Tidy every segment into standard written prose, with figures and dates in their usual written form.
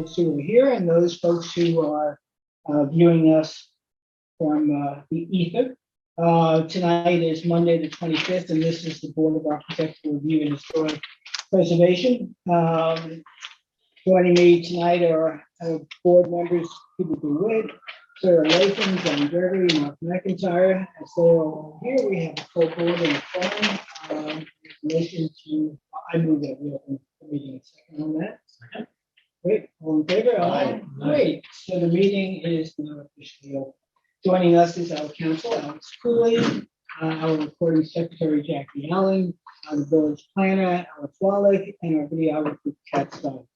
folks who are here and those folks who are viewing us from the ether. Tonight is Monday the 25th, and this is the Board of Architectural Review and Historic Preservation. Joining me tonight are board members Peter DeWitt, Sarah Latham, John Gregory, Mark McIntyre. As they are all here, we have a full board and a phone. I move that we open the meeting. Second on that. Second. Great. All in favor? Aye. Great. So the meeting is now officially open. Joining us is our counsel, Alex Cooley, our recording secretary, Jackie Allen, our village planner, Alex Wallach, and our videographer, Kat Stein.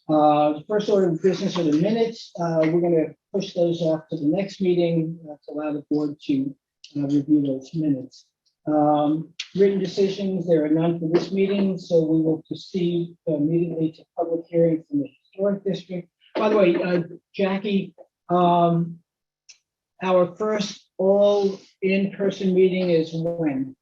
The first order of business are the minutes. We're going to push those off to the next meeting to allow the board to review those minutes. Written decisions, there are none for this meeting, so we will proceed immediately to public hearing from the Historic District. By the way, Jackie, our first all in-person meeting is when?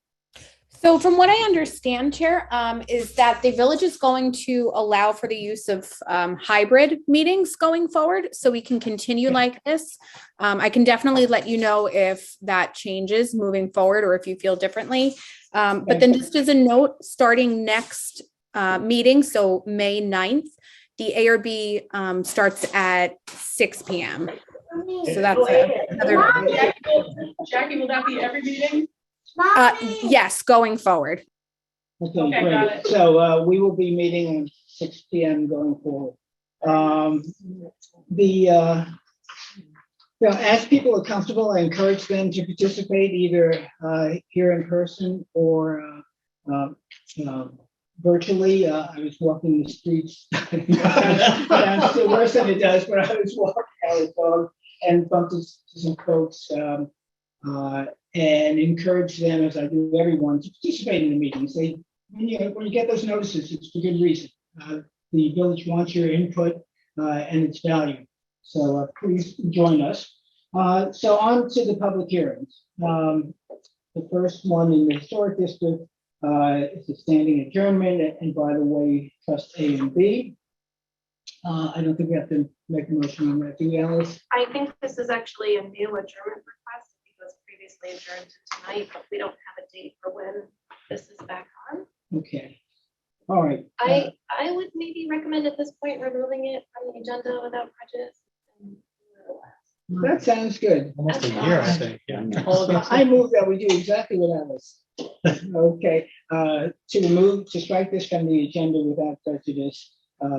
So from what I understand, Chair, is that the village is going to allow for the use of hybrid meetings going forward, so we can continue like this. I can definitely let you know if that changes moving forward or if you feel differently. But then just as a note, starting next meeting, so May 9th, the ARB starts at 6 p.m. So that's another. Jackie, will that be every meeting? Yes, going forward. Okay, great. So we will be meeting at 6 p.m. going forward. As people are comfortable, I encourage them to participate either here in person or virtually. I was walking the streets. It still worse than it does, but I was walking out with dog and bumped into some folks and encourage them, as I do everyone, to participate in the meetings. When you get those notices, it's for good reason. The village wants your input and its value. So please join us. So on to the public hearings. The first one in the Historic District is a standing adjournment, and by the way, Trust A and B. I don't think we have to make a motion on that, do we, Alice? I think this is actually a new adjournment request because previously adjourned to tonight, but we don't have a date for when this is back on. Okay. All right. I would maybe recommend at this point removing it from the agenda without prejudice. That sounds good. Almost a year, I think. Yeah. I move that we do exactly what Alice. Okay. To strike this from the agenda without prejudice,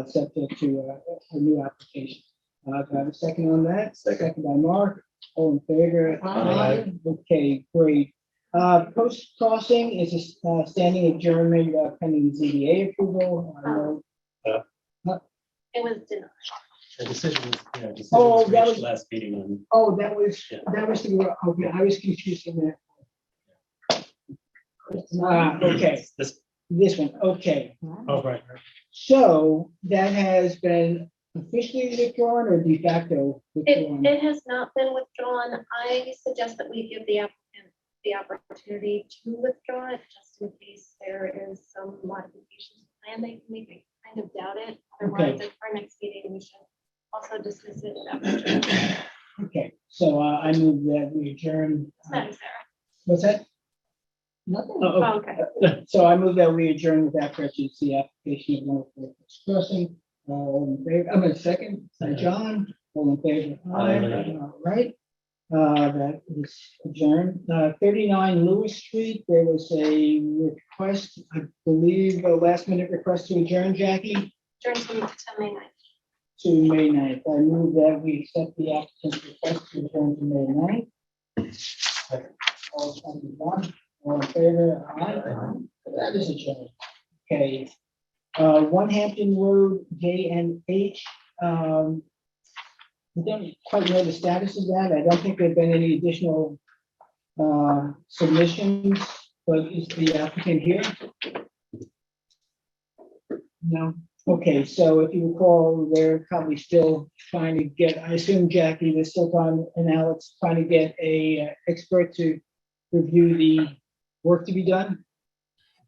subject to a new application. Do I have a second on that? Second by Mark. All in favor? Aye. Okay, great. Post crossing is a standing adjournment pending ZBA approval. It was denied. The decision was, Oh, that was last meeting on. Oh, that was the, okay, I was confusing that. Okay, this one, okay. Oh, right. So that has been officially withdrawn or de facto withdrawn? It has not been withdrawn. I suggest that we give the applicant the opportunity to withdraw it just in case there is some modifications planned. They can make it. Kind of doubt it. Otherwise, at our next meeting, we should also dismiss it without prejudice. Okay, so I move that we adjourn. Sarah. What's that? Nothing. Oh, okay. So I move that we adjourn without prejudice the application of North Forest Crossing. All in favor? I'm going to second. John. All in favor? Aye. All right. That is adjourned. 39 Lewis Street. There was a request, I believe, a last-minute request to adjourn. Jackie. Adjourn to May 9th. To May 9th. I move that we accept the applicant's request to adjourn to May 9th. All 21. All in favor? Aye. That is adjourned. Okay. One Hampton Road, J and H. I don't quite know the status of that. I don't think there've been any additional submissions, but is the applicant here? No. Okay, so if you recall, they're probably still trying to get, I assume, Jackie, they're still trying, and Alex, trying to get a expert to review the work to be done?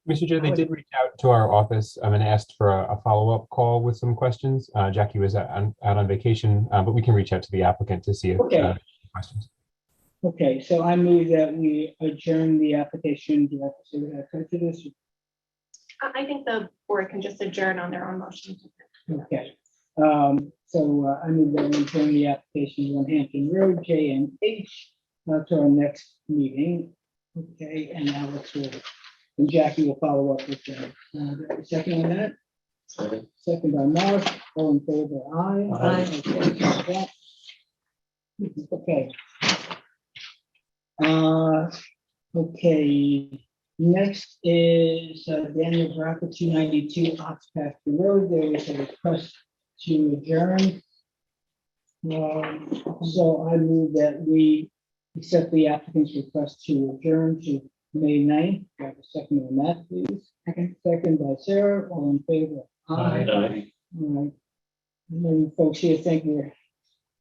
Mr. Chair, they did reach out to our office and asked for a follow-up call with some questions. Jackie was out on vacation, but we can reach out to the applicant to see if questions. Okay, so I move that we adjourn the application. Do I have to say what I said to this? I think the board can just adjourn on their own motion. Okay. So I move that we adjourn the application on Hampton Road, J&H, to our next meeting. Okay, and Alex will, and Jackie will follow up with that. Second on that? Second by Mark. All in favor, aye. Aye. Okay. Okay, next is Daniel Bracker, 292 Ox Pasture Road. There is a request to adjourn. So I move that we accept the applicant's request to adjourn to May 9th. Do I have a second on that, please? Second by Sarah. All in favor? Aye. All right. Many folks here think we're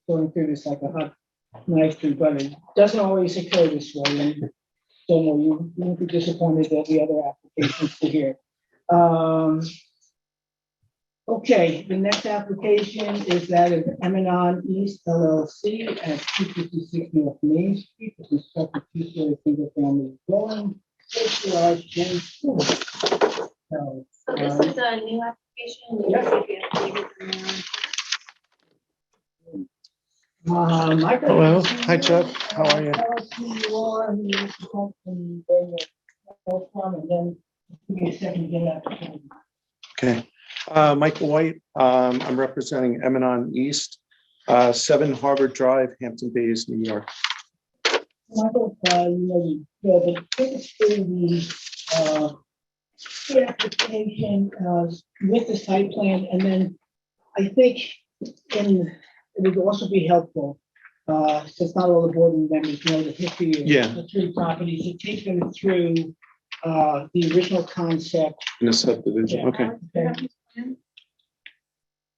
going through this like a hot knife through butter. It doesn't always occur this way. And don't worry, you won't be disappointed. There'll be other applications to hear. Okay, the next application is that of Emanon East LLC at 256 North Main Street. To construct a two-story single-family dwelling. First garage and school. So this is a new application. Michael. Hello. Hi, Chuck. How are you? Tell us who you are, who you represent, and where you're from, and then give me a second to get out. Okay. Michael White. I'm representing Emanon East, 7 Harvard Drive, Hampton Bays, New York. Michael, the biggest through the application with the site plan, and then I think it would also be helpful, since not all the board members know the history of the 3 properties, to take them through the original concept. In a subdivision. Yeah. Okay.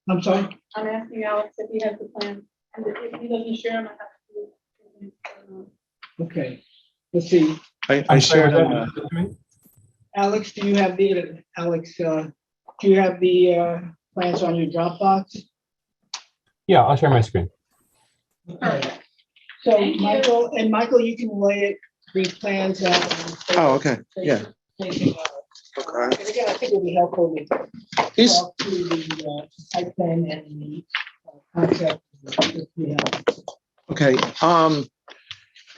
I'm sorry? I'm asking Alex if he has the plan, and if he doesn't share them, I have to. Okay, let's see. I shared on. Alex, do you have the plans on your Dropbox? Yeah, I'll share my screen. Okay. So Michael, you can lay the plans out. Oh, okay. Yeah. Facing, Okay. and again, I think it'll be helpful to talk through the site plan and the concept. Okay.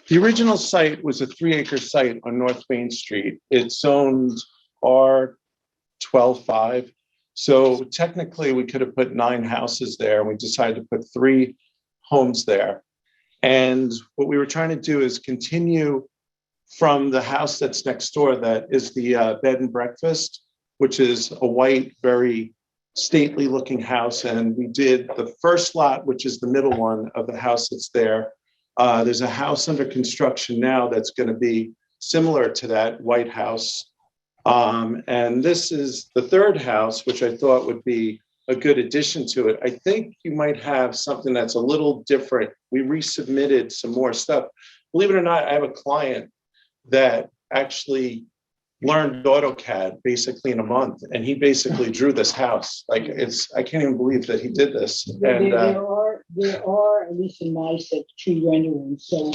The original site was a 3-acre site on North Main Street. It's zoned R12-5. So technically we could have put 9 houses there. We decided to put 3 homes there. And what we were trying to do is continue from the house that's next door, that is the bed and breakfast, which is a white, very stately looking house. And we did the first lot, which is the middle one of the house that's there. There's a house under construction now that's going to be similar to that white house. And this is the 3rd house, which I thought would be a good addition to it. I think you might have something that's a little different. We resubmitted some more stuff. Believe it or not, I have a client that actually learned AutoCAD basically in a month, and he basically drew this house. Like, I can't even believe that he did this. And there are, at least in my set, 2 renderings. So,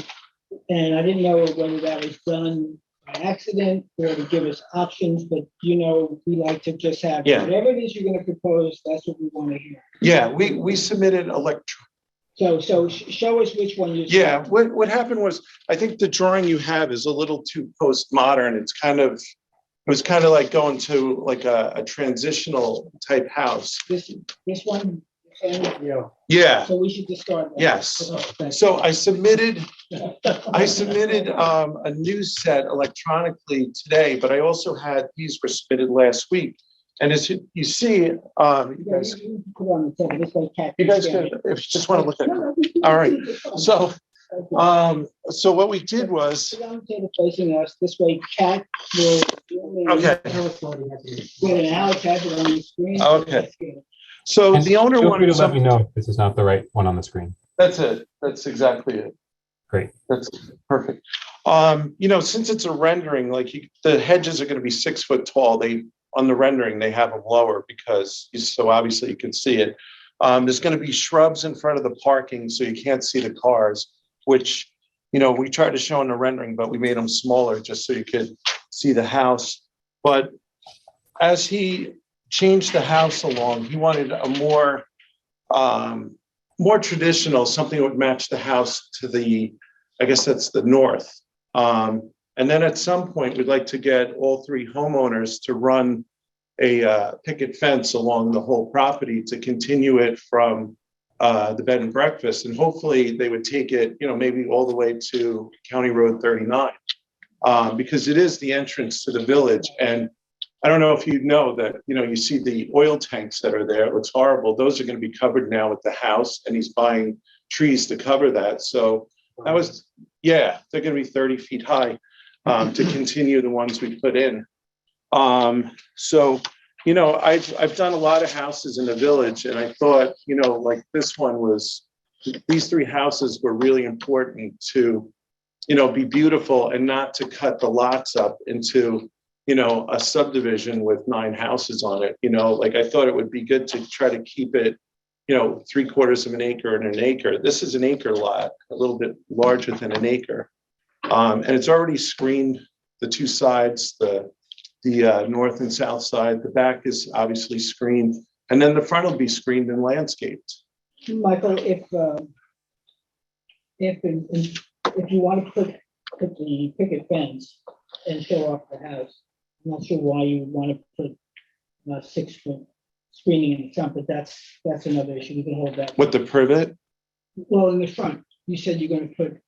and I didn't know whether that was done by accident or to give us options, but we like to just have whatever it is you're going to propose. That's what we want to hear. Yeah, we submitted So show us which one you. Yeah, what happened was, I think the drawing you have is a little too postmodern. It was kind of like going to like a transitional type house. This one. Yeah. So we should just start. Yes. So I submitted a new set electronically today, but I also had these were submitted last week. And as you see, you guys could, if you just want to look at it. All right. So what we did was. Facing us this way, Cat will. Okay. Okay. So And the owner feel free wanted to let me know if this is not the right one on the screen. That's it. That's exactly it. Great. That's perfect. Since it's a rendering, like the hedges are going to be 6 foot tall. On the rendering, they have them lower because so obviously you can see it. There's going to be shrubs in front of the parking, so you can't see the cars, which, we tried to show in the rendering, but we made them smaller just so you could see the house. But as he changed the house along, he wanted a more traditional, something that would match the house to I guess that's the north. And then at some point, we'd like to get all 3 homeowners to run a picket fence along the whole property to continue it from the bed and breakfast. And hopefully they would take it, maybe all the way to County Road 39, because it is the entrance to the village. And I don't know if you know that, you see the oil tanks that are there. It looks horrible. Those are going to be covered now with the house, and he's buying trees to cover that. So they're going to be 30 feet high to continue the ones we put in. I've done a lot of houses in the village, and I thought, like these 3 houses were really important to, be beautiful and not to cut the lots up into, a subdivision with 9 houses on it. I thought it would be good to try to keep it, 3/4 of an acre and an acre. This is an acre lot, a little bit larger than an acre. And it's already screened the 2 sides, the north and south side. The back is obviously screened, and then the front will be screened and landscaped. Michael, if you want to put the picket fence and show off the house, I'm not sure why you would want to put 6 foot screening in the front, but that's another issue. We can hold that. With the privet? Well, in the front, you said you're going to put.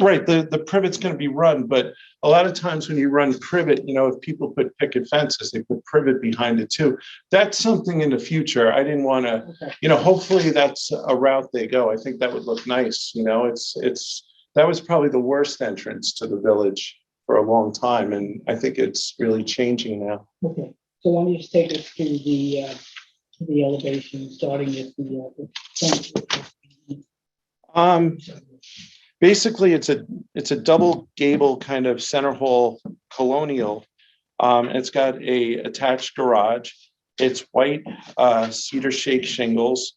Right, the privet's going to be run, but a lot of times when you run privet, if people put picket fences, they put privet behind it too. That's something in the future. I didn't want to, hopefully that's a route they go. I think that would look nice. That was probably the worst entrance to the village for a long time, and I think it's really changing now. Okay, so why don't you just take us to the elevation, starting with the front. Basically, it's a double gable kind of center hall colonial. It's got a attached garage. It's white cedar shake shingles.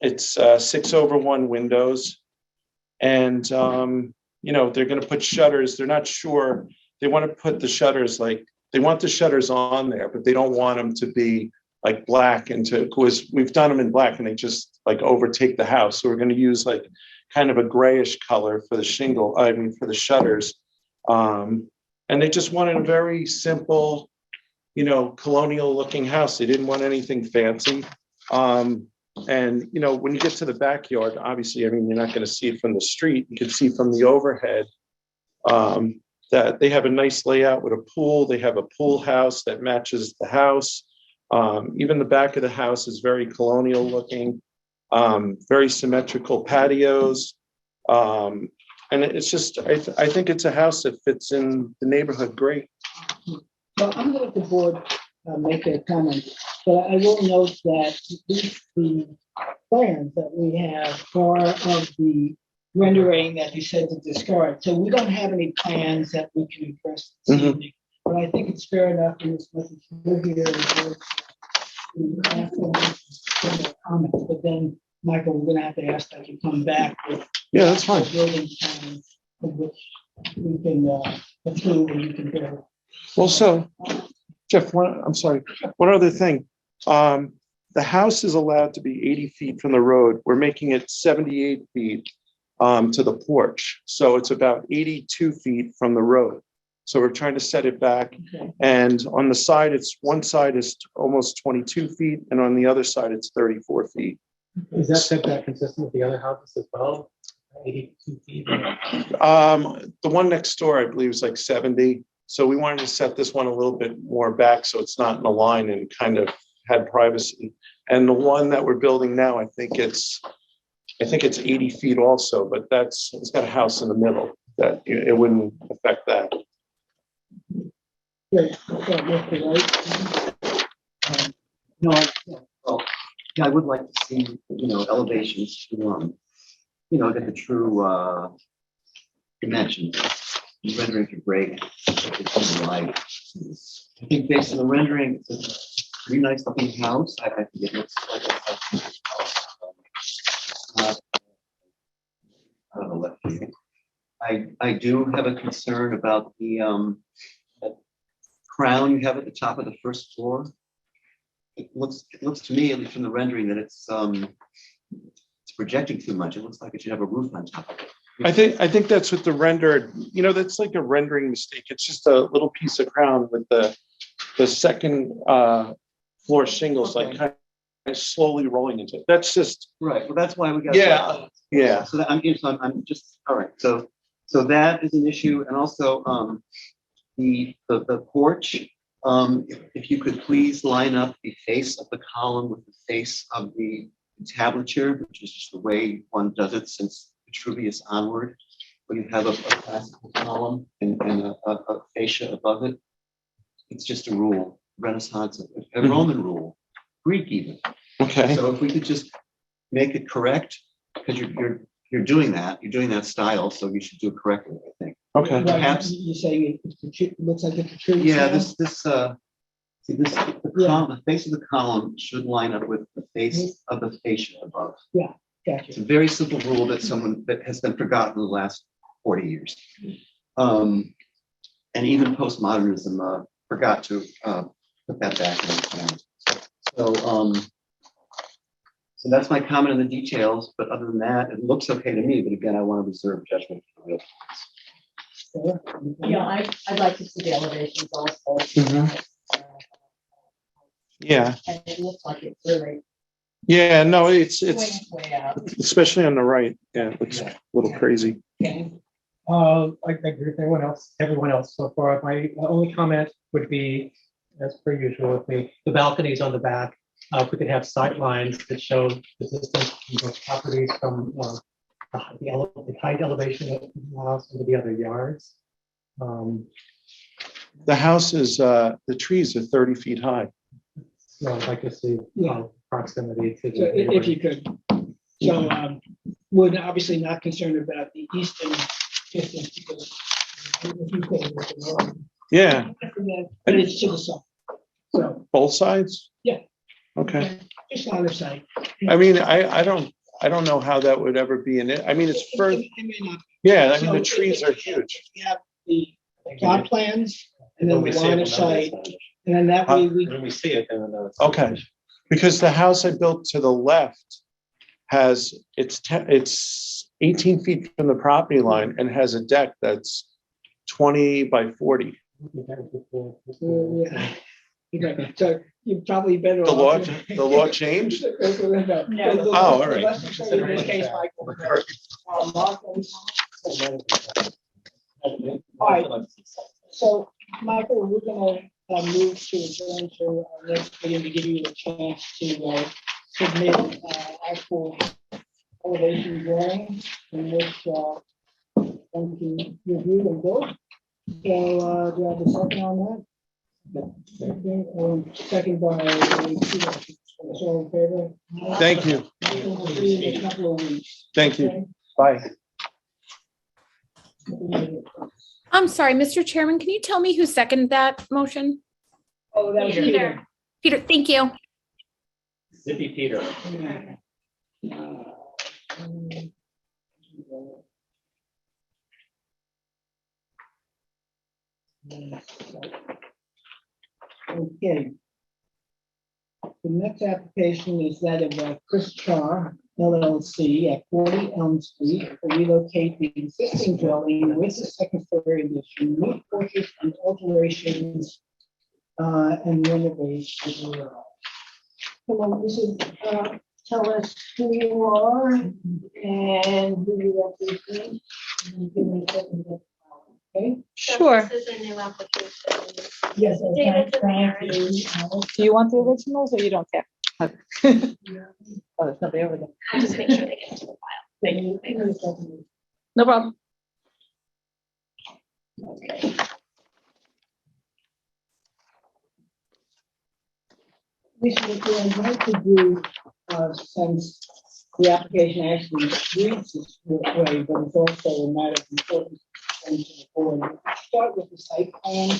It's 6/1 windows, and they're going to put shutters. They're not sure. They want to put the shutters they want the shutters on there, but they don't want them to be like black because we've done them in black and they just overtake the house. So we're going to use kind of a grayish color for the for the shutters. And they just wanted a very simple, colonial looking house. They didn't want anything fancy. And, when you get to the backyard, obviously, you're not going to see it from the street. You can see from the overhead that they have a nice layout with a pool. They have a pool house that matches the house. Even the back of the house is very colonial looking. Very symmetrical patios. And it's just, I think it's a house that fits in the neighborhood great. Well, I'm going to let the board make their comments, but I will note that the plans that we have are of the rendering that you said to discard. So we don't have any plans that we can address this evening, but I think it's fair enough in this message we're here to comments, but then Michael, we're going to have to ask that you come back with that's fine. Building plans of which we can approve and you can go. Well, so Jeff, I'm sorry. One other thing. The house is allowed to be 80 feet from the road. We're making it 78 feet to the porch. So it's about 82 feet from the road. So we're trying to set it back. Okay. And on the side, one side is almost 22 feet. And on the other side, it's 34 feet. Is that setback consistent with the other houses as well? 82 feet? The one next door, I believe, is 70. So we wanted to set this one a little bit more back so it's not in a line and kind of had privacy. And the one that we're building now, I think it's 80 feet also, but it's got a house in the middle that it wouldn't affect that. Great. I would like to see, elevations to get the true dimensions. The rendering could break. It's light. I think based on the rendering, it's a pretty nice looking house. I think it looks like a house. I don't know what you think. I do have a concern about the that crown you have at the top of the first floor. It looks to me, at least from the rendering, that it's projecting too much. It looks like it should have a roof on top of it. I think that's what the render, that's like a rendering mistake. It's just a little piece of crown with the second floor shingles like kind of slowly rolling into it. That's just Right. Well, that's why we got. yeah. So that, I'm just all right. So that is an issue, and also the porch. If you could please line up the face of the column with the face of the entablature, which is just the way one does it since Vitruvius onward, when you have a classical column and a fascia above it. It's just a rule, Renaissance, a Roman rule, Greek even. Okay. So if we could just make it correct, because you're doing that style, so you should do it correctly, I think. Okay. Right, Perhaps- you're saying it looks like it's a tree. Yeah, the face of the column should line up with the face of the fascia above. It's Gotcha. a very simple rule that has been forgotten in the last 40 years. And even postmodernism forgot to put that back in the plan. So that's my comment on the details, but other than that, it looks okay to me, but again, I want to reserve judgment. Yeah, I'd like to see the elevations also. Yeah. And it looks like it's really Yeah. No, it's way out. especially on the right. Yeah, it looks a little crazy. I agree with everyone else so far. My only comment would be, as per usual with me, the balconies on the back. If we could have sight lines that show the distance from those properties from the height elevation of the house into the other yards. The house is the trees are 30 feet high. So I'd like to see proximity to So the if you could, so we're obviously not concerned about the eastern distance because if you could, Yeah. but it's to the south. So Both sides? Yeah. Okay. just on the side. I mean, I don't know how that would ever be in it. I mean, it's further. It may not. Yeah, I mean, So the trees are huge. We have the plot plans and then When we the see it, line we'll of know sight, it's not- and then that way we. When we see it, then we'll know it's. Okay. Because the house I built to the left has, it's 18 feet from the property line and has a deck that's 20 by 40. Yeah. Okay, so you probably better. The off- law changed? No. Oh, all right. Let's just say in this case, Michael. Mark, All right. So, Michael, we're gonna move to adjourn to our next meeting to give you a chance to submit actual elevation drawings in which one can review and build. So, do I have a second on that? Second by Peter. So in favor? Thank you. We'll see you in a couple of weeks. Thank you. Bye. I'm sorry, Mr. Chairman, can you tell me who seconded that motion? Oh, that was Peter. Peter, thank you. Zippy Peter. Okay. The next application is that of Chris Char, LLC at 40 Elm Street to relocate the existing dwelling with the second story addition, new porches and alterations and renovations. Come on, this is, tell us who you are and who you represent. And give me a second. Okay? So Sure. This is a new application. Yes. David and Mary. Do you want the originals or you don't care? Oh, there's nobody over there. I'll just make sure they get to the file. Thank you. No problem. Lisa, what I'd like to do, since the application actually reads this way, but it's also a matter of importance to the board. We'll start with the site plan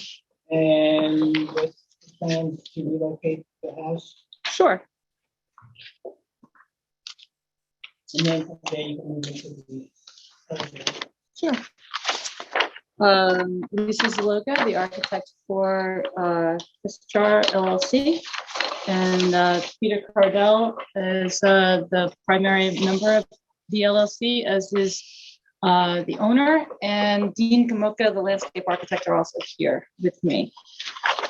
and with the plans to relocate the house, Sure. and then from there you can move into the. Sure. Lisa Zaloga, the architect for Char LLC, and Peter Cardell is the primary member of the LLC, as is the owner, and Dean Kamoka, the landscape architect, are also here with me.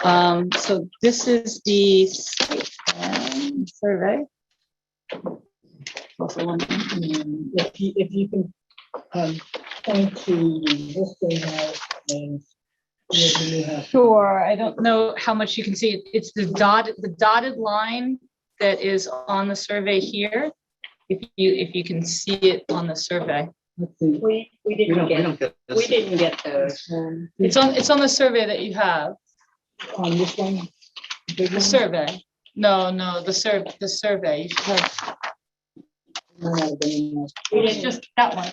So this is the site plan survey. Also one. If you can point to the existing house and the new house. Sure, I don't know how much you can see. It's the dotted line that is on the survey here. If you can see it on the survey. Let's see. We We didn't don't get, get we this. didn't get those. It's on the survey that you have. On this one, big The one? survey. No, the survey. You should have, No, no, the- We it's didn't, just that one.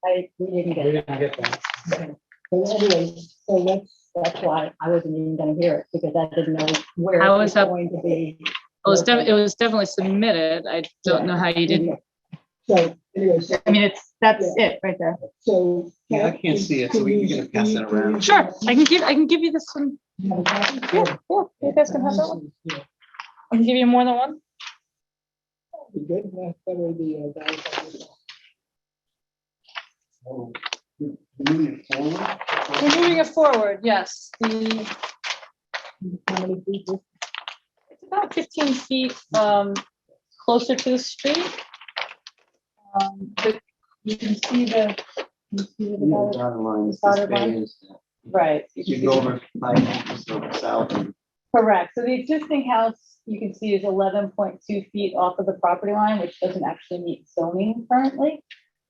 we didn't We get, didn't get that. okay. So anyway, so let's, that's why I wasn't even gonna hear it, because I didn't know where How it is was that- going to be. It was definitely submitted. I don't know how you didn't. so anyway, so. I mean, that's it right there. So. Yeah, I can't see it, so we're gonna pass it around. Sure, I can give you this one. Yeah, Yeah, you guys can have that one. I can give you more than one. Be good, that way the guys. We're moving it forward, yes. How many feet is- It's about 15 feet closer to the street. But you can see the Dotted line is Dotted this line? phase. right. If you go over 5 inches to the south, and Correct. So the existing house you can see is 11.2 feet off of the property line, which doesn't actually meet zoning currently.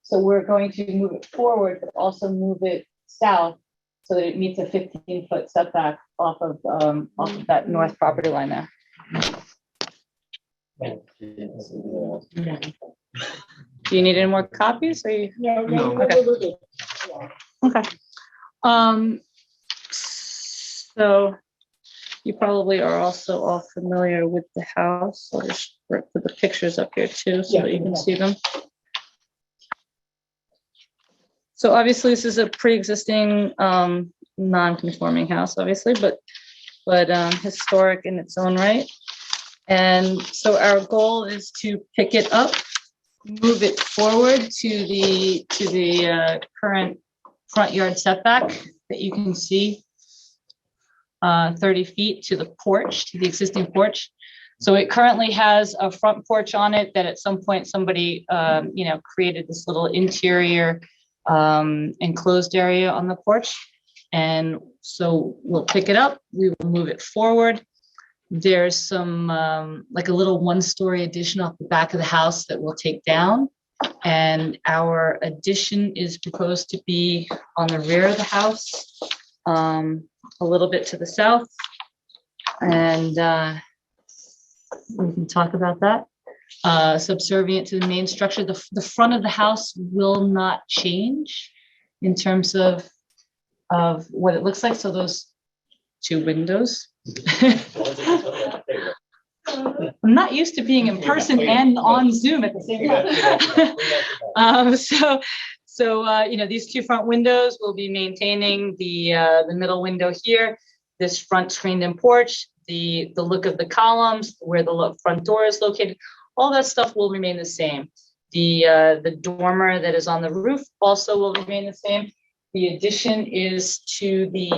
So we're going to move it forward, but also move it south so that it meets a 15-foot setback off of that north property line there. Do you need any more copies? Or you? No, No. okay. Okay. So you probably are also all familiar with the house. I'll just put the pictures up here too, so that you can see them. So obviously this is a pre-existing non-conforming house, obviously, but historic in its own right. And so our goal is to pick it up, move it forward to the current front yard setback that you can see, 30 feet to the porch, to the existing porch. So it currently has a front porch on it that at some point somebody, created this little interior enclosed area on the porch. And so we'll pick it up, we will move it forward. There's some, like a little one-story addition off the back of the house that we'll take down. And our addition is proposed to be on the rear of the house, a little bit to the south. And we can talk about that. Subservient to the main structure, the front of the house will not change in terms of what it looks like. So those two windows. I'm not used to being in person and on Zoom at the same time. So these two front windows will be maintaining the middle window here, this front screened-in porch, the look of the columns, where the front door is located. All that stuff will remain the same. The dormer that is on the roof also will remain the same. The addition is to the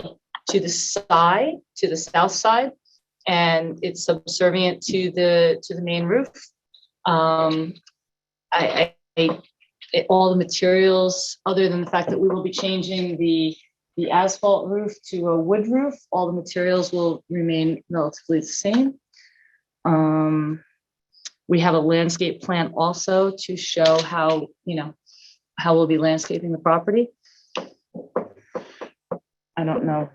side, to the south side, and it's subservient to the main roof. All the materials, other than the fact that we will be changing the asphalt roof to a wood roof, all the materials will remain relatively the same. We have a landscape plan also to show how we'll be landscaping the property. I don't know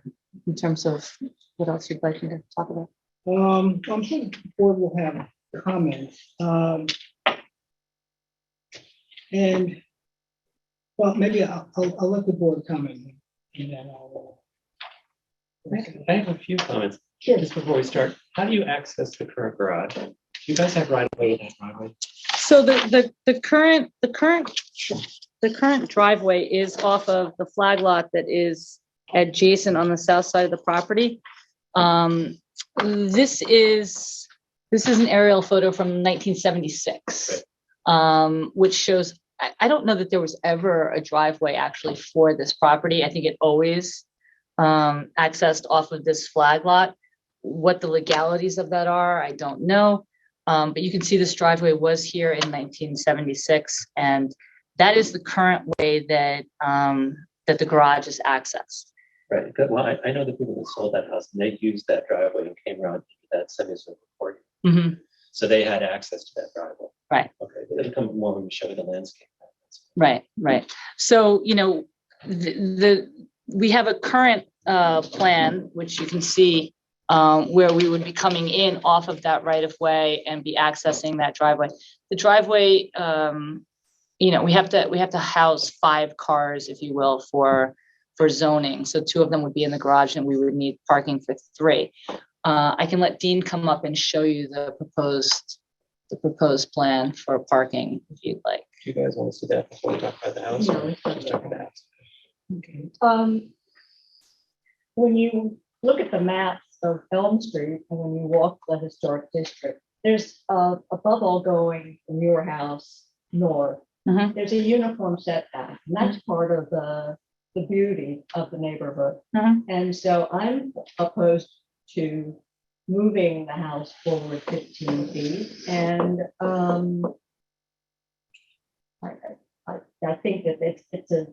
in terms of what else you'd like me to talk about. I'm sure the board will have comments. And, well, maybe I'll let the board comment and then I'll. I have a few comments. Sure. Just before we start, how do you access the current garage? Do you guys have right of way in that driveway? So the current driveway is off of the flag lot that is adjacent on the south side of the property. This is an aerial photo from 1976, which shows, I don't know that there was ever a driveway actually for this property. I think it always accessed off of this flag lot. What the legalities of that are, I don't know. But you can see this driveway was here in 1976, and that is the current way that that the garage is accessed. Right. Good. Well, I know the people that sold that house, and they used that driveway and came around to that semicircle court. Mhm. So they had access to that driveway. Right. Okay. But it'll come more when we show you the landscape. Right. So, we have a current plan, which you can see where we would be coming in off of that right of way and be accessing that driveway. The driveway, we have to house 5 cars, if you will, for zoning. So 2 of them would be in the garage, and we would need parking for 3. I can let Dean come up and show you the proposed plan for parking if you'd like. Do you guys want to see that before we talk about the house? No, or it's just talk about the house? Okay. When you look at the maps of Elm Street and when you walk the historic district, there's above all going from your house north, Mhm. there's a uniform setback, and that's part of the beauty of the neighborhood. Mhm. And so I'm opposed to moving the house forward 15 feet. And I think that it's a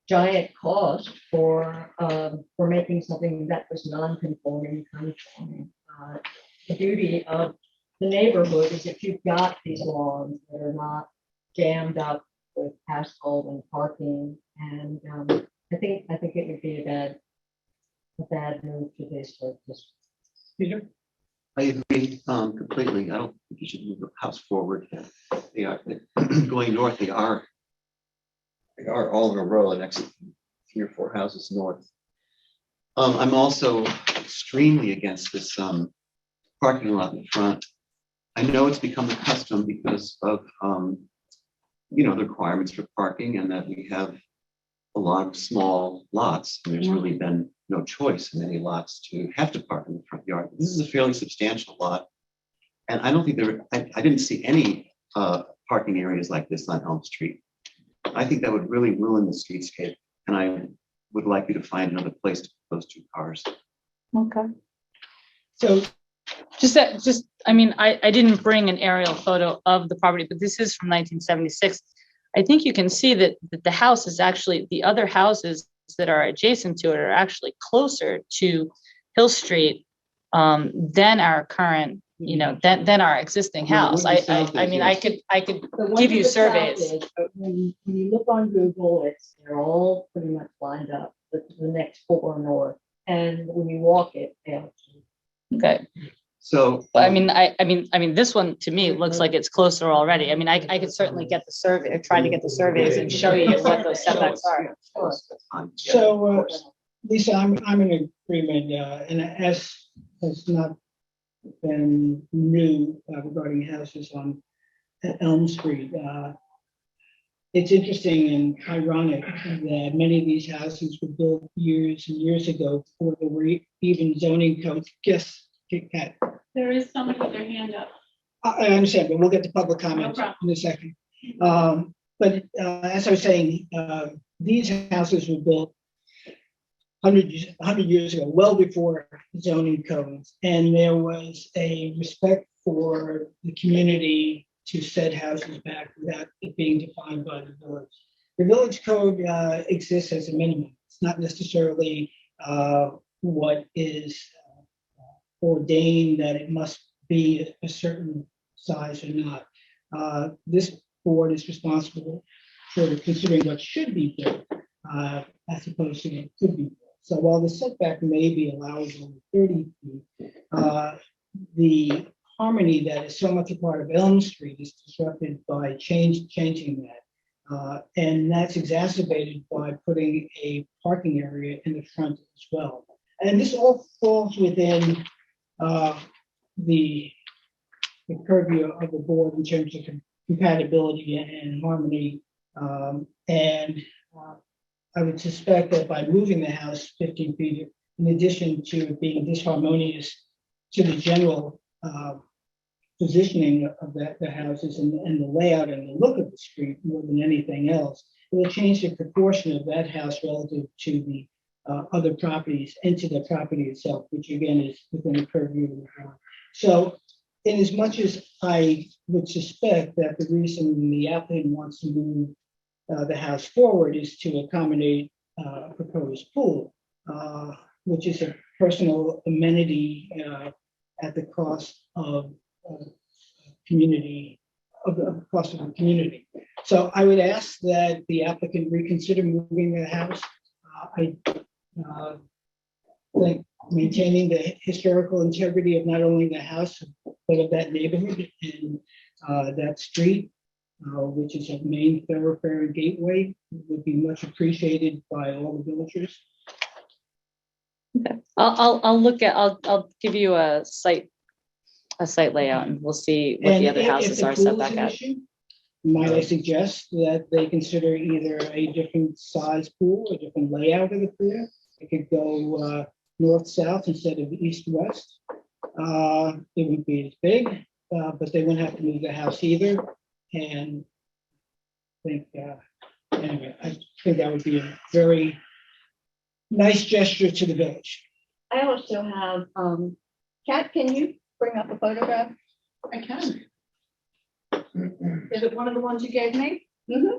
giant cost for making something that was non-conforming conforming. The beauty of the neighborhood is if you've got these lawns that are not jammed up with asphalt and parking, and I think it would be a bad move to this. Peter? I agree completely. I don't think you should move the house forward. They are going north. They are all in a row, the next 3 or 4 houses north. I'm also extremely against this parking lot in front. I know it's become a custom because of the requirements for parking, and that we have a lot of small lots. And there's really been no choice in many lots to have to park in the front yard. This is a fairly substantial lot, and I don't think I didn't see any parking areas like this on Elm Street. I think that would really ruin the streetscape, and I would like you to find another place to put those 2 cars. Okay. So, I didn't bring an aerial photo of the property, but this is from 1976. I think you can see that the house is actually, the other houses that are adjacent to it are actually closer to Hill Street than our current, than our existing house. I could The give one you to the south surveys. is, but when you look on Google, they're all pretty much lined up with the next 4 north. And when you walk it, Okay. So But I mean, this one to me looks like it's closer already. I mean, I could certainly get the survey or try to get the surveys and show you what those setbacks are. So, Lisa, I'm in agreement, and as has not been new regarding houses on Elm Street. It's interesting and ironic that many of these houses were built years and years ago before there were even zoning codes. Yes, Kit Kat. There is somebody with their hand up. I understand, but we'll get to public comments No in a second. But as I was saying, these houses were built 100 years ago, well before zoning codes, and there was a respect for the community to set houses back without it being defined by the village. The village code exists as a minimum. It's not necessarily what is ordained that it must be a certain size or not. This board is responsible for considering what should be built as opposed to what could be built. So while the setback may be allowable 30 feet, the harmony that is so much a part of Elm Street is disrupted by changing that. And that's exacerbated by putting a parking area in the front as well. And this all falls within the purview of the board in terms of compatibility and harmony. I would suspect that by moving the house 15 feet, in addition to it being disharmonious to the general positioning of the houses and the layout and the look of the street more than anything else, it will change the proportion of that house relative to the other properties and to the property itself, which again is within the purview of the board. So, in as much as I would suspect that the reason the applicant wants to move the house forward is to accommodate a proposed pool, which is a personal amenity at the cost of community, of the cost of the community. So I would ask that the applicant reconsider moving the house. I think maintaining the historical integrity of not only the house, but of that neighborhood and that street, which is a main thoroughfare and gateway, would be much appreciated by all the villagers. Okay. I'll give you a site layout and we'll see what the other houses are set back at. Might I suggest that they consider either a different size pool, a different layout of the pool? It could go north-south instead of east-west. It would be as big, but they wouldn't have to move the house either. And I think, anyway, I think that would be a very nice gesture to the village. I also have, Kat, can you bring up a photograph? I can. Is it one of the ones you gave me? Mm-hmm.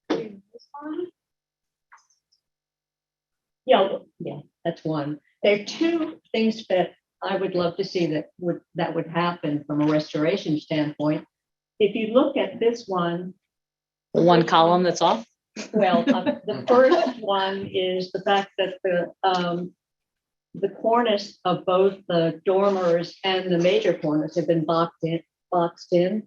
This one? Yeah, that's one. There are two things that I would love to see that would happen from a restoration standpoint. If you look at this one, The one column that's off? well, the first one is the fact that the cornice of both the dormers and the major cornice have been boxed in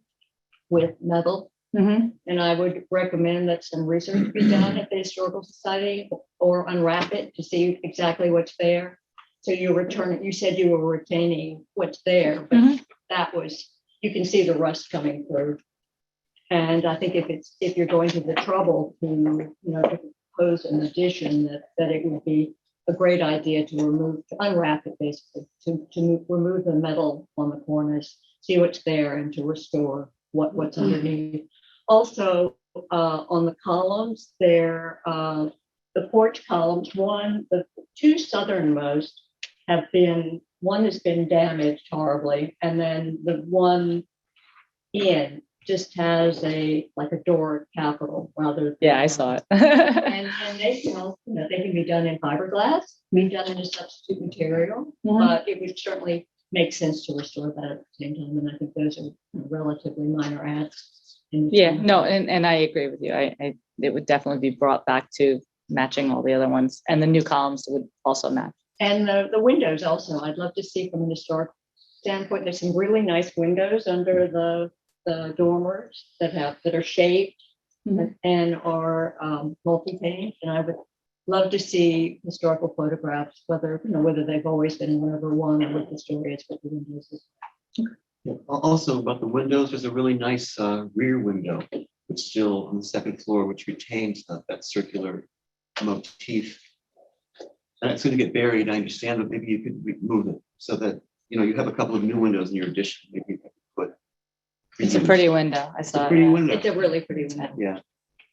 with metal. Mm-hmm. And I would recommend that some research be done at the Historical Society or unwrap it to see exactly what's there. So you said you were retaining what's there, but that was, you can see the rust coming through. And I think if you're going to the trouble to propose an addition, that it would be a great idea to unwrap it basically, to remove the metal on the corners, see what's there, and to restore what's underneath. Also, on the columns, the porch columns, the two southernmost one has been damaged horribly, and then the one in just has a Doric capital rather. Yeah, I saw it. and they can be done in fiberglass, be done in a substitute material, but it would certainly make sense to restore that at the same time. And I think those are relatively minor adds. Yeah, no, and I agree with you. It would definitely be brought back to matching all the other ones, and the new columns would also match. And the windows also, I'd love to see from an historic standpoint. There's some really nice windows under the dormers that are shaped and are multi-pane. And I would love to see historical photographs, whether they've always been number one or what the story is with the windows. Yeah. Also about the windows, there's a really nice rear window, which still on the second floor, which retains that circular motif. And it's going to get buried, I understand, but maybe you could remove it so that you have a couple of new windows in your addition. Maybe you could put. It's a pretty window. I saw it. Pretty window. It's a really pretty window. Yeah.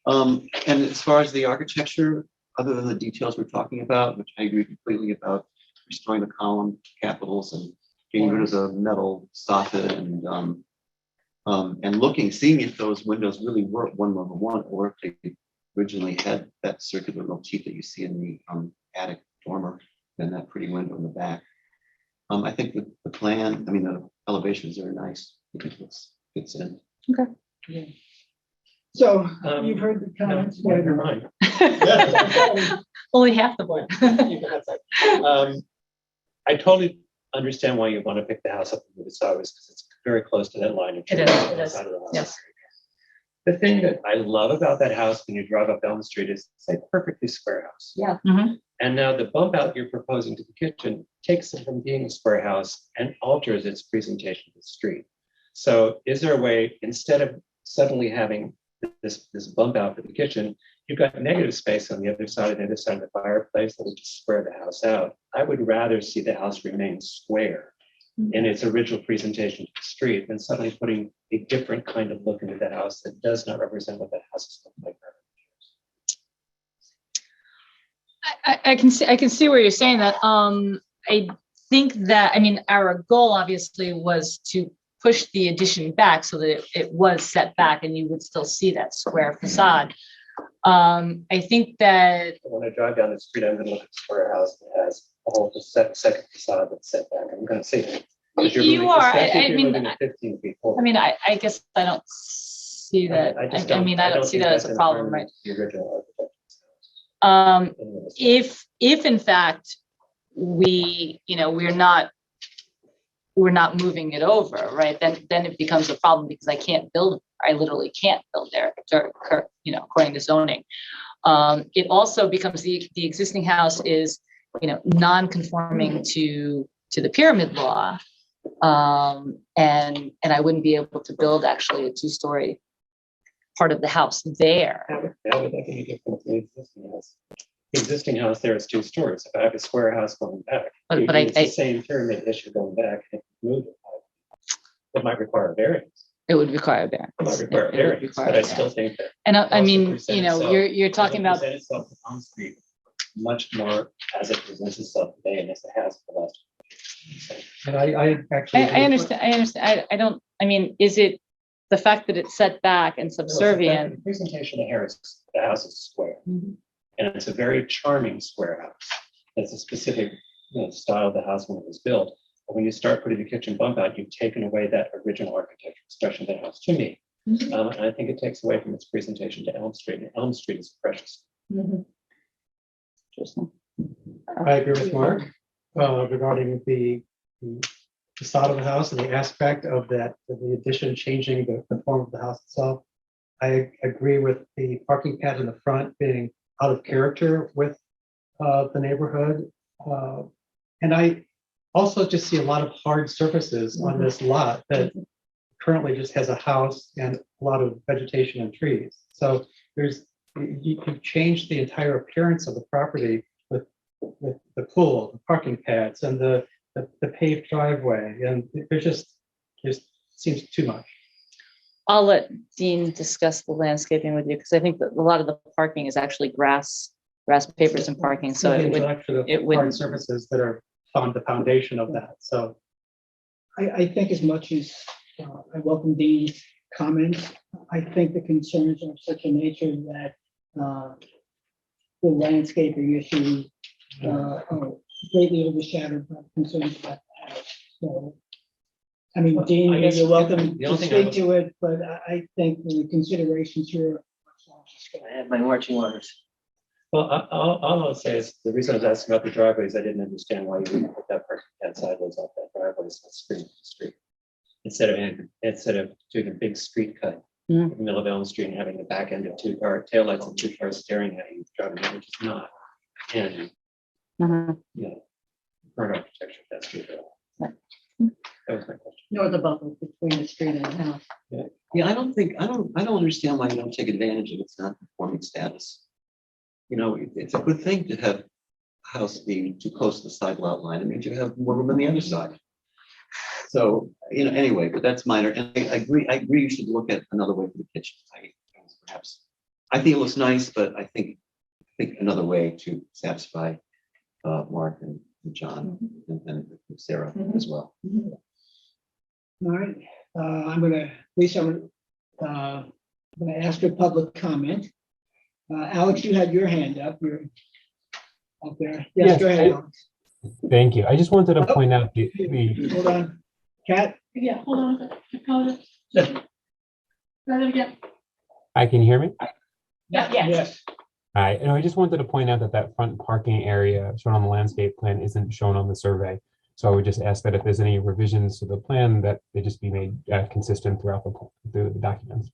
And as far as the architecture, other than the details we're talking about, which I agree completely about, restoring the column capitals and getting rid of the metal soffit and seeing if those windows really were 111 or if they originally had that circular motif that you see in the attic dormer and that pretty window in the back. I think the plan, the elevations are nice. I think it fits in. Okay. Yeah. So you've heard the comments. No, never mind. Only half the board. I totally understand why you want to pick the house up and move it sideways because it's very close to that line of It trees is, on it the is. side of the house. Yes. The thing that I love about that house when you drive up Elm Street is it's a perfectly square house. Yeah. Mhm. And now the bump out you're proposing to the kitchen takes it from being a square house and alters its presentation to the street. So is there a way, instead of suddenly having this bump out for the kitchen, you've got negative space on the other side of the fireplace that would just square the house out? I would rather see the house remain square in its original presentation to the street than suddenly putting a different kind of look into that house that does not represent what that house is like. I can see where you're saying that. I think that, I mean, our goal obviously was to push the addition back so that it was set back and you would still see that square facade. I think that When I drive down the street, I'm going to look at the square house that has a whole second facade that's set back. I'm going to see it. you are. I mean, 15 feet forward. I mean, I guess I don't see that. I don't see that as a problem, right? The original If in fact we're not moving it over, right? Then it becomes a problem because I literally can't build there, according to zoning. It also becomes the existing house is, non-conforming to the pyramid law. And I wouldn't be able to build actually a 2-story part of the house there. How would that be different from the existing house? The existing house there is 2 stories. If I have a square house going back, it's the same pyramid issue going back. And move it might require a variance. It would require a variance. It might require a variance, but I still think that. And I mean, present itself- you're talking about. Present itself to Elm Street much more as it presents itself today and as it has for the last. And I understand. I mean, is it the fact that it's set back and subservient? The presentation of the house is square. And it's a very charming square house. It's a specific style of the house when it was built. But when you start putting the kitchen bump out, you've taken away that original architectural expression of the house to me. And I think it takes away from its presentation to Elm Street. And Elm Street is precious. I agree with Mark regarding the facade of the house and the aspect of that, of the addition changing the form of the house itself. I agree with the parking pad in the front being out of character with the neighborhood. And I also just see a lot of hard surfaces on this lot that currently just has a house and a lot of vegetation and trees. So you've changed the entire appearance of the property with the pool, the parking pads, and the paved driveway, and it just seems too much. I'll let Dean discuss the landscaping with you because I think that a lot of the parking is actually grass papers and parking. So it would hard surfaces that are on the foundation of that. So I think as much as I welcome Dean's comments, I think the concerns are of such a nature that the landscaping issue are greatly overshadowed by concerns about the house. So, I mean, Dean, you're welcome to speak to it, but I think the considerations here are much larger. I have my marching orders. Well, all I'll say is the reason I was asking about the driveway is I didn't understand why you wouldn't put that parking pad sideways off that driveway so it's screened from the street. Instead of doing a big street cut in the middle of Elm Street and having the back end of taillights of 2 cars staring at you driving, which is not. And current architecture, that's true. That was my question. Nor the buffer between the street and the house. Yeah, I don't understand why you don't take advantage of its non-conforming status. It's a good thing to have a house being too close to the side lot line. It means you have more room on the other side. So, anyway, but that's minor. And I agree you should look at another way for the kitchen. I think it looks nice, but I think another way to satisfy Mark and John and Sarah as well. All right, I'm going to ask for public comment. Alex, you had your hand up. You're up there. Yes, go ahead, Alex. Thank you. I just wanted to point out the Hold on. Kat? Yeah, hold on. Try that again. I can hear me. Yes. Hi, and I just wanted to point out that that front parking area shown on the landscape plan isn't shown on the survey. So I would just ask that if there's any revisions to the plan, that they just be made consistent throughout the documents.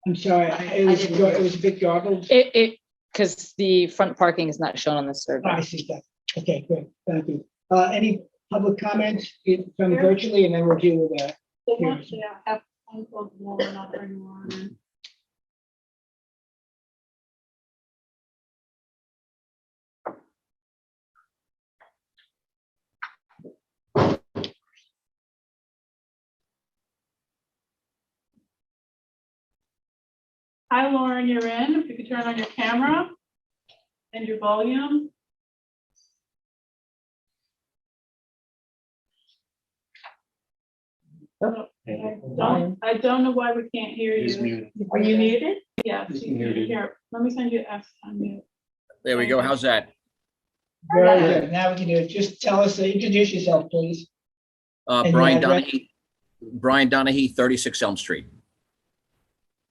I'm sorry, it was a bit garbled. Because the front parking is not shown on the survey. I see that. Okay, great, thank you. Any public comments from virtually, and then we'll deal with that. So once they have one close wall and not very long. Hi, Lauren, you're in. If you could turn on your camera and your volume. I don't know why we can't hear you. Are you muted? Yeah, here, let me send you X on mute. There we go. How's that? Very good. Now we can do it. Just tell us, introduce yourself, please. And Brian the address? Donahue. Brian Donahue, 36 Elm Street.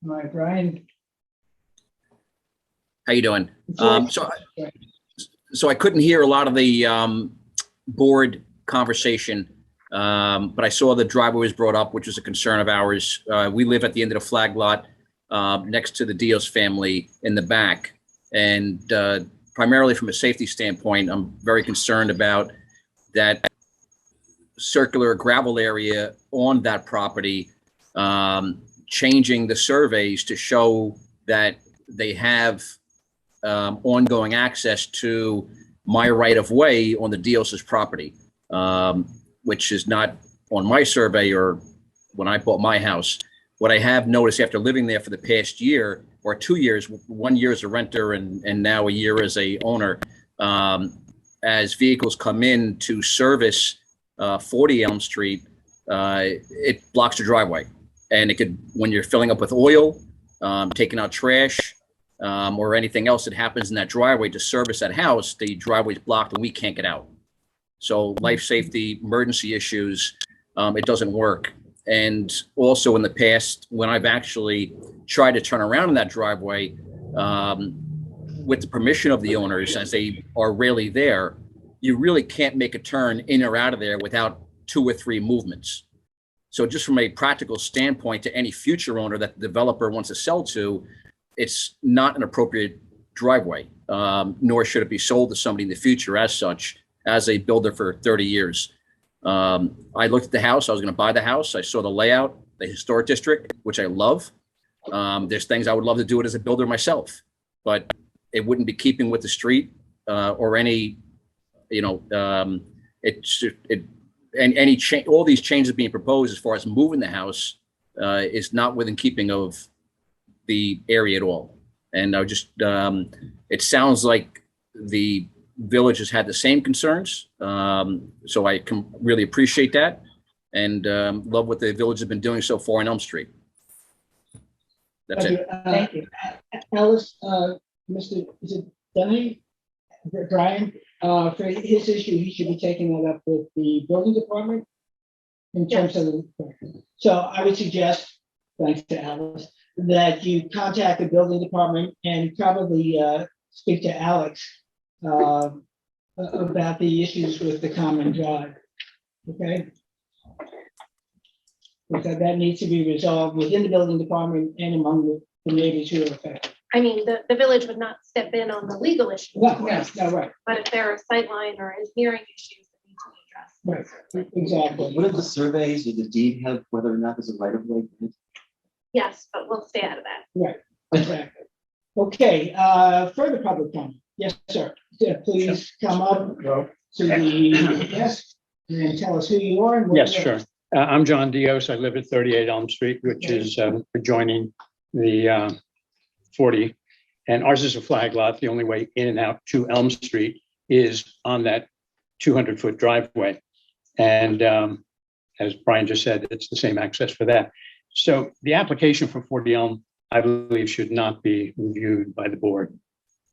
All right, Brian. How you doing? George. So I couldn't hear a lot of the board conversation, but I saw the driveway was brought up, which is a concern of ours. We live at the end of the flag lot next to the Dios family in the back. And primarily from a safety standpoint, I'm very concerned about that circular gravel area on that property, changing the surveys to show that they have ongoing access to my right of way on the Dios's property, which is not on my survey or when I bought my house. What I have noticed after living there for the past year or 2 years, 1 year as a renter and now a year as a owner, as vehicles come in to service 40 Elm Street, it blocks the driveway. And it could, when you're filling up with oil, taking out trash, or anything else that happens in that driveway to service that house, the driveway's blocked and we can't get out. So life safety, emergency issues, it doesn't work. And also in the past, when I've actually tried to turn around in that driveway, with the permission of the owners, as they are rarely there, you really can't make a turn in or out of there without 2 or 3 movements. So just from a practical standpoint to any future owner that the developer wants to sell to, it's not an appropriate driveway, nor should it be sold to somebody in the future as such, as a builder for 30 years. I looked at the house, I was gonna buy the house. I saw the layout, the historic district, which I love. There's things I would love to do it as a builder myself, but it wouldn't be keeping with the street, or any, and any change, all these changes being proposed as far as moving the house, is not within keeping of the area at all. And I just, it sounds like the village has had the same concerns. So I can really appreciate that and love what the village has been doing so far in Elm Street. That's it. Thank you. Alice, Mr. Is it Dunny? Brian, for his issue, he should be taking that up with the building department in terms of the, so I would suggest, thanks to Alice, that you contact the building department and probably speak to Alex about the issues with the common drive. Okay? Because that needs to be resolved within the building department and among the neighbors who are affected. I mean, the village would not step in on the legal issues. No, right. But if there are sightline or engineering issues that need to be addressed. Right, exactly. What do the surveys or the deed have, whether or not there's a right of way? Yes, but we'll stay out of that. Right, exactly. Okay, further public comment. Yes, sir. Yeah, please come up to the desk and tell us who you are. And what Yes, you do. sure. I'm John Dios. I live at 38 Elm Street, which is adjoining the 40. And ours is a flag lot. The only way in and out to Elm Street is on that 200-foot driveway. And as Brian just said, it's the same access for that. So the application for 40 Elm, I believe, should not be reviewed by the board.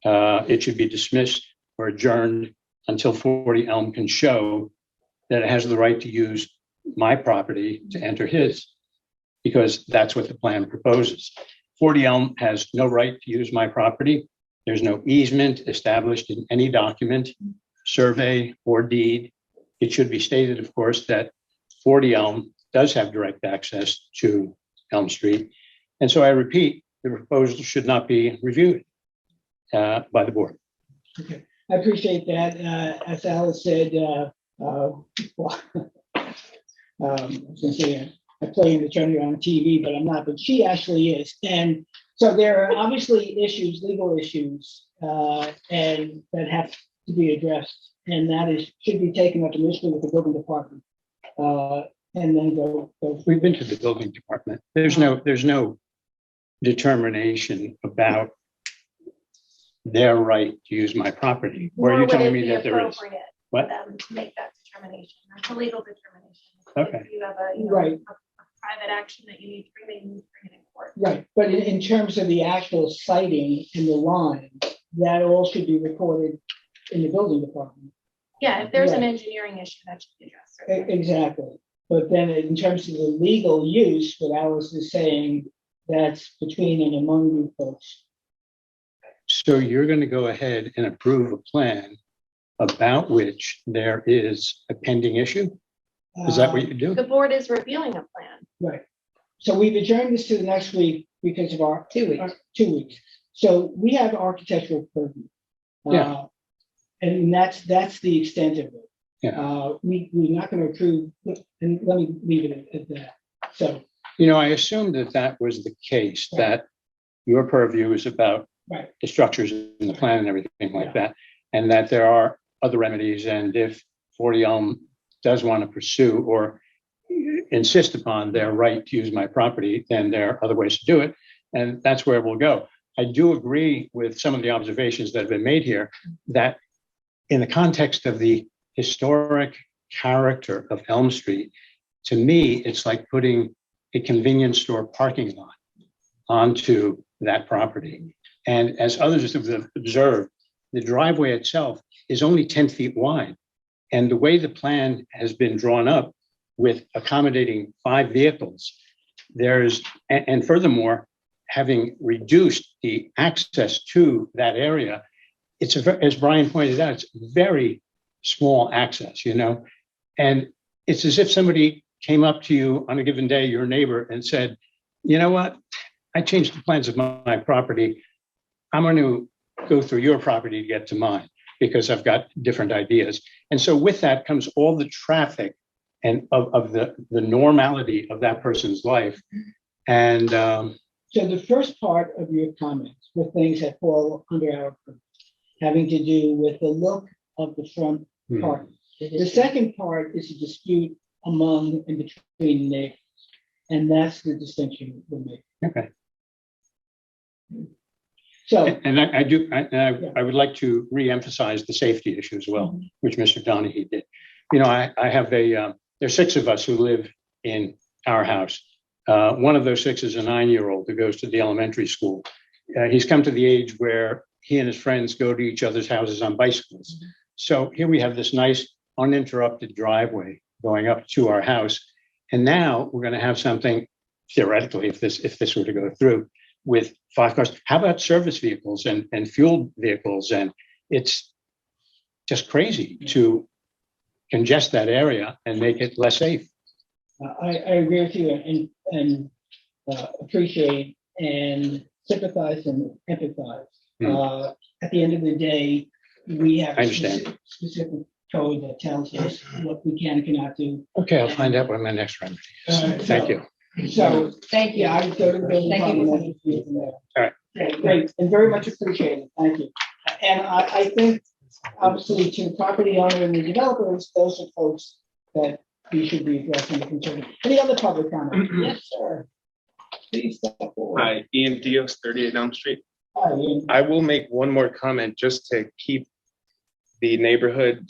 It should be dismissed or adjourned until 40 Elm can show that it has the right to use my property to enter his, because that's what the plan proposes. 40 Elm has no right to use my property. There's no easement established in any document, survey, or deed. It should be stated, of course, that 40 Elm does have direct access to Elm Street. And so I repeat, the proposal should not be reviewed by the board. Okay, I appreciate that. As Alice said, I was gonna say I play an attorney on TV, but I'm not, but she actually is. And so there are obviously issues, legal issues, and that have to be addressed. And that should be taken up initially with the building department. And then go. We've been to the building department. There's no determination about their right to use my property. Or are you Nor would telling it me be that there is? appropriate What? For them to make that determination. That's a legal determination. Okay. If you have a, Right. a private action that you need to bring, you need to bring it in court. Right, but in terms of the actual siting and the line, that all should be recorded in the building department. Yeah, if there's an Right. engineering issue, that should be addressed. certainly. Exactly. But then in terms of the legal use, what Alice is saying, that's between and among you folks. So you're going to go ahead and approve a plan about which there is a pending issue? Is that what you do? The board is reviewing a plan. Right. So we've adjourned this to the next week because of our 2 weeks. 2 weeks. So we have architectural purview. Yeah. And that's the extent of it. Yeah. We're not going to approve, and let me leave it at that. So, I assumed that was the case, Right. that your purview is about right, the structures in the plan and everything like that, and that there are other remedies. And if 40 Elm does want to pursue or insist upon their right to use my property, then there are other ways to do it. And that's where we'll go. I do agree with some of the observations that have been made here, that in the context of the historic character of Elm Street, to me, it's like putting a convenience store parking lot onto that property. And as others have observed, the driveway itself is only 10 feet wide. And the way the plan has been drawn up with accommodating 5 vehicles, and furthermore, having reduced the access to that area, it's as Brian pointed out, it's very small access, and it's as if somebody came up to you on a given day, your neighbor, and said, you know what, I changed the plans of my property. I'm going to go through your property to get to mine because I've got different ideas. And so with that comes all the traffic and of the normality of that person's life. And so the first part of your comments were things that fall under our purview, having to do with the look of the front part. The second part is a dispute among and between neighbors, and that's the distinction we're making. okay. So, And I would like to reemphasize the safety issue as well, which Mr. Donahue did. I have there's 6 of us who live in our house. One of those 6 is a 9-year-old who goes to the elementary school. He's come to the age where he and his friends go to each other's houses on bicycles. So here we have this nice uninterrupted driveway going up to our house. And now we're going to have something theoretically, if this were to go through, with 5 cars. How about service vehicles and fuel vehicles? And it's just crazy to congest that area and make it less safe. I agree with you and appreciate and sympathize and empathize. At the end of the day, we have I a understand. specific code that tells us what we can and cannot do. Okay, I'll find out what my next remedy is. Thank you. So, Thank you. yeah, I would go to the building Thank you. department and see from there. All right. Yeah, great, and very much appreciated. Thank you. And I think, obviously, to the property owner and the developers, those are folks that we should be addressing the concern. Any other public comment? Yes, sir. Please step forward. Hi, Ian Dios, 38 Elm Street. Hi, Ian. I will make one more comment just to keep the neighborhood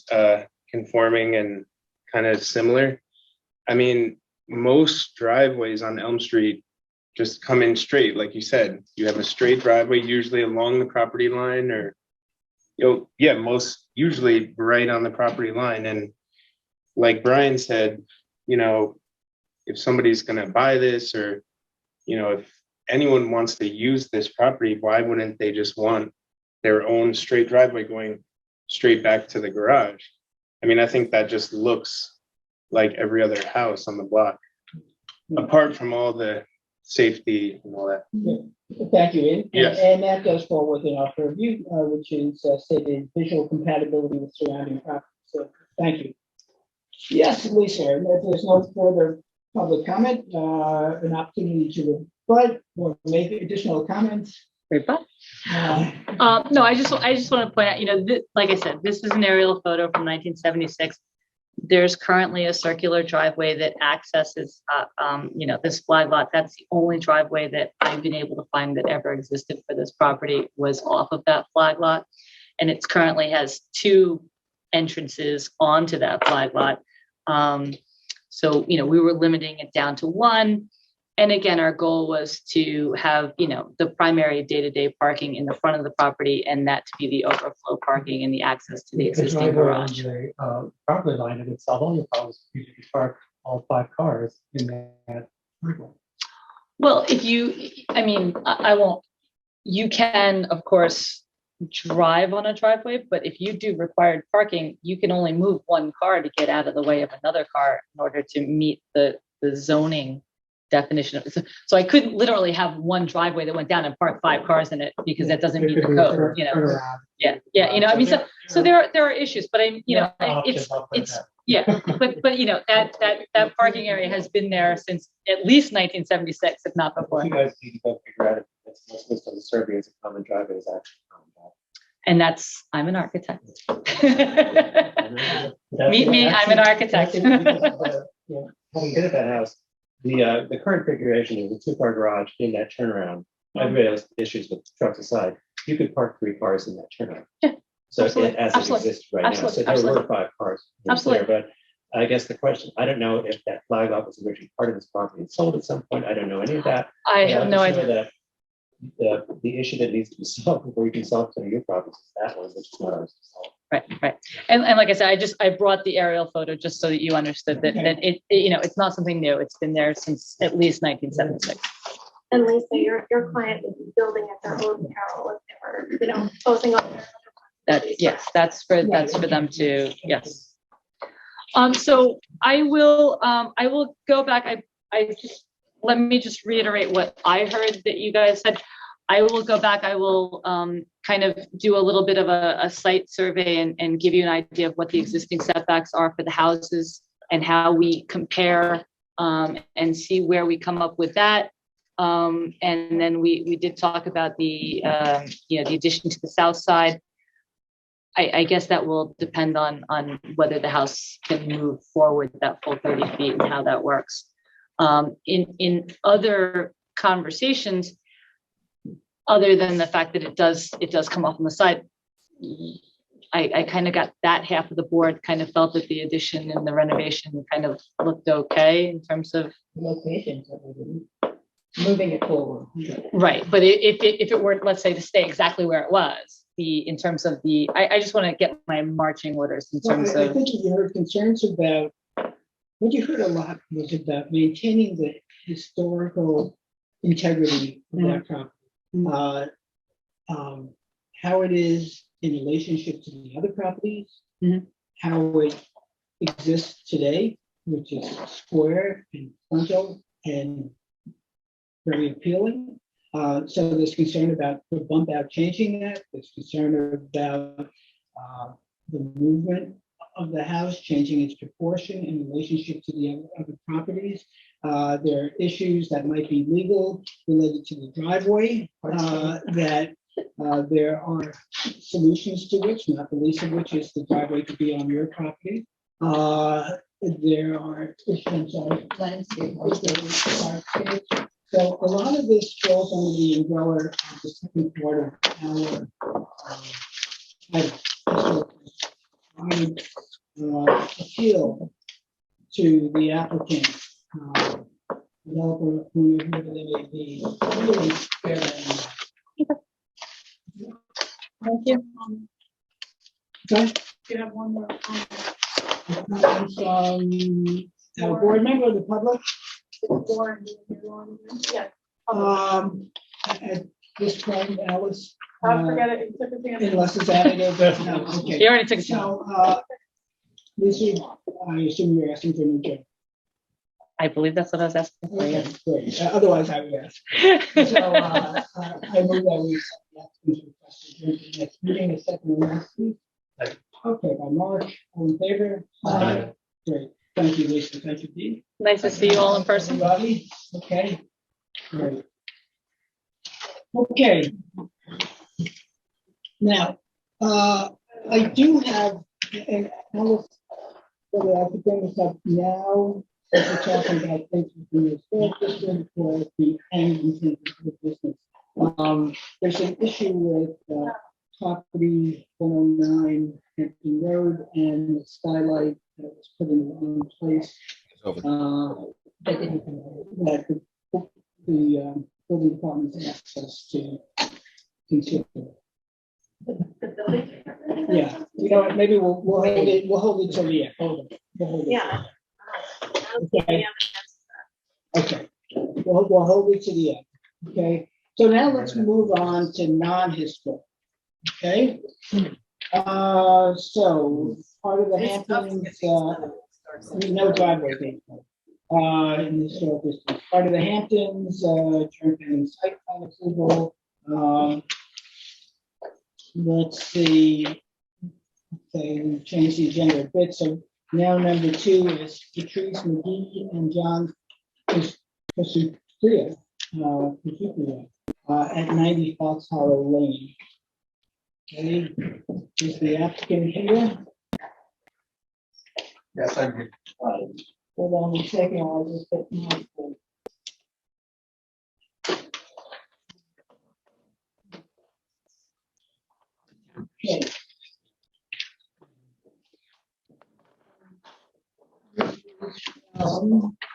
conforming and kind of similar. I mean, most driveways on Elm Street just come in straight, like you said. You have a straight driveway usually along the property line, or most usually right on the property line. And like Brian said, if somebody's going to buy this, or if anyone wants to use this property, why wouldn't they just want their own straight driveway going straight back to the garage? I mean, I think that just looks like every other house on the block, apart from all the safety and all that. Thank you. And- Yes. And that does fall within our purview, which is stated visual compatibility with surrounding property. So thank you. Yes, Lisa, and if there's no further public comment, an opportunity to rebut or make additional comments. Rebut? Uh, No, I just want to point out, like I said, this is an aerial photo from 1976. There's currently a circular driveway that accesses, this flag lot. That's the only driveway that I've been able to find that ever existed for this property was off of that flag lot. And it currently has 2 entrances onto that flag lot. So, we were limiting it down to 1. And again, our goal was to have, the primary day-to-day parking in the front of the property and that to be the overflow parking and the access to the existing garage. Property line in itself only allows you to park all 5 cars in that driveway. Well, I won't, you can, of course, drive on a driveway, but if you do required parking, you can only move 1 car to get out of the way of another car in order to meet the zoning definition of it. So I couldn't literally have 1 driveway that went down and park 5 cars in it because that doesn't meet the code, Yeah. So there are issues, but that parking area has been there since at least 1976, if not before. You guys need to figure out if it's listed on the survey as a common driveway is actually a common driveway. And I'm an architect. Meet me, I'm an architect. Having been at that house, the current configuration is a 2-car garage in that turnaround. Everybody has issues with trucks aside. You could park 3 cars in that turnaround. Yeah. So Absolutely. as it exists right now. So there were 5 cars. Absolutely. There, but I guess the question, I don't know if that flag lot was originally part of this property and sold at some point. I don't know any of that. I have no just know idea. that the issue that needs to be solved before you can solve some of your problems is that one, which is not ours to solve. Right. And like I said, I brought the aerial photo just so that you understood that it's not something new. It's been there since at least 1976. And Lisa, your client would be building at their own peril if they were, posing on their. That's for them to, yes. So I will go back. Let me just reiterate what I heard that you guys said. I will go back. I will kind of do a little bit of a site survey and give you an idea of what the existing setbacks are for the houses and how we compare and see where we come up with that. And then we did talk about the addition to the south side. I guess that will depend on whether the house can move forward that full 30 feet and how that works. In other conversations, other than the fact that it does come off on the side, I kind of got that half of the board kind of felt that the addition and the renovation kind of looked okay in terms of Locations, moving it forward. right. But if it were, let's say, to stay exactly where it was, in terms of I just want to get my marching orders in terms I of. think you heard concerns about, what you heard a lot was about maintaining the historical integrity of that property. How it is in relationship to the other properties, how it exists today, which is square and frontal and very appealing. So there's concern about the bump out changing that. There's concern about the movement of the house changing its proportion in relationship to the other properties. There are issues that might be legal related to the driveway that there are solutions to which, not the least of which is the driveway to be on your property. There are issues on landscape. So a lot of this falls under the umbrella of the second part of our appeal to the applicant, developer, whoever they may be, really fair and Thank you. okay. You have one more. Our board member of the public. Board, yeah. At this point, Alice, I'll forget it. You took it again. unless it's additive. No, okay. He already took it. So, Lucy, I assume you're asking for a new chair. I believe that's what I was asking for. Okay, Yes. great. Otherwise, I would ask. So, I move that we accept the applicant's request to adjourn to the next meeting, the second and last week. Okay, by Mark, all in favor? Aye. Great. Thank you, Lisa. Thank you, Dee. Nice to see you all in person. Everybody, okay, great. Okay. Now, I do have, and Alice, whether I could bring this up now, if we're talking about things within the school district or the end in the business. There's an issue with property 109 Hampton Road and the skylight that was put in the wrong place. That the building department's asked us to consider. Yeah, you know what, maybe we'll hold it till the end. Hold it. We'll hold it. Yeah. Okay. Okay, we'll hold it to the end. Okay, so now let's move on to non-historic. Okay, so part of the Hamptons, no driveway thing. In the historic district, part of the Hamptons, joint site plan approval. Let's see. Okay, we changed the agenda a bit. So now number 2 is Patrice McGee and John Pasutria, at 90 Fox Hollow Lane. Okay, is the applicant here? Yes, I'm here. Hold on a second, I'll just get my phone. Okay.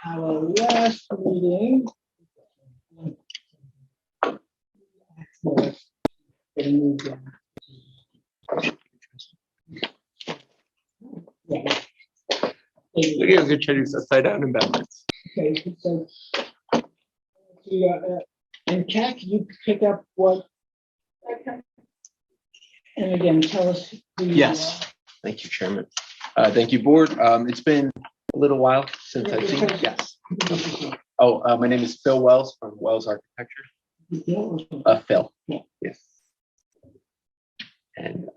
Our last meeting. Yeah. Look at the Chinese upside down and backwards. Okay, so, and Kat, can you pick up what, and again, tell us. who you Yes. Thank you, Chairman. Thank you, Board. It's been a little while since I've seen you. Yes. Oh, my name is Phil Wells from Wells Architecture. Phil. Yes. And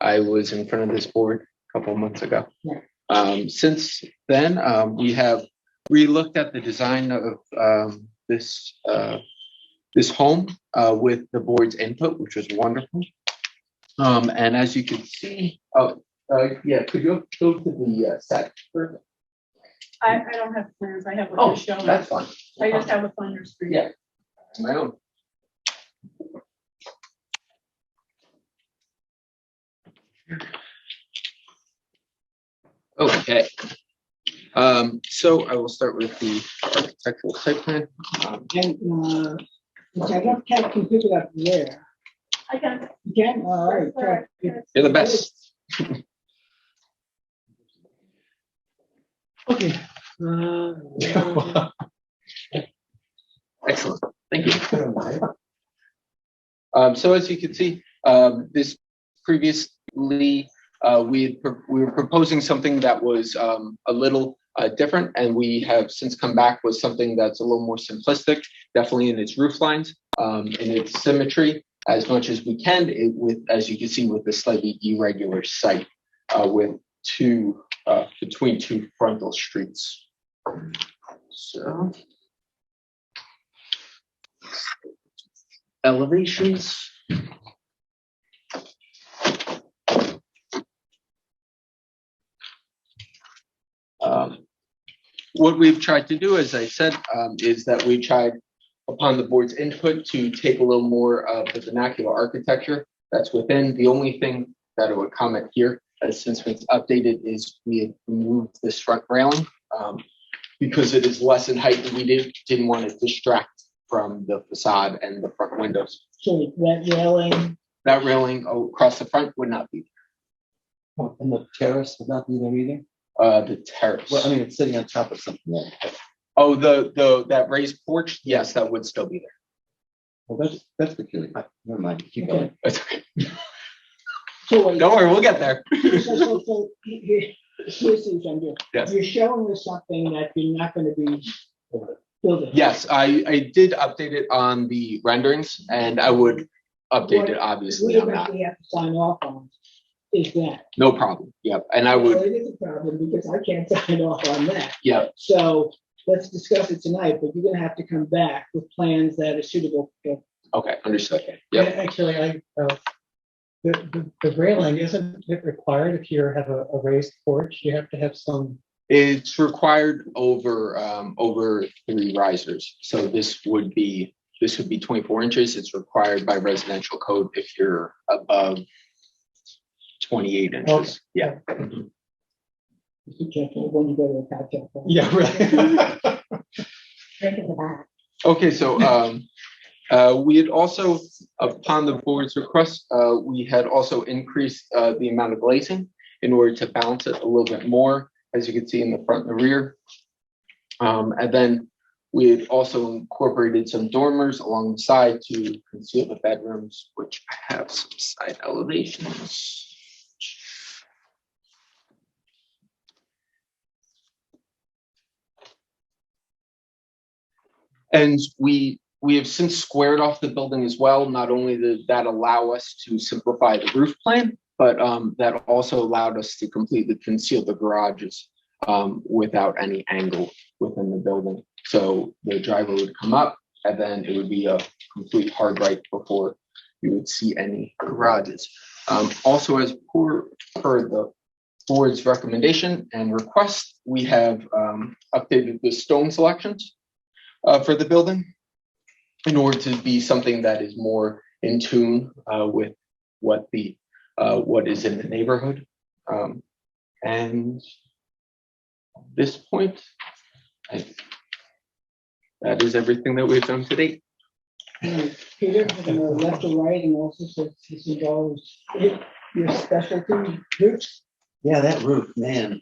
I was in front of this board a couple of months ago. Since then, we have relooked at the design of this home with the board's input, which was wonderful. And as you can see, yeah, could you go to the set? I don't have plans. I have what Oh, you're showing. that's fine. I just have a thunder screen. Yeah. My own. Okay. So I will start with the architectural site plan. I don't Kat can pick it up there. I can. You can, all right. Kat, You're the best. Okay. Excellent. Thank you. So as you can see, this previously we were proposing something that was a little different, and we have since come back with something that's a little more simplistic, definitely in its roof lines, in its symmetry as much as we can, as you can see, with the slightly irregular site with between two frontal streets. So elevations. What we've tried to do, as I said, is that we tried, upon the board's input, to take a little more of the vernacular architecture that's within. The only thing that I would comment here, since it's updated, is we have removed this front railing because it is less in height, and we didn't want to distract from the facade and the front windows. So that railing Across the front would not be Oh, and the terrace would not be there either? the terrace. Well, I mean, it's sitting on top of something. Oh, that raised porch? Yes, that would still be there. Well, that's peculiar. Never mind, keep Okay. going. So wait. Don't worry, we'll get there. So here's the agenda. Yes. You're showing us something that you're not gonna be building. Yes, I did update it on the renderings, and I would update it obviously We on that. eventually have to sign off on is that. No problem. Yep, and I Well, would. it is a problem because I can't sign off on that. Yep. So let's discuss it tonight, but you're gonna have to come back with plans that are suitable for. Okay, understood. Yep. Actually, the railing, isn't it required if you have a raised porch? You have to have some. It's required over 3 risers. So this would be 24 inches. It's required by residential code if you're above 28 inches. Okay. Yeah. Be careful when you go to a cocktail party. Yeah, right. Think of that. Okay, so we had also, upon the board's request, we had also increased the amount of glazing in order to balance it a little bit more, as you can see in the front and the rear. And then we had also incorporated some dormers along the side to conceal the bedrooms, which I have some side elevations. And we have since squared off the building as well. Not only did that allow us to simplify the roof plan, but that also allowed us to completely conceal the garages without any angle within the building. So the driveway would come up and then it would be a complete hard right before you would see any garages. Also, as per the board's recommendation and request, we have updated the stone selections for the building in order to be something that is more in tune with what is in the neighborhood. And at this point, that is everything that we've done to date. Peter, from the left to right, and also says this involves your specialty roofs. Yeah, that roof, man,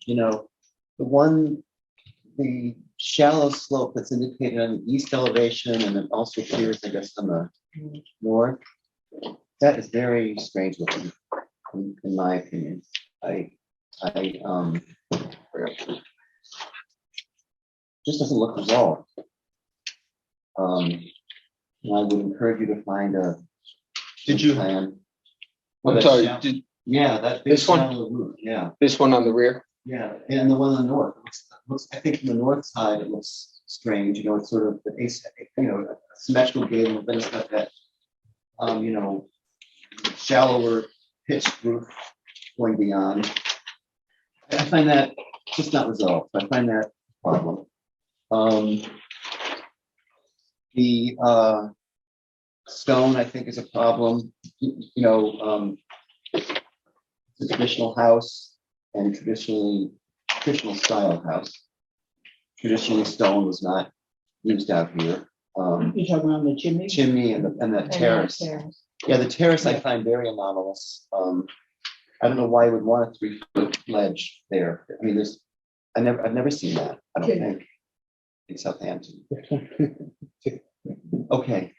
the shallow slope that's indicated on the east elevation and it also appears, I guess, on the north. That is very strange looking, in my opinion. Just doesn't look resolved. And I would encourage you to find a plan. I'm That sorry, shallow- Yeah, that big this one? shallow roof, yeah. This one on the rear? Yeah, and the one on the north, looks, I think from the north side, it looks strange, it's sort of, a symmetrical gable, but then it's got that, shallower pitched roof going beyond. I find that just not resolved, I find that a problem. The stone, I think, is a problem, it's a traditional house and traditional style house. Traditionally, stone was not used out here. You're talking about the chimney? Chimney and the terrace. Yeah, the terrace I find very anomalous. I don't know why you would want a 3-foot ledge there. I mean, I've never seen that, I don't think, in Southampton. Okay.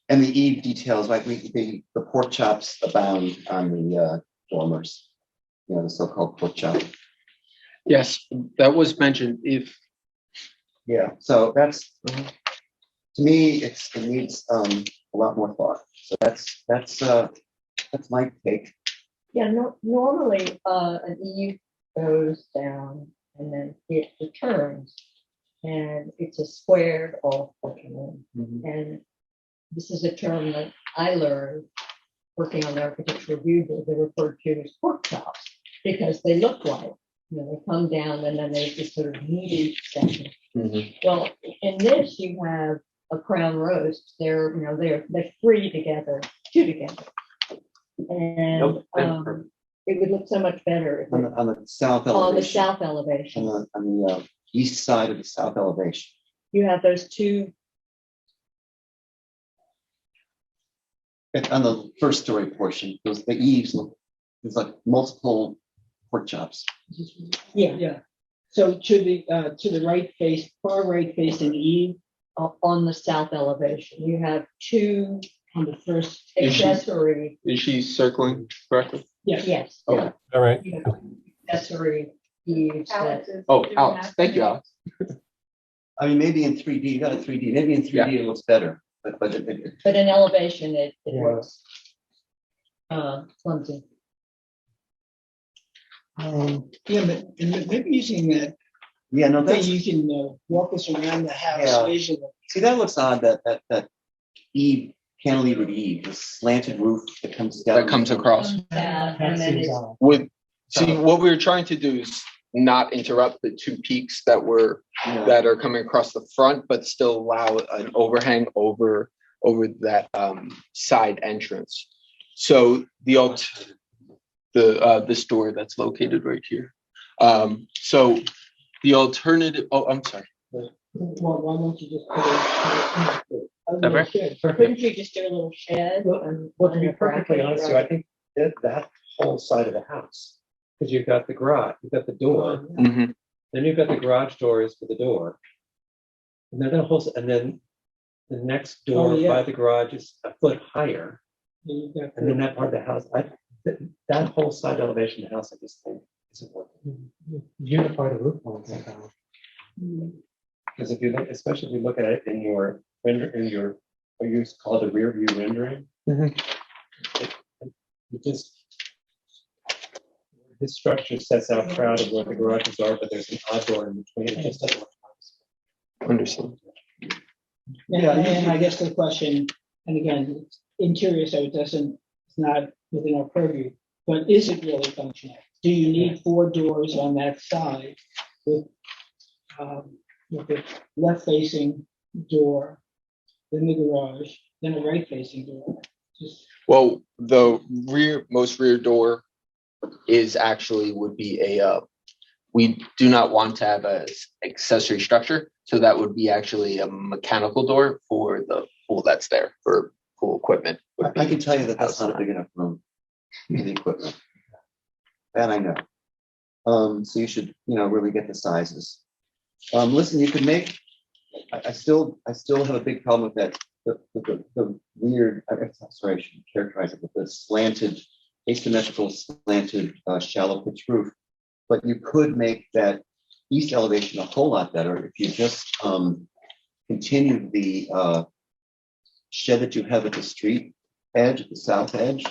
And the eave details, like the pork chops abound on the dormers, the so-called pork chop. Yes, that was mentioned. Yeah, so that's, to me, it needs a lot more thought. So that's my take. Yeah, normally an eve goes down and then it returns, and it's a squared off room. And this is a term that I learned working on the architectural review board. They referred to as pork chops because they look like, they come down and then there's this sort of meaty section. Well, in this you have a crown roast. They're free together, two together, and it would look so much better On the south elevation. on the south elevation. On the east side of the south elevation. You have those two. On the first story portion, the eaves look, there's like multiple pork chops. Yeah. So to the right face, far right facing eve On the south elevation, you have two on the first. Is she- accessory, Is she circling correctly? yes. Okay. All right. You have accessory eaves that, Alex is Oh, doing Alex, that. thank you, Alex. I mean, maybe in 3D, you got a 3D, maybe in 3D it looks better, but but in elevation, it Yeah. looks clumsy. Yeah, but and maybe using that, yeah, no, maybe that's, you can walk us around the house Yeah. visually. see, that looks odd, that eve, cantilevered eve, the slanted roof that comes down. That comes across. Comes out, That and then seems it's odd. See, what we were trying to do is not interrupt the two peaks that Yeah. that are coming across the front, but still allow an overhang over that side entrance. So this door that's located right here. So the alternative. Oh, I'm sorry. Well, why don't you just put a Ever? little shed? couldn't you just do a little shed? Well, to be perfectly honest with you, I think that whole side of the house, because you've got the garage, you've got the door, Mhm. then you've got the garage doors for the door. And then the next door Oh, yeah. by the garage is a foot higher. You've got And then that part of the house, that whole side elevation of the house, I just think isn't working. Unify the roof line somehow. Because if you look, especially if you look at it in your render, what you call the rear view rendering. It just, this structure sets out proud of where the garages are, but there's an odd door in between. It just doesn't look nice. Understand. Yeah, and I guess the question, and again, it's interior, so it's not within our purview, but is it really functional? Do you need 4 doors on that side with the left facing door, then the garage, then a right facing door? Well, the most rear door is actually would be we do not want to have a accessory structure, so that would be actually a mechanical door for the pool that's there for pool equipment. I can tell you that that's not a big enough room for the equipment. That I know. So you should, really get the sizes. Listen, you could make, I still have a big problem with that, the weird, sorry, I should characterize it with the slanted, asymmetrical slanted shallow pitch roof. But you could make that east elevation a whole lot better if you just continue the shed that you have at the street edge, the south edge.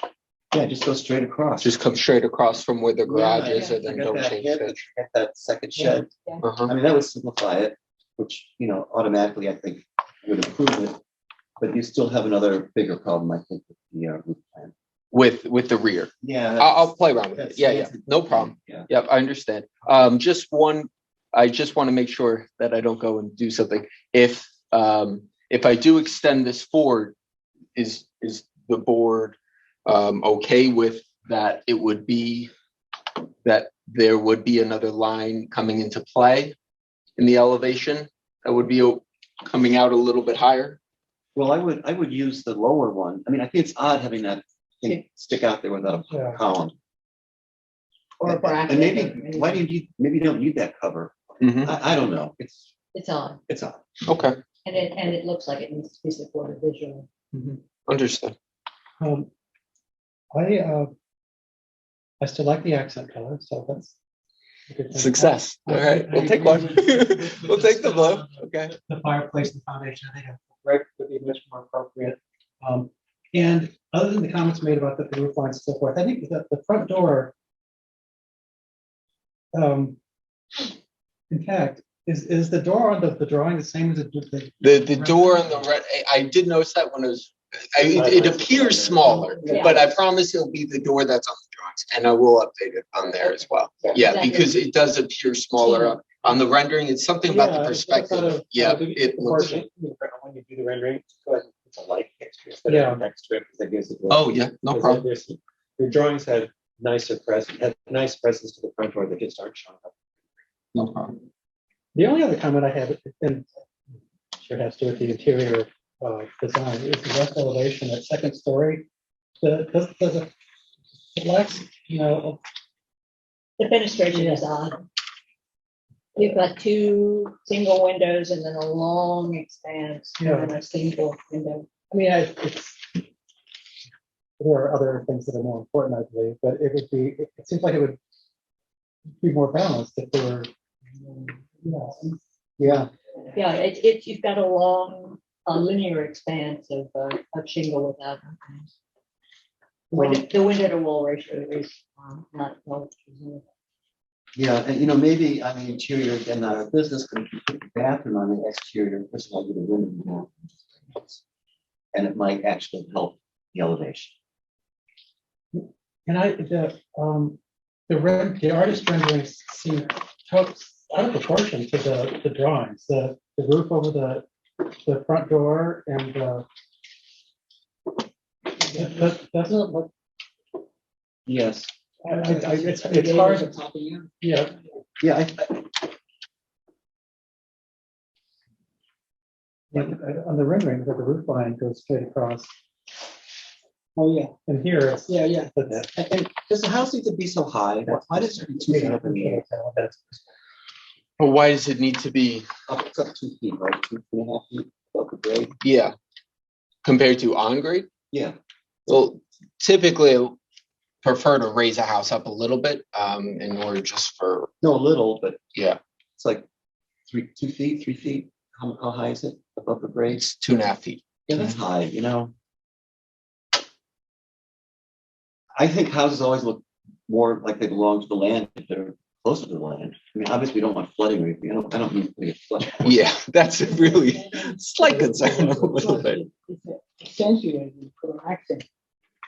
Yeah, just go straight across. Just come straight across from where the garage is, and then Forget don't that change hip, it. forget that second shed. Uh-huh. I mean, that would simplify it, which, automatically I think would improve it. But you still have another bigger problem, I think, with the roof plan. With the rear. Yeah. I'll play around with it. that's- Yeah, no problem. Yeah. Yep, I understand. I just want to make sure that I don't go and do something. If I do extend this forward, is the board okay with that? It would be that there would be another line coming into play in the elevation that would be coming out a little bit higher. Well, I would use the lower one. I mean, I think it's odd having that thing stick out there without a column. Or a bracket. And maybe, why do you need, maybe you don't need that cover. Mhm. I don't know. It's on, on. Okay, and it looks like it needs to be supported visually. understood. I still like the accent color, so that's a good thing. Success. All right, we'll take one. We'll take the blue. Okay. The fireplace and foundation, I think red would be much more appropriate. And other than the comments made about the roof lines and so forth, I think that the front door, in fact, is the door on the drawing the same as The door on the right, I did notice that when it appears smaller, Yeah. but I promise it'll be the door that's on the drawings, and I will update it on there as well. Yeah, because it does appear smaller on the rendering. It's something about the perspective. Yeah, it looks. When you do the rendering, go ahead and put a light fixture instead of next to it, because that gives it. Oh, yeah, no problem. Your drawings have nice presence to the front door that just aren't showing up. No problem. The only other comment I have, and sure has to do with the interior design, is the west elevation at second story. Does it lacks, The fenestration is odd. You've got two single windows and then a long expanse and then a single window. I mean, it's, there are other things that are more important, I believe, but it would be, it seems like it would be more balanced if there were, yeah. Yeah, it's, you've got a long, linear expanse of shingle without. The window to wall ratio is not well. Yeah, and you know, maybe on the interior, again, not our business, but if you put the bathroom on the exterior, first of all, with a window, and it might actually help the elevation. And the artist renderings seem out of proportion to the drawings. The roof over the front door and that doesn't look. Yes. It's hard. Yeah. Yeah. On the rendering, the roof line goes straight across. Oh, yeah. And here it's. Yeah, yeah. And does the house need to be so high? Why does it be 2 feet up in the air? Well, why does it need to be? It's up 2 feet, right? 2.5 feet above the grade. Yeah. Compared to on grade? Yeah. Well, typically I prefer to raise a house up a little bit in order just for. No, a little, but yeah. It's like 2 feet, 3 feet. How high is it above the grade? It's 2.5 feet. Yeah, that's high, you know. I think houses always look more like they belong to the land if they're closer to the land. I mean, obviously, we don't want flooding or anything. I don't mean to get flooded. Yeah, that's a really slight concern a little bit. It's accentuated for accent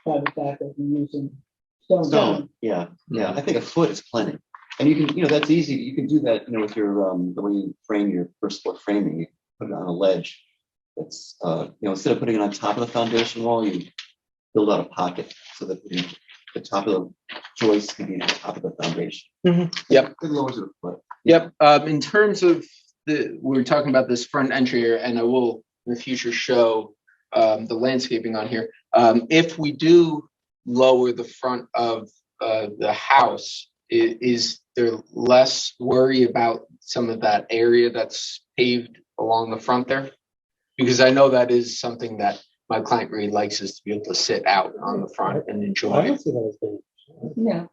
by the fact that you're using stone. Yeah, yeah. I think a foot is plenty. And you can, you know, that's easy. You can do that, you know, with your the way you frame your first floor framing. You put it on a ledge. That's you know, instead of putting it on top of the foundation wall, you build out a pocket so that the top of the joist can be on top of the foundation. Yep. It lowers it a foot. Yep. In terms of we were talking about this front entry here, and I will in the future show the landscaping on here. If we do lower the front of the house, is there less worry about some of that area that's paved along the front there? Because I know that is something that my client really likes, is to be able to sit out on the front and enjoy I it. don't see that as being. Yeah.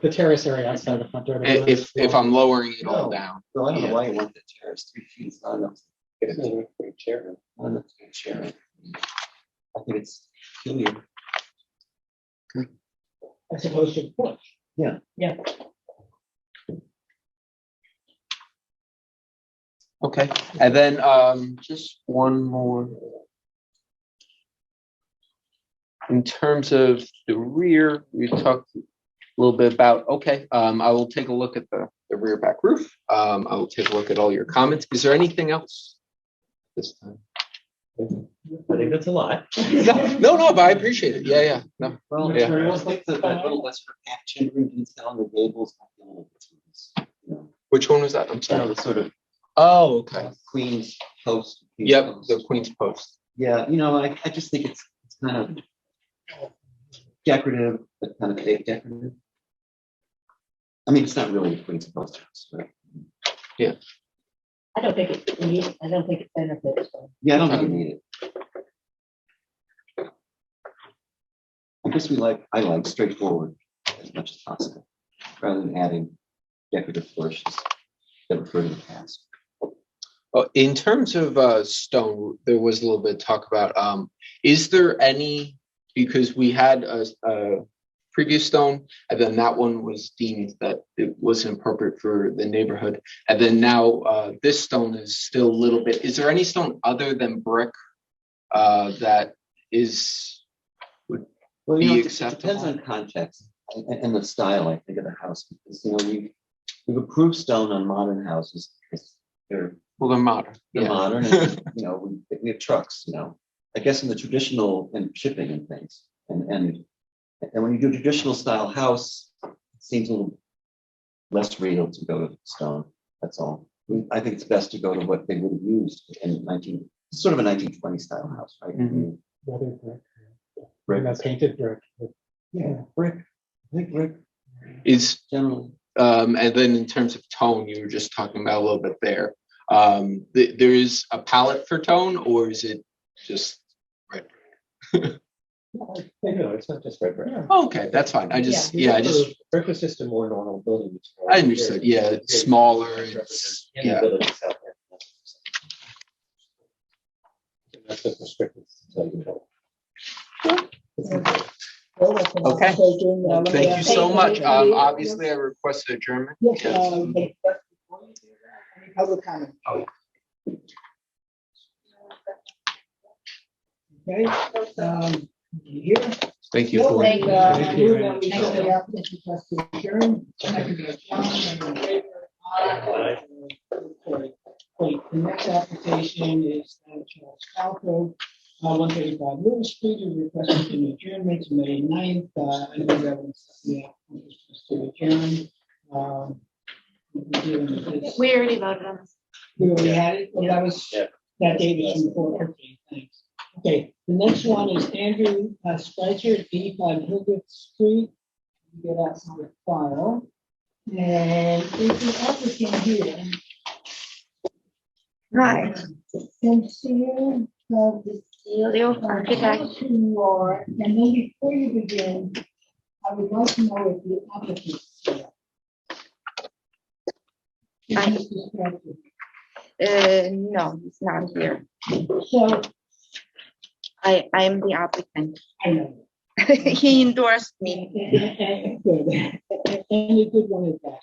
The terrace area outside the front door. If I'm lowering it all down. So I don't Yeah. know why you want the terrace. 3 feet is not enough to get a chair. Not enough to get a chair. I think it's peculiar. As opposed to a porch. Yeah. Yeah. Okay, and then just one more. In terms of the rear, we talked a little bit about, okay, I will take a look at the rear back roof. I will take a look at all your comments. Is there anything else this time? I think that's a lot. No, but I appreciate it. Yeah. No. Well, Yeah. I think that little lesser timbering detail on the gables. Which one was that? I'm You know, sorry. the sort of Oh, okay. Queen's post. Yep, the Queen's post. Yeah, you know, I just think it's kind of decorative, but kind of fake decorative. I mean, it's not really a Queen's post house, right? Yeah. I don't think it benefits. Yeah, I don't think you need it. I guess I like straightforward as much as possible, rather than adding decorative flourishes that refer to the past. In terms of stone, there was a little bit of talk about, is there any, because we had a previous stone, and then that one was deemed that it wasn't appropriate for the neighborhood. And then now this stone is still a little bit, is there any stone other than brick that would be It acceptable? depends on context and the style, I think, of the house. Because, you know, we've approved stone on modern houses because they're modern. They're modern, and you know, we have trucks. You know, I guess in the traditional and shipping and things, and when you do a traditional style house, it seems a little less real to go to stone. That's all. I think it's best to go to what they would have used in sort of a 1920 style house, right? Mm-hmm. Brick. Painted brick. Yeah, brick. I think brick is generally. And then in terms of tone, you were just talking about a little bit there. There is a palette for tone, or is it just red? No, it's not just red brick. Oh, okay, that's fine. I just Brick was just a more normal building. I understood. Yeah, it's smaller. It's yeah. That's just restricted. Okay. Thank you so much. Obviously, I requested adjournment. Yes, any public comment? Oh. Okay, here. Thank you. Thank you. Thank you. The next application is Charles Falco, 135 Lewis Street, who requested an adjournment to May 9th. I know that was the applicant was to adjourn. We already voted on this. We already had it. Well, that date was from 4. Okay, thanks. Okay, the next one is Andrew Spicer at 85 Hildreth Street. Get out my file. And it's an applicant here. Right. Thanks to you. Architect. And then before you begin, I would like to know if the applicant is here. No, it's not here. So I am the applicant. I know. He endorsed me. And a good one at that.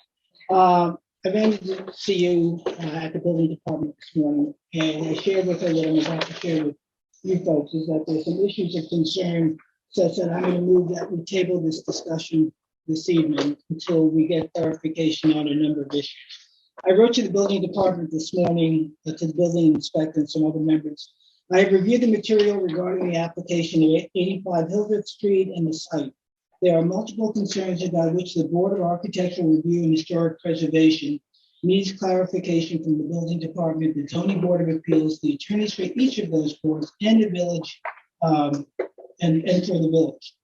I ran to see you at the building department this morning, and I shared with her what I'm about to share with you folks, is that there's some issues of concern, such that I'm going to move that we table this discussion this evening until we get clarification on a number of issues. I wrote to the building department this morning, to the building inspector and some other members. I have reviewed the material regarding the application of 85 Hildreth Street and the site. There are multiple concerns about which the Board of Architectural Review and Historic Preservation needs clarification from the building department, the zoning board of appeals, the attorneys for each of those boards, and the village, and for the village.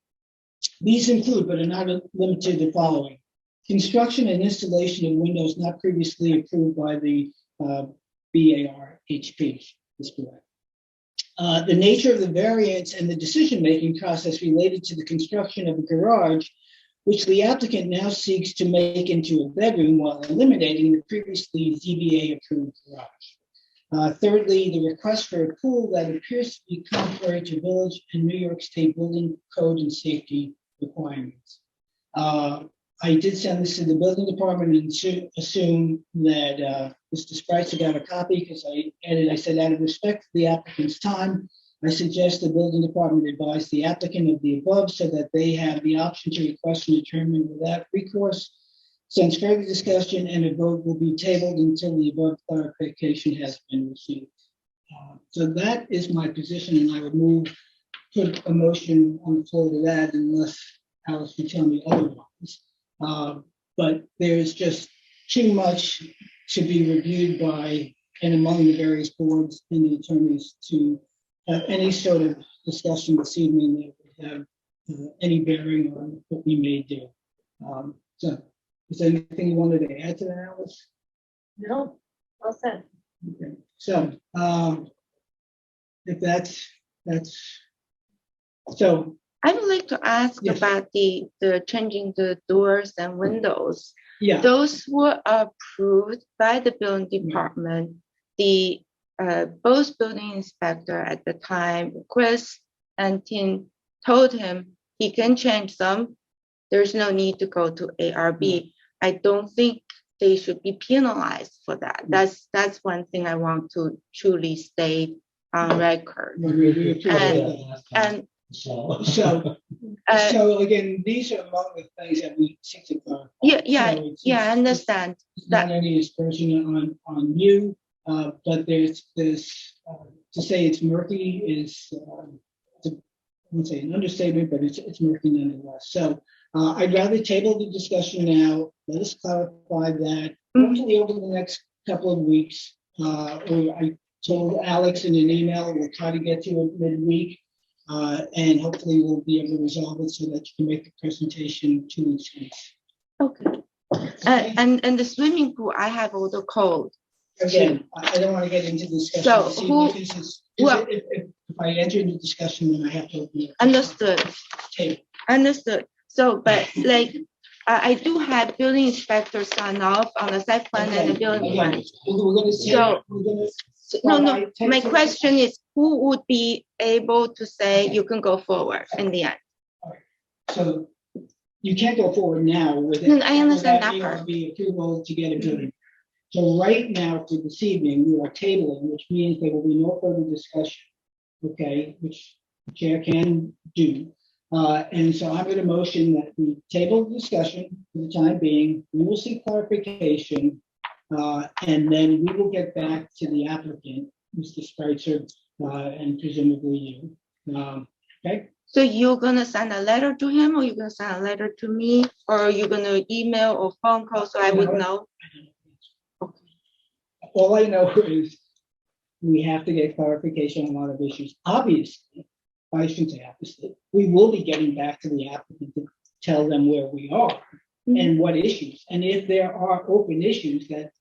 These include, but are not limited to the following: construction and installation of windows not previously approved by the BARHP. The nature of the variance and the decision-making process related to the construction of a garage, which the applicant now seeks to make into a bedroom while eliminating the previously ZBA-approved garage. Thirdly, the request for a pool that appears to be contrary to village and New York State building code and safety requirements. I did send this to the building department and assume that Mr. Spreitzer got a copy, because I said, out of respect for the applicant's time, I suggest the building department advise the applicant of the above so that they have the option to request an adjournment without recourse. Since further discussion and a vote will be tabled until the above clarification has been received. So that is my position, and I would put a motion on the floor to that, unless Alice can tell me otherwise. But there's just too much to be reviewed by and among the various boards and the attorneys to have any sort of discussion this evening that would have any bearing on what we may do. So is there anything you wanted to add to that, Alice? No, well said. Okay. So if that's so. I would like to ask Yes. about the changing the doors and windows. Yeah. Those were approved by the building department. The both building inspector at the time, Chris and Tim, told him he can change them. There's no need to go to ARB. I don't think they should be penalized for that. That's one thing I want to truly state on record. And So again, these are among the things that we seek to clarify. I understand it's not any aspersion on you, but there's to say it's murky is I wouldn't say an understatement, but it's murky nonetheless. So I'd rather table the discussion now. Let us clarify that hopefully over the next couple of weeks. Or I told Alex in an email we'll try to get to it midweek. And hopefully we'll be able to resolve it so that you can make the presentation 2 weeks. Okay. And the swimming pool, I have all the code. Again, I don't want to get into discussion. So this evening, who- because it's- well- if I enter into discussion, then I have to. open it. Understood. Table. Understood. So, but like, I do have building inspector sign off on the site plan and the building Again, plan. we're gonna say, So- we're gonna. No, my question is, who would be able to say you can go forward in the end? So you can't go forward now with it. No, I understand without that part. ARB approval to get a building. So right now, for this evening, we are tabling, which means there will be no further discussion. Okay, which the chair can do. And so I'm going to motion that we table the discussion for the time being. We will seek clarification. And then we will get back to the applicant, Mr. Spreitzer, and presumably you. Okay? So you're gonna send a letter to him, or you're gonna send a letter to me, or you're gonna email or phone call so I would know? All I know is we have to get clarification on a lot of issues. Obviously, I shouldn't say obviously, we will be getting back to the applicant to tell them where we are and what issues. And if there are open issues that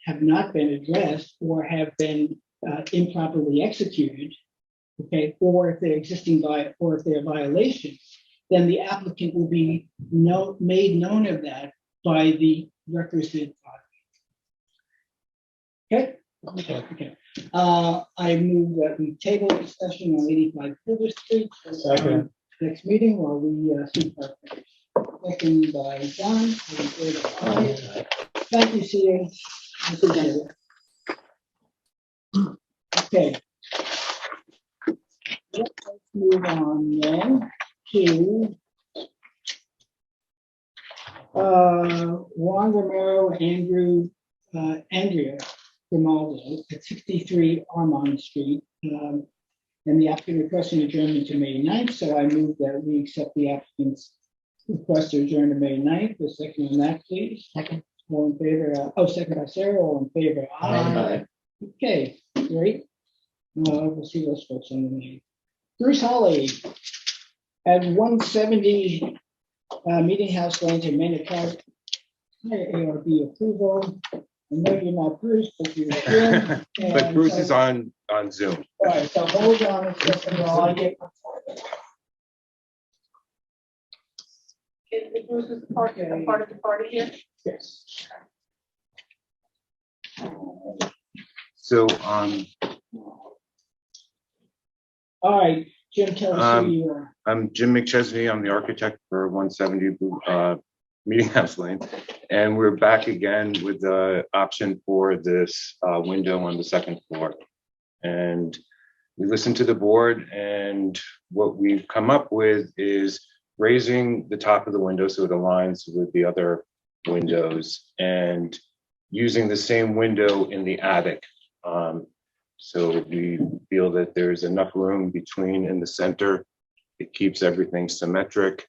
have not been addressed or have been improperly executed, okay, or if they're or if they're violations, then the applicant will be made known of that by the requisite. Okay. Okay. I move that we table discussion on 85 Silver Street. Second. Next meeting while we seek clarification. Second by John. Aye. Thank you, CA. Okay. Let's move on then to Juan Romero, Andrea Grimaldo at 63 Armand Street. And the applicant requesting adjournment to May 9th, so I move that we accept the applicant's request to adjourn to May 9th. The second on that, please. Second. All in favor? Second by Sarah. All in favor? Aye. Okay, great. We'll see those folks on the meeting. Bruce Holly at 170 Meeting House Lane to Manitowoc. ARB approval. I know you're not Bruce, but you're Jim. But Bruce is on Zoom. All right, so hold on a second while I get. Is the Bruce's part of the party here? Yes. So, All right, Jim, tell us who you are. I'm Jim McChesney. I'm the architect for 170 Meeting House Lane. And we're back again with the option for this window on the second floor. And we listened to the board, and what we've come up with is raising the top of the window so it aligns with the other windows and using the same window in the attic. So we feel that there's enough room between in the center. It keeps everything symmetric.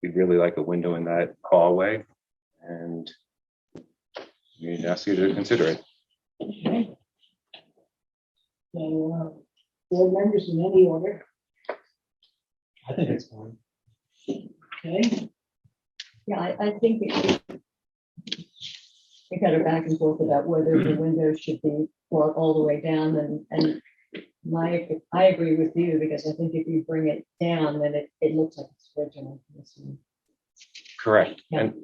We'd really like a window in that hallway, and we'd ask you to consider it. Okay. So, board members in any order. I think it's fine. Okay. Yeah, I think we had a back and forth about whether the windows should be brought all the way down, and I agree with you, because I think if you bring it down, then it looks like it's original. Correct. Yeah. And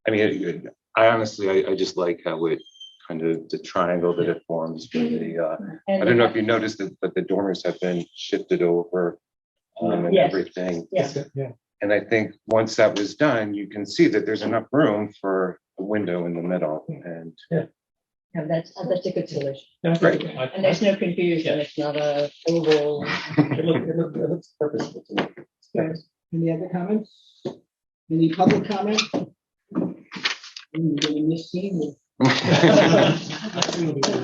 I mean, I honestly, I just like how it kind of the triangle that it forms for the, I don't know if you noticed that, but the dormers have been shifted over and Yes. everything. Yes. Yeah. And I think once that was done, you can see that there's enough room for a window in the middle. And Yeah, that's a good solution. Great. And there's no confusion. It's not a oval. It looks purposeful to me. Okay. Any other comments? Any public comment? In this scene.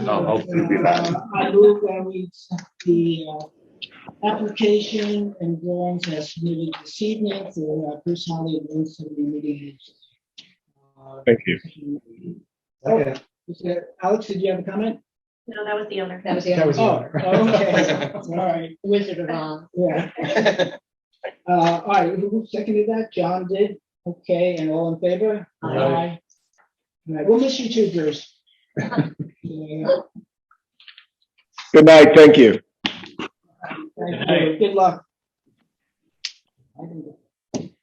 I'll hopefully be back. I move that we accept the application and drawings as submitted this evening for Bruce Holly at 170 Meeting House. Thank you. Okay. Alex, did you have a comment? No, that was the owner. That was the Oh, other. okay. All right. Wizard of Oz. Yeah. All right, who seconded that? John did. Okay, and all in favor? Aye. All right, we'll miss you too, Bruce. Yeah. Good night, thank you. Thank you. Good luck.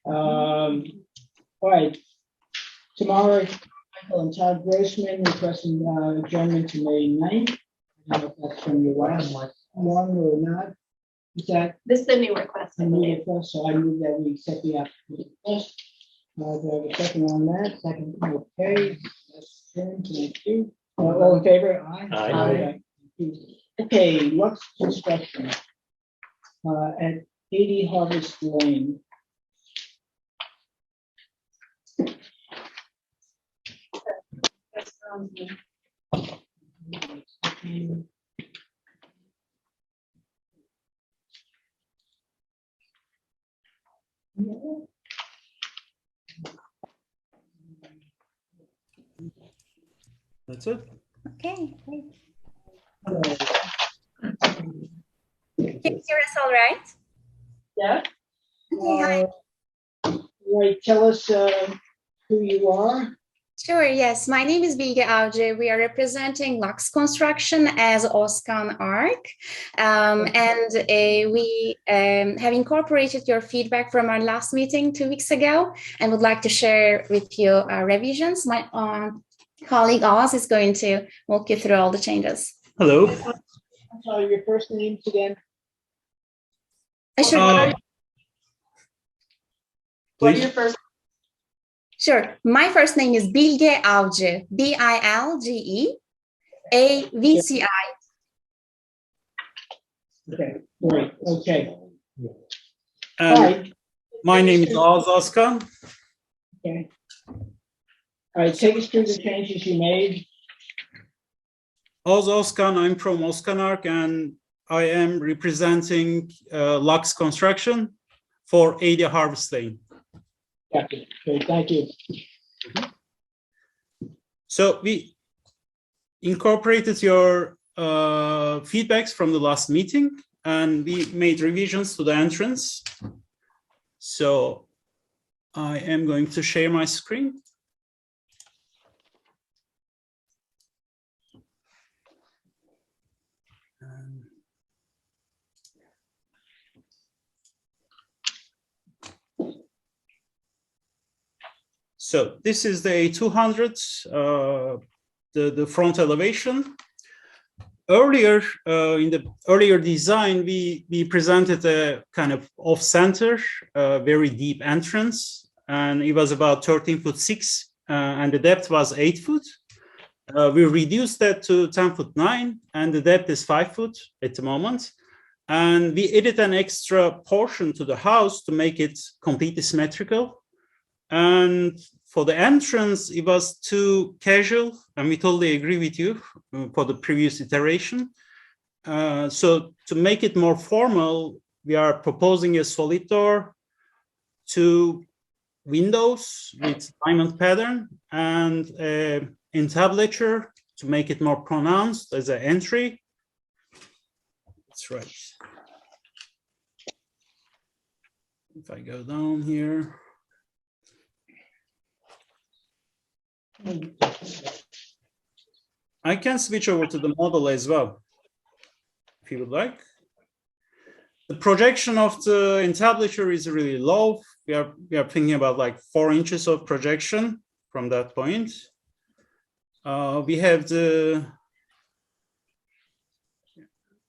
All right. Tomorrow, Michael and Todd Grossman requesting adjournment to May 9th. I don't know if that's from your last one or not. Is that This is the new request. a new request? So I move that we accept the application first. Do I have a second on that? Second, okay. That's thank you. All in favor? Aye. Aye. Okay, Lux Construction at 80 Harvest Lane. That's it. Okay. Can you hear us all right? Yeah. Okay, hi. Right, tell us who you are. Sure, yes. My name is Bilge Avcı. We are representing Lux Construction as Oskan Ark. We have incorporated your feedback from our last meeting 2 weeks ago and would like to share with you our revisions. My colleague Oz is going to walk you through all the changes. Hello. I'm sorry, your first names again? What are your first? Sure. My first name is Bilge Avcı. Bilge Avci. Okay, great, okay. My name is Oz Oskan. Okay. All right, take us through the changes you made. Oz Oskan, I'm from Oskan Ark, and I am representing Lux Construction for 80 Harvest Lane. Okay, thank you. So we incorporated your feedbacks from the last meeting, and we made revisions to the entrance. So I am going to share my screen. So this is the A200, the front elevation. Earlier, in the earlier design, we presented a kind of off-center, very deep entrance, and it was about 13'6", and the depth was 8 foot. We reduced that to 10'9", and the depth is 5 foot at the moment. And we added an extra portion to the house to make it completely symmetrical. And for the entrance, it was too casual, and we totally agree with you for the previous iteration. So to make it more formal, we are proposing a solid door, 2 windows with diamond pattern, and an entablature to make it more pronounced as an entry. That's right. If I go down here. I can switch over to the model as well, if you would like. The projection of the entablature is really low. We are thinking about like 4 inches of projection from that point. We have the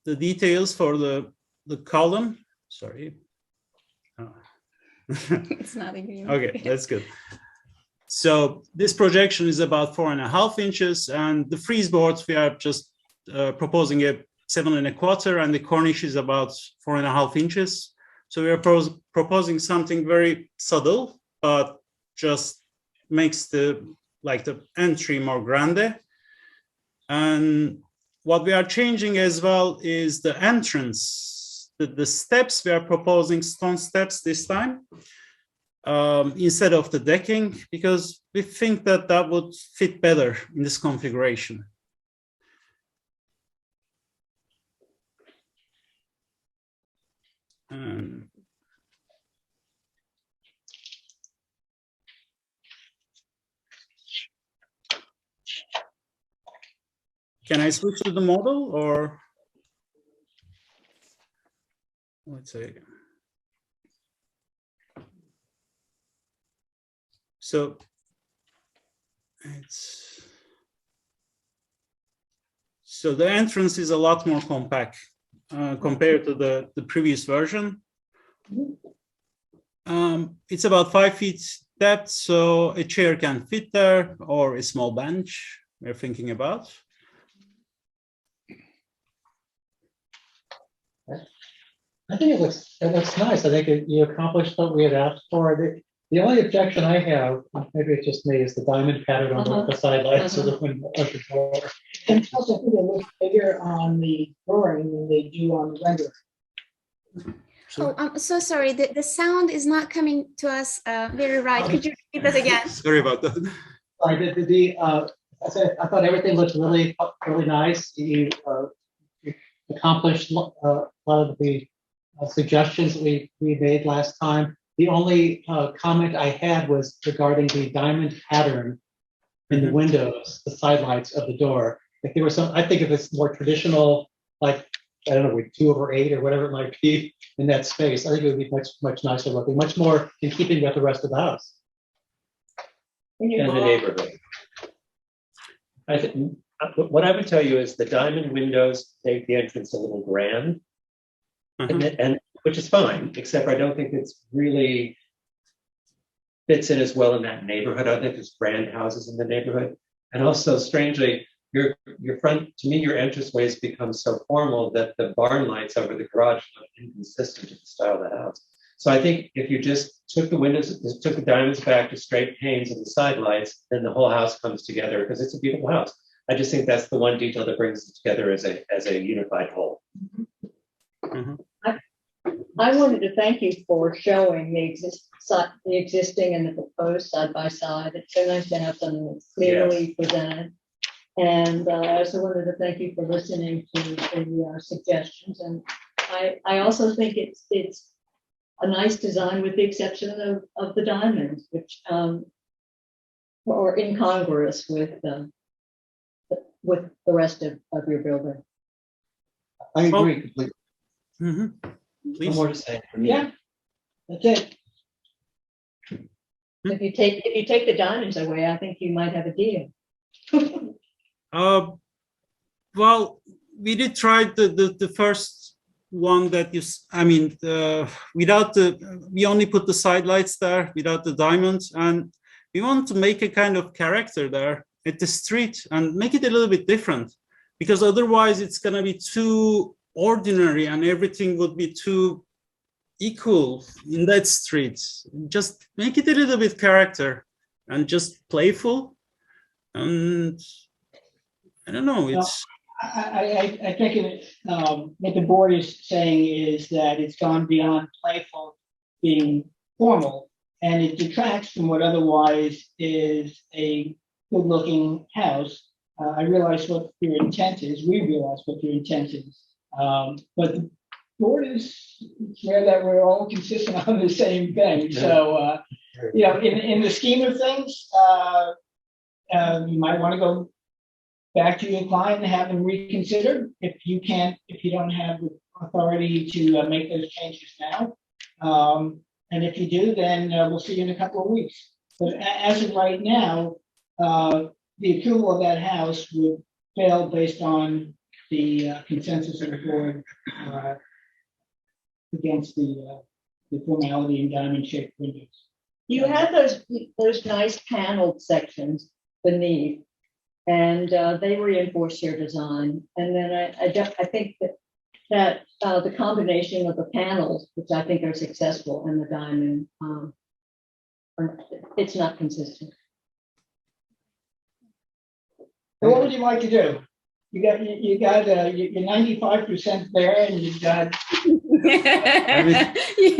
details for the column. Sorry. Oh. It's not agreeing. Okay, that's good. So this projection is about 4.5 inches, and the frieze boards, we are just proposing a 7.25, and the cornice is about 4.5 inches. So we are proposing something very subtle, but just makes the entry more grande. And what we are changing as well is the entrance. The steps, we are proposing stone steps this time. Instead of the decking, because we think that that would fit better in this configuration. can I switch to the model or? Let's see. So the entrance is a lot more compact compared to the previous version. It's about 5 feet depth, so a chair can fit there, or a small bench we're thinking about. I think it looks nice. I think you accomplished what we had asked for. The only objection I have, maybe it's just me, is the diamond pattern on the side lights of the window of the door. And plus, I think they look bigger on the drawing than they do on the render. Oh, I'm so sorry. The sound is not coming to us very right. Could you repeat that again? Sorry about that. Sorry, I thought everything looked really nice. You accomplished a lot of the suggestions that we made last time. The only comment I had was regarding the diamond pattern in the windows, the side lights of the door. If there was some, I think if it's more traditional, like, I don't know, with 2/8 or whatever it might be in that space, I think it would be much nicer looking, much more in keeping with the rest of the house. And the neighborhood. I think what I would tell you is the diamond windows make the entrance a little grand, and which is fine, except I don't think it's really fits in as well in that neighborhood. I think there's grand houses in the neighborhood, and also strangely, your front, to me, your entranceways become so formal that the barn lights over the garage look inconsistent with the style of the house. So I think if you just took the windows, took the diamonds back to straight panes and the side lights, then the whole house comes together because it's a beautiful house. I just think that's the one detail that brings it together as a unified whole. I wanted to thank you for showing the existing and the proposed side by side. It's so nice to have something that's clearly presented. And I also wanted to thank you for listening to the suggestions. And I also think it's a nice design with the exception of the diamonds, which are incongruous with the rest of your building. I agree completely. No more to say. Yeah, that's it. If you take the diamonds away, I think you might have a deal. Well, we did try the first one that we only put the side lights there without the diamonds, and we want to make a kind of character there at the street and make it a little bit different, because otherwise it's going to be too ordinary and everything would be too equal in that street. Just make it a little bit character and just playful. And I don't know, it's I think what the board is saying is that it's gone beyond playful being formal, and it detracts from what otherwise is a good-looking house. I realize what your intent is. We realize what your intent is. But the board is aware that we're all consistent on the same thing. So, in the scheme of things, you might want to go back to your client and have them reconsider if you don't have the authority to make those changes now. And if you do, then we'll see you in a couple of weeks. But as of right now, the approval of that house would fail based on the consensus of the board against the formality and diamond-shaped windows. You have those nice paneled sections beneath, and they reinforce your design. And then I think that the combination of the panels, which I think are successful, and the diamond, it's not consistent. So what would you like to do? You got you're 95% there, and you've got.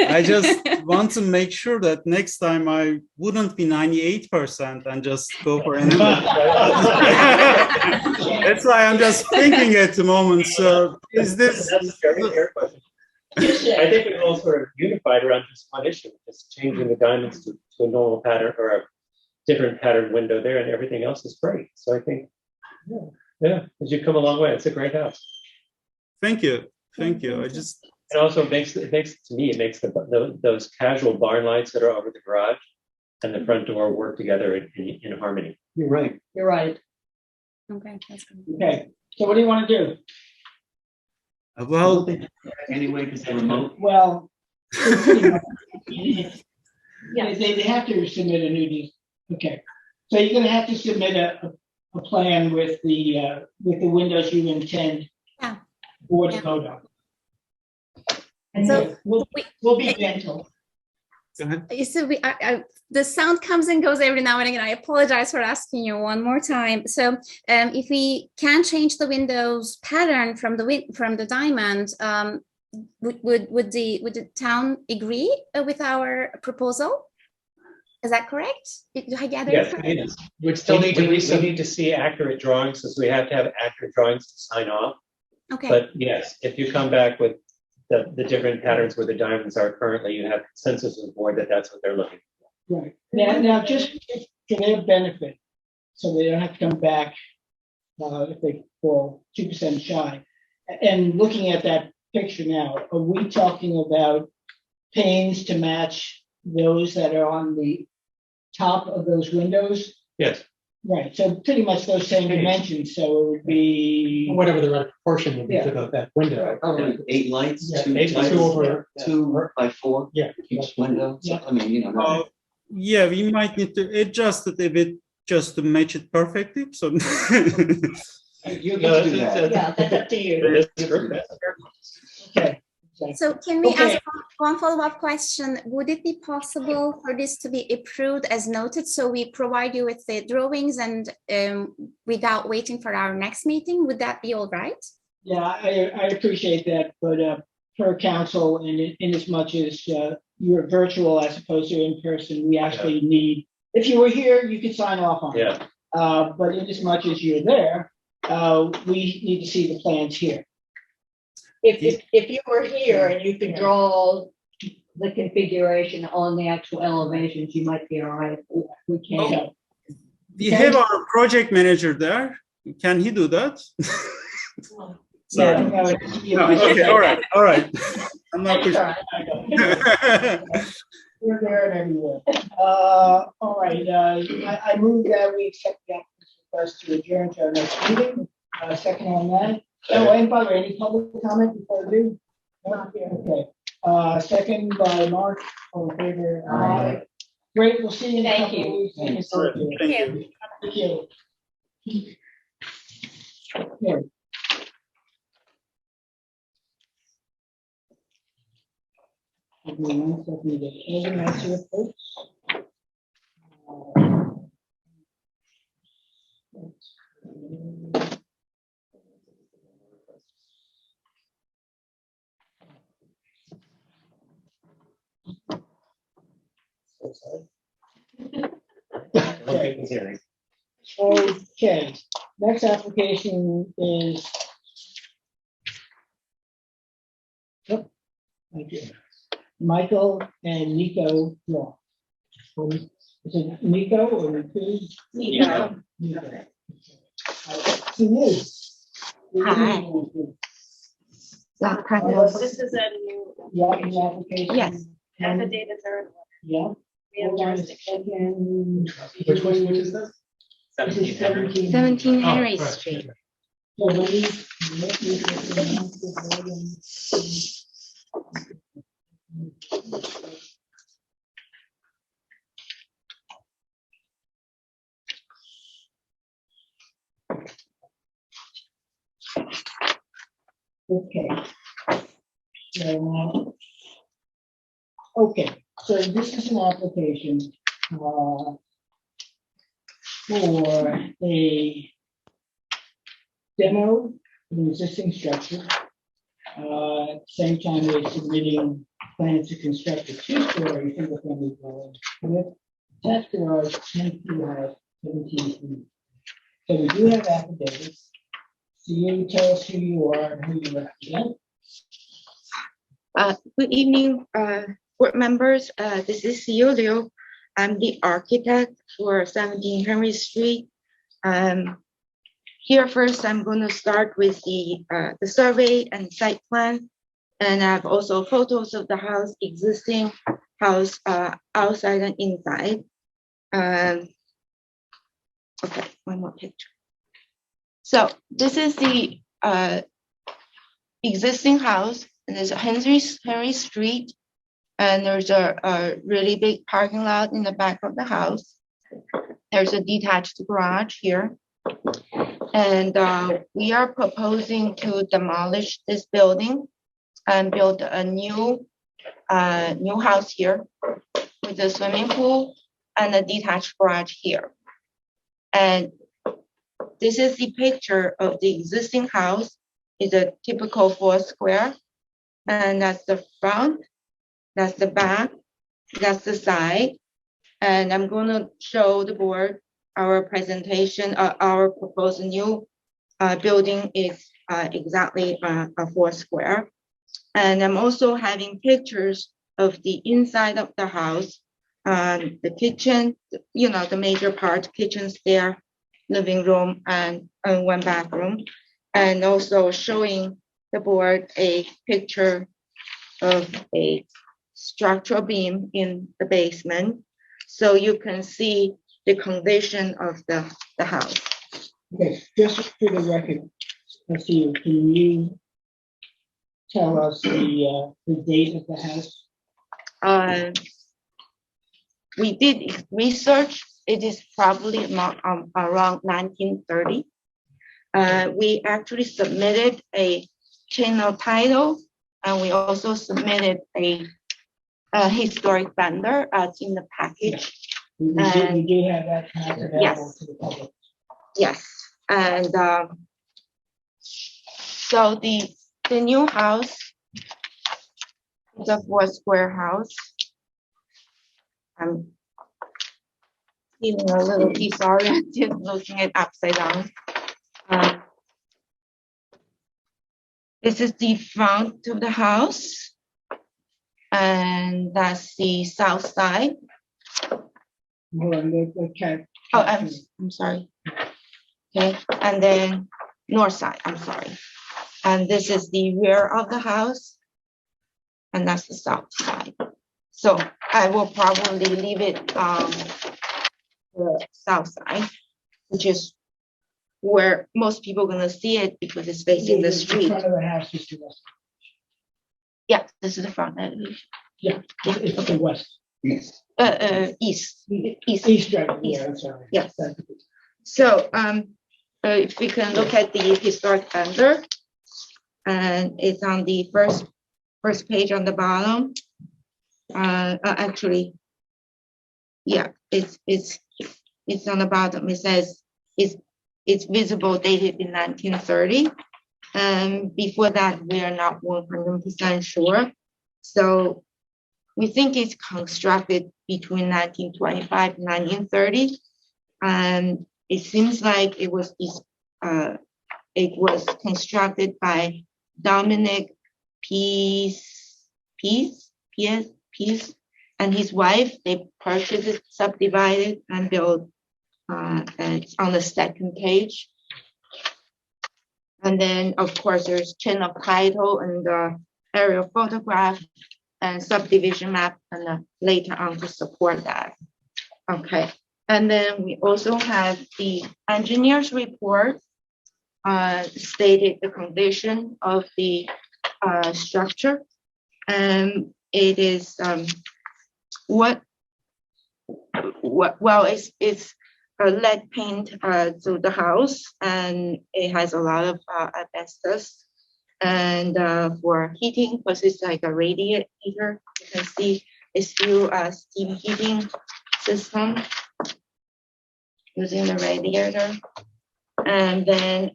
I just want to make sure that next time I wouldn't be 98% and just go for an. That's why I'm just thinking at the moment. So is this? That's a very fair question. I think we're all sort of unified around just one issue, just changing the diamonds to a normal pattern or a different pattern window there, and everything else is great. So I think, yeah. Yeah, because you've come a long way. It's a great house. Thank you. Thank you. I just, It also makes to me, it makes those casual barn lights that are over the garage and the front door work together in harmony. You're right. You're right. Okay, that's good. Okay, so what do you want to do? well, Anyway, because they're remote. Well, pretty much, they have to submit a new, okay. So you're gonna have to submit a plan with the windows you intend Yeah. board to vote on. And So we'll be gentle. go ahead. So the sound comes and goes every now and again. I apologize for asking you one more time. So if we can change the windows pattern from the diamond, would the town agree with our proposal? Is that correct? Did I gather? Yes, it it is. We still need to see accurate drawings, since we have to have accurate drawings to sign off. Okay. But yes, if you come back with the different patterns where the diamonds are currently, you have consensus of the board that that's what they're looking for. Right. Now just for their benefit, so they don't have to come back if they fall 2% shy. And looking at that picture now, are we talking about panes to match those that are on the top of those windows? Yes. Right, so pretty much those same dimensions, so it would be. Whatever the right proportion would be to that window. Probably 8 lights, Yeah, 2 8 lights, two over- 2 by 4. Yeah. Each window. So, I mean, not- Yeah, we might need to adjust it a bit just to match it perfectly. So You get to do that. Yeah, that's up to you. Okay. So can we Okay. ask one follow-up question? Would it be possible for this to be approved as noted? So we provide you with the drawings and without waiting for our next meeting, would that be all right? Yeah, I appreciate that, but per council, and in as much as you're virtual as opposed to in person, we actually need, if you were here, you could sign off on it. Yeah. But in as much as you're there, we need to see the plans here. If you were here and you could draw the configuration on the actual elevations, you might be all right. We can't. we have our project manager there. Can he do that? Sorry. No, okay, all right. I'm not pushing. We're there and everywhere. All right, I move that we accept the applicant's request to adjourn to our next meeting. Second on that. Oh, and by the way, any public comment before we do? No? Okay. Second by Mark, all in favor? Aye. Great, we'll see you in a Thank couple you. of weeks. Looking forward to it. Thank you. Thank you. Okay. Give me 1 second to organize here, folks. Okay, next application is. Yep, thank you. Michael and Nico Law. Is it Nico or Nico? Nico. Nico. Hi. This is a new. Yeah, new application. Yes, affidavits are. Yeah. We have jurisdiction. Which is this? 17 Henry Oh, right. Street. So we- Okay. Okay, so this is an application for a demo of an existing structure. At the same time, we're submitting plans to construct a 2-story single-family dwelling with attached garage 10 feet high, 17 feet. So we do have affidavits. So you tell us who you are and who you represent. Good evening, board members. This is Xiu Liu. I'm the architect for 17 Henry Street. here first, I'm going to start with the survey and site plan. And I have also photos of the house, existing house, outside and inside. Okay, one more picture. So this is the existing house, and there's a Henry Street, and there's a really big parking lot in the back of the house. There's a detached garage here. And we are proposing to demolish this building and build a new house here with a swimming pool and a detached garage here. And this is the picture of the existing house. It's a typical 4 square. And that's the front, that's the back, that's the side. And I'm going to show the board our presentation, our proposed new building is exactly a 4 square. And I'm also having pictures of the inside of the house, the kitchen, you know, the major part, kitchen, stair, living room, and 1 bathroom. And also showing the board a picture of a structural beam in the basement. So you can see the condition of the house. Okay, just for the record, let's see, can you tell us the date of the house? We did research. It is probably around 1930. We actually submitted a chain of title, and we also submitted a historic vendor as in the package. We do have that available Yes. to the public. Yes, and so the new house is a 4 square house. I'm feeling a little disoriented looking at upside down. This is the front of the house, and that's the south side. Oh, I'm sorry. Okay, and then north side, I'm sorry. And this is the rear of the house, and that's the south side. So I will probably leave it the south side, which is where most people are gonna see it because it's facing the street. Front of the house is the west. Yeah, this is the front elevation. Yeah, it's the west. East. East. East, right, yeah, I'm sorry. Yes. So if we can look at the historic vendor, and it's on the first page on the bottom. Actually, yeah, it's on the bottom. It says it's visible, dated in 1930. Before that, we are not 100% sure. So we think it's constructed between 1925 and 1930. And it seems like it was constructed by Dominic Pease and his wife. They purchased it, subdivided, and built. It's on the second page. And then, of course, there's chain of title and the aerial photograph and subdivision map, and later on to support that. Okay. And then we also have the engineer's report stated the condition of the structure. And it is well, it's a lead paint to the house, and it has a lot of asbestos. And for heating, because it's like a radiator, you can see it's through a steam heating system using the radiator. And then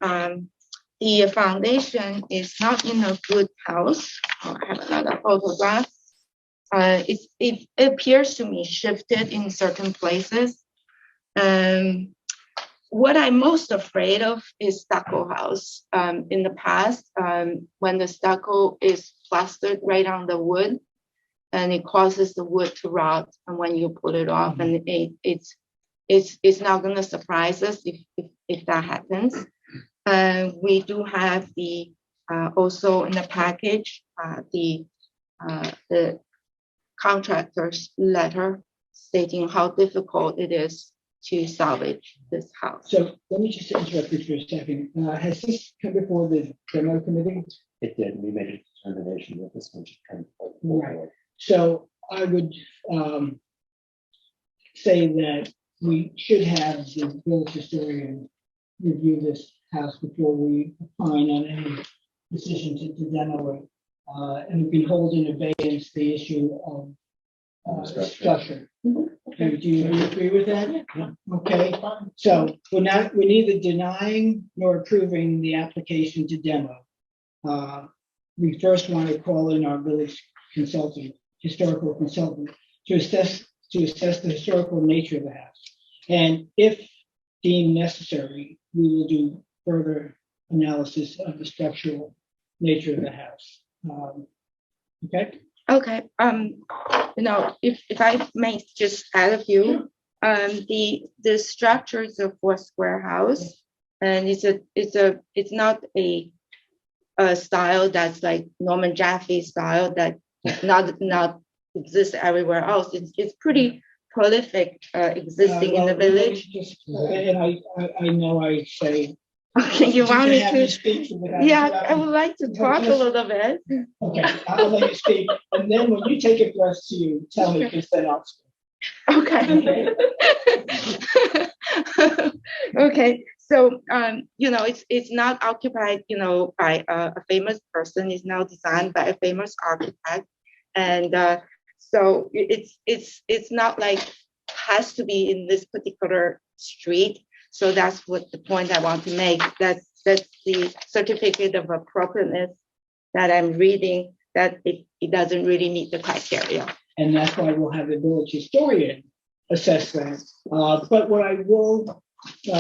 the foundation is not in a good house. I have another photograph. It appears to me shifted in certain places. What I'm most afraid of is stucco house. In the past, when the stucco is plastered right on the wood, and it causes the wood to rot, and when you pull it off, and it's not going to surprise us if that happens. We do have the also in the package the contractor's letter stating how difficult it is to salvage this house. So let me just interrupt you for a second. Has this come before the demo committee? It did. We made a determination that this one should come Right. forward. So I would say that we should have the village historian review this house before we opine on any decision to demo it. And we can hold in abeyance the issue of structure. Do you agree with that? Yeah. Okay, so we're neither denying nor approving the application to demo. We first want to call in our village consultant, historical consultant, to assess the historical nature of the house. And if deemed necessary, we will do further analysis of the structural nature of the house. Okay. Okay. If I may just add a few, the structure is a 4-square house, and it's not a style that's like Norman Jaffe style that not exists everywhere else. It's pretty prolific existing in the village. And I know I say. Okay, you want me to? Speak Yeah, I would like to talk a little bit. Okay, I'll let you speak, and then when you take it for us to tell me, because then I'll speak. Okay. Okay. So it's not occupied, by a famous person. It's now designed by a famous architect, and so it's not like has to be in this particular street. So that's what the point I want to make. That's the certificate of appropriateness that I'm reading, that it doesn't really meet the criteria. And that's why we'll have the village historian assess that. But what I will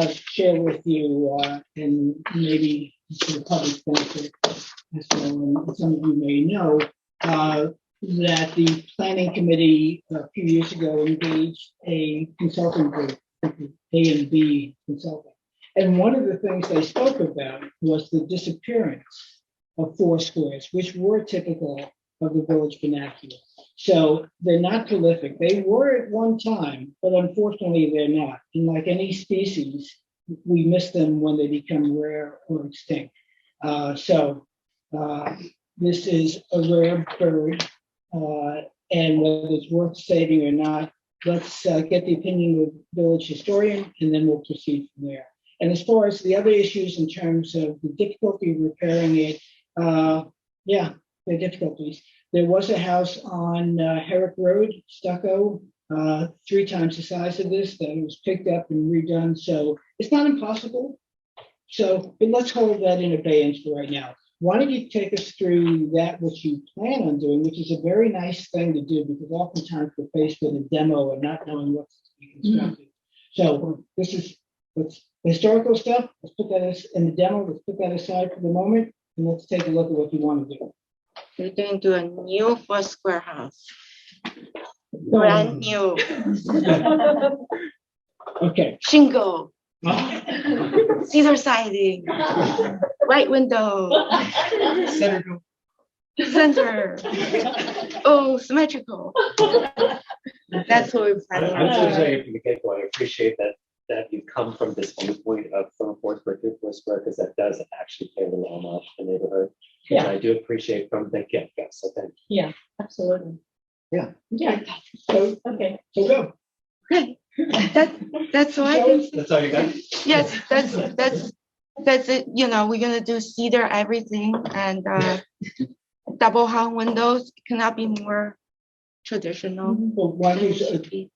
share with you, and maybe for the public benefit, as well, and some of you may know, that the planning committee a few years ago engaged a consulting group, A&B Consulting. And one of the things they spoke about was the disappearance of 4 squares, which were typical of the village vernacular. So they're not prolific. They were at one time, but unfortunately they're not. And like any species, we miss them when they become rare or extinct. This is a rare bird, and whether it's worth saving or not, let's get the opinion of the village historian, and then we'll proceed from there. And as far as the other issues in terms of the difficulty of repairing it, yeah, there are difficulties. There was a house on Herrick Road, stucco, 3 times the size of this, that was picked up and redone. So it's not impossible. So, but let's hold that in abeyance for right now. Why don't you take us through that, which you plan on doing, which is a very nice thing to do, because oftentimes we're faced with a demo and not knowing what's to be constructed. So this is what's historical stuff. Let's put that in the demo. Let's put that aside for the moment, and let's take a look at what you want to do. We're going to do a new 4-square house. Brand new. Okay. Shingle. Cedar siding. White window. Center. Oh, symmetrical. That's what we're planning I was going to on. say from the get-go, I appreciate that you come from this viewpoint of from 4-square to 4-square, because that does actually pay a little homage to the neighborhood. Yeah. And I do appreciate from the get-go. So thank you. Yeah, absolutely. Yeah. Yeah. So, okay. So go. Okay. That's all I can say. That's all you got? Yes, that's it. We're gonna do cedar everything, and double hung windows. It cannot be more traditional. Well, why don't you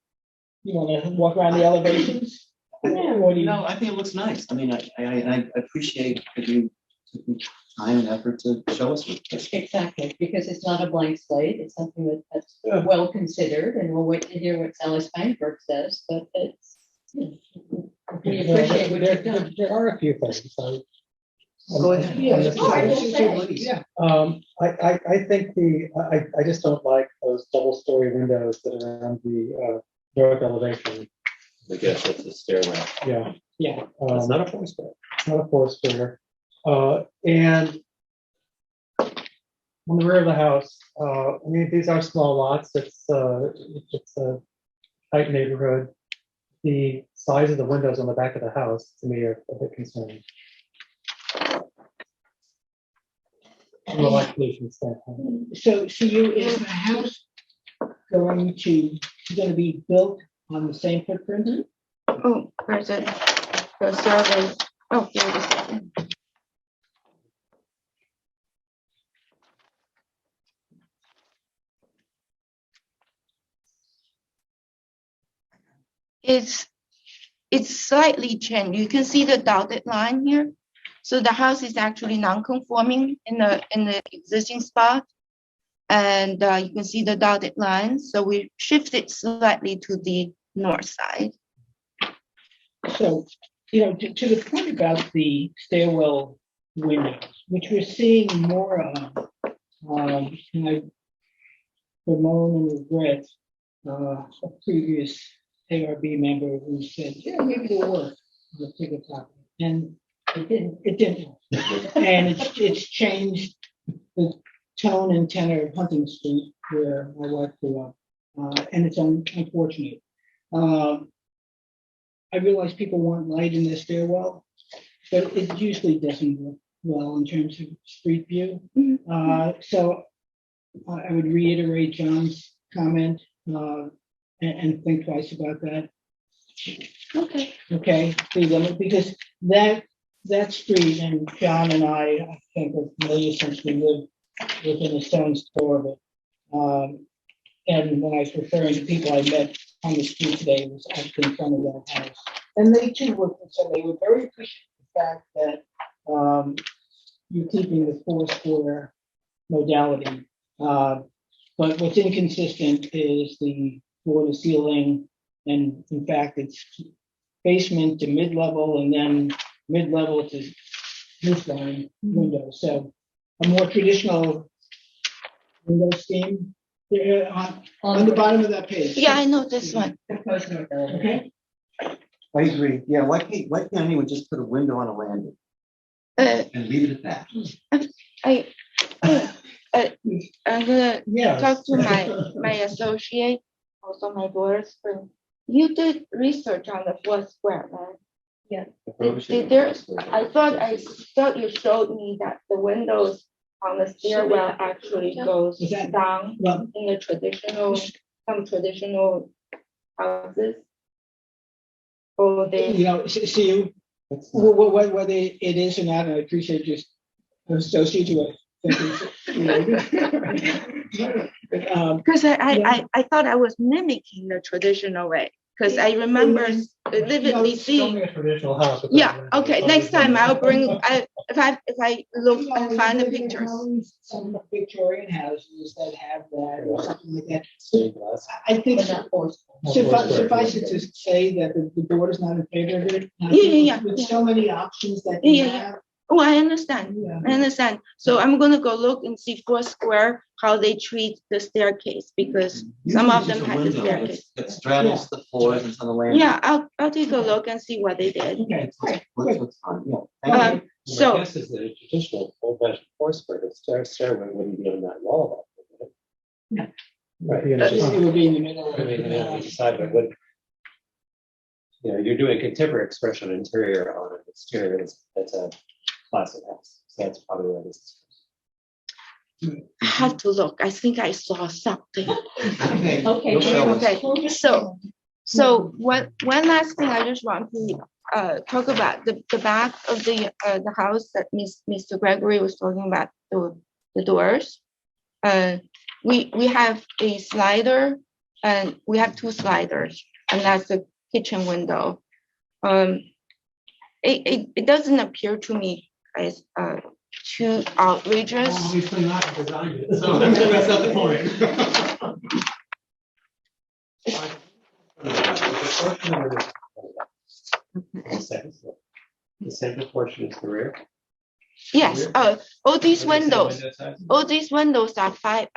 want to walk around the elevations? No, I think it looks nice. I mean, I appreciate that you took the time and effort to show us what this. Exactly, because it's not a blank slate. It's something that's well considered, and we'll wait to hear what Sally Steinberg says. But it's we appreciate what you've done. There are a few things. Go ahead. Yeah. I think I just don't like those double-story windows that are on the north elevation. I guess that's the stairway. Yeah. Yeah. It's not a 4-square. Not a 4-square. And on the rear of the house, I mean, these are small lots. It's a tight neighborhood. The size of the windows on the back of the house, to me, are a bit concerning. From a light pollution standpoint. So you, is the house going to be built on the same footprint? Oh, where's it? The survey. Oh, here it is. It's slightly changed. You can see the dotted line here. So the house is actually non-conforming in the existing spot. And you can see the dotted line. So we shifted slightly to the north side. So, to the point about the stairwell windows, which we're seeing more of, and I bemoan and regret a previous ARB member who said, yeah, maybe it'll work on the bigger property. And it didn't. And it's changed the tone and tenor of Hunting Street, where my wife grew up. And it's unfortunate. I realize people want light in their stairwell, but it usually doesn't work well in terms of street view. So I would reiterate John's comment and think twice about that. Okay. Okay, because that street, and John and I think are familiar since we lived within a stone's throw of it. And when I was referring to people I met on the street today, it was actually in front of that house. And they too were, so they were very appreciative of the fact that you're keeping the 4-square modality. But what's inconsistent is the floor to ceiling, and in fact, it's basement to mid-level and then mid-level to roof line windows. So a more traditional window scheme on the bottom of that page. Yeah, I know this one. Okay. I agree. Yeah, why can't anyone just put a window on a landing and leave it at that? I'm gonna talk to my associate, also my daughter's friend. You did research on the 4-square, right? Yeah. I thought you showed me that the windows on the stairwell actually goes down in the some traditional houses. Or they, see whether it is or not, and I appreciate just associate you with. Because I thought I was mimicking the traditional way. Because I remember vividly seeing. Traditional house. Yeah. Okay. Next time I'll bring. If I look and find the pictures. Some Victorian houses that have that or something like that. I think suffice it to say that the board is not in favor of it. Yeah. With so many options that you have. Oh, I understand. Yeah. I understand. So I'm gonna go look and see 4-square how they treat the staircase, because some of them have the staircase. That straddles the floors and on the landing. Yeah, I'll take a look and see what they did. Okay. So my guess is that a traditional old-fashioned 4-square, the stairway wouldn't be on that wall. Yeah. Right. It would be in the middle. I mean, the side of it. You're doing contemporary expression interior on an exterior that's a classic house. So that's probably what it is. I have to look. I think I saw something. Okay. So one last thing I just want to talk about the back of the house that Mr. Gregory was talking about, the doors. We have a slider, and we have 2 sliders, and that's the kitchen window. It doesn't appear to me as too outrageous. Obviously not designed it, so that's not the point. The center portion is the rear. Yes. All these windows are 3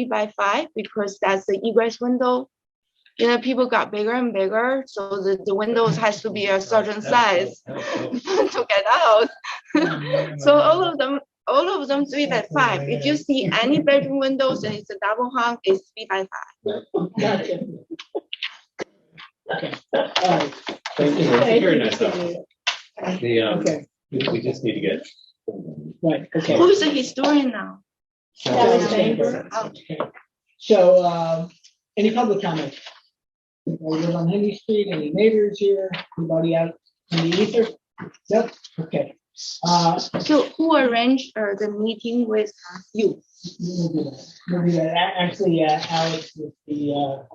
by 5 because that's the egress window. people got bigger and bigger, so the windows has to be a certain size to get out. So all of them 3x5. If you see any bedroom windows and it's a double hung, it's 3x5. Gotcha. Okay. All right. Thank you. It's a very nice house. Okay. We just need to get. Right, okay. Who is the historian now? So, any public comment? Anybody live on Henry Street, any neighbors here, anybody out in the ether? Nope, okay. So who arranged the meeting with you? We'll do that. We'll do that. Actually, Alex with the,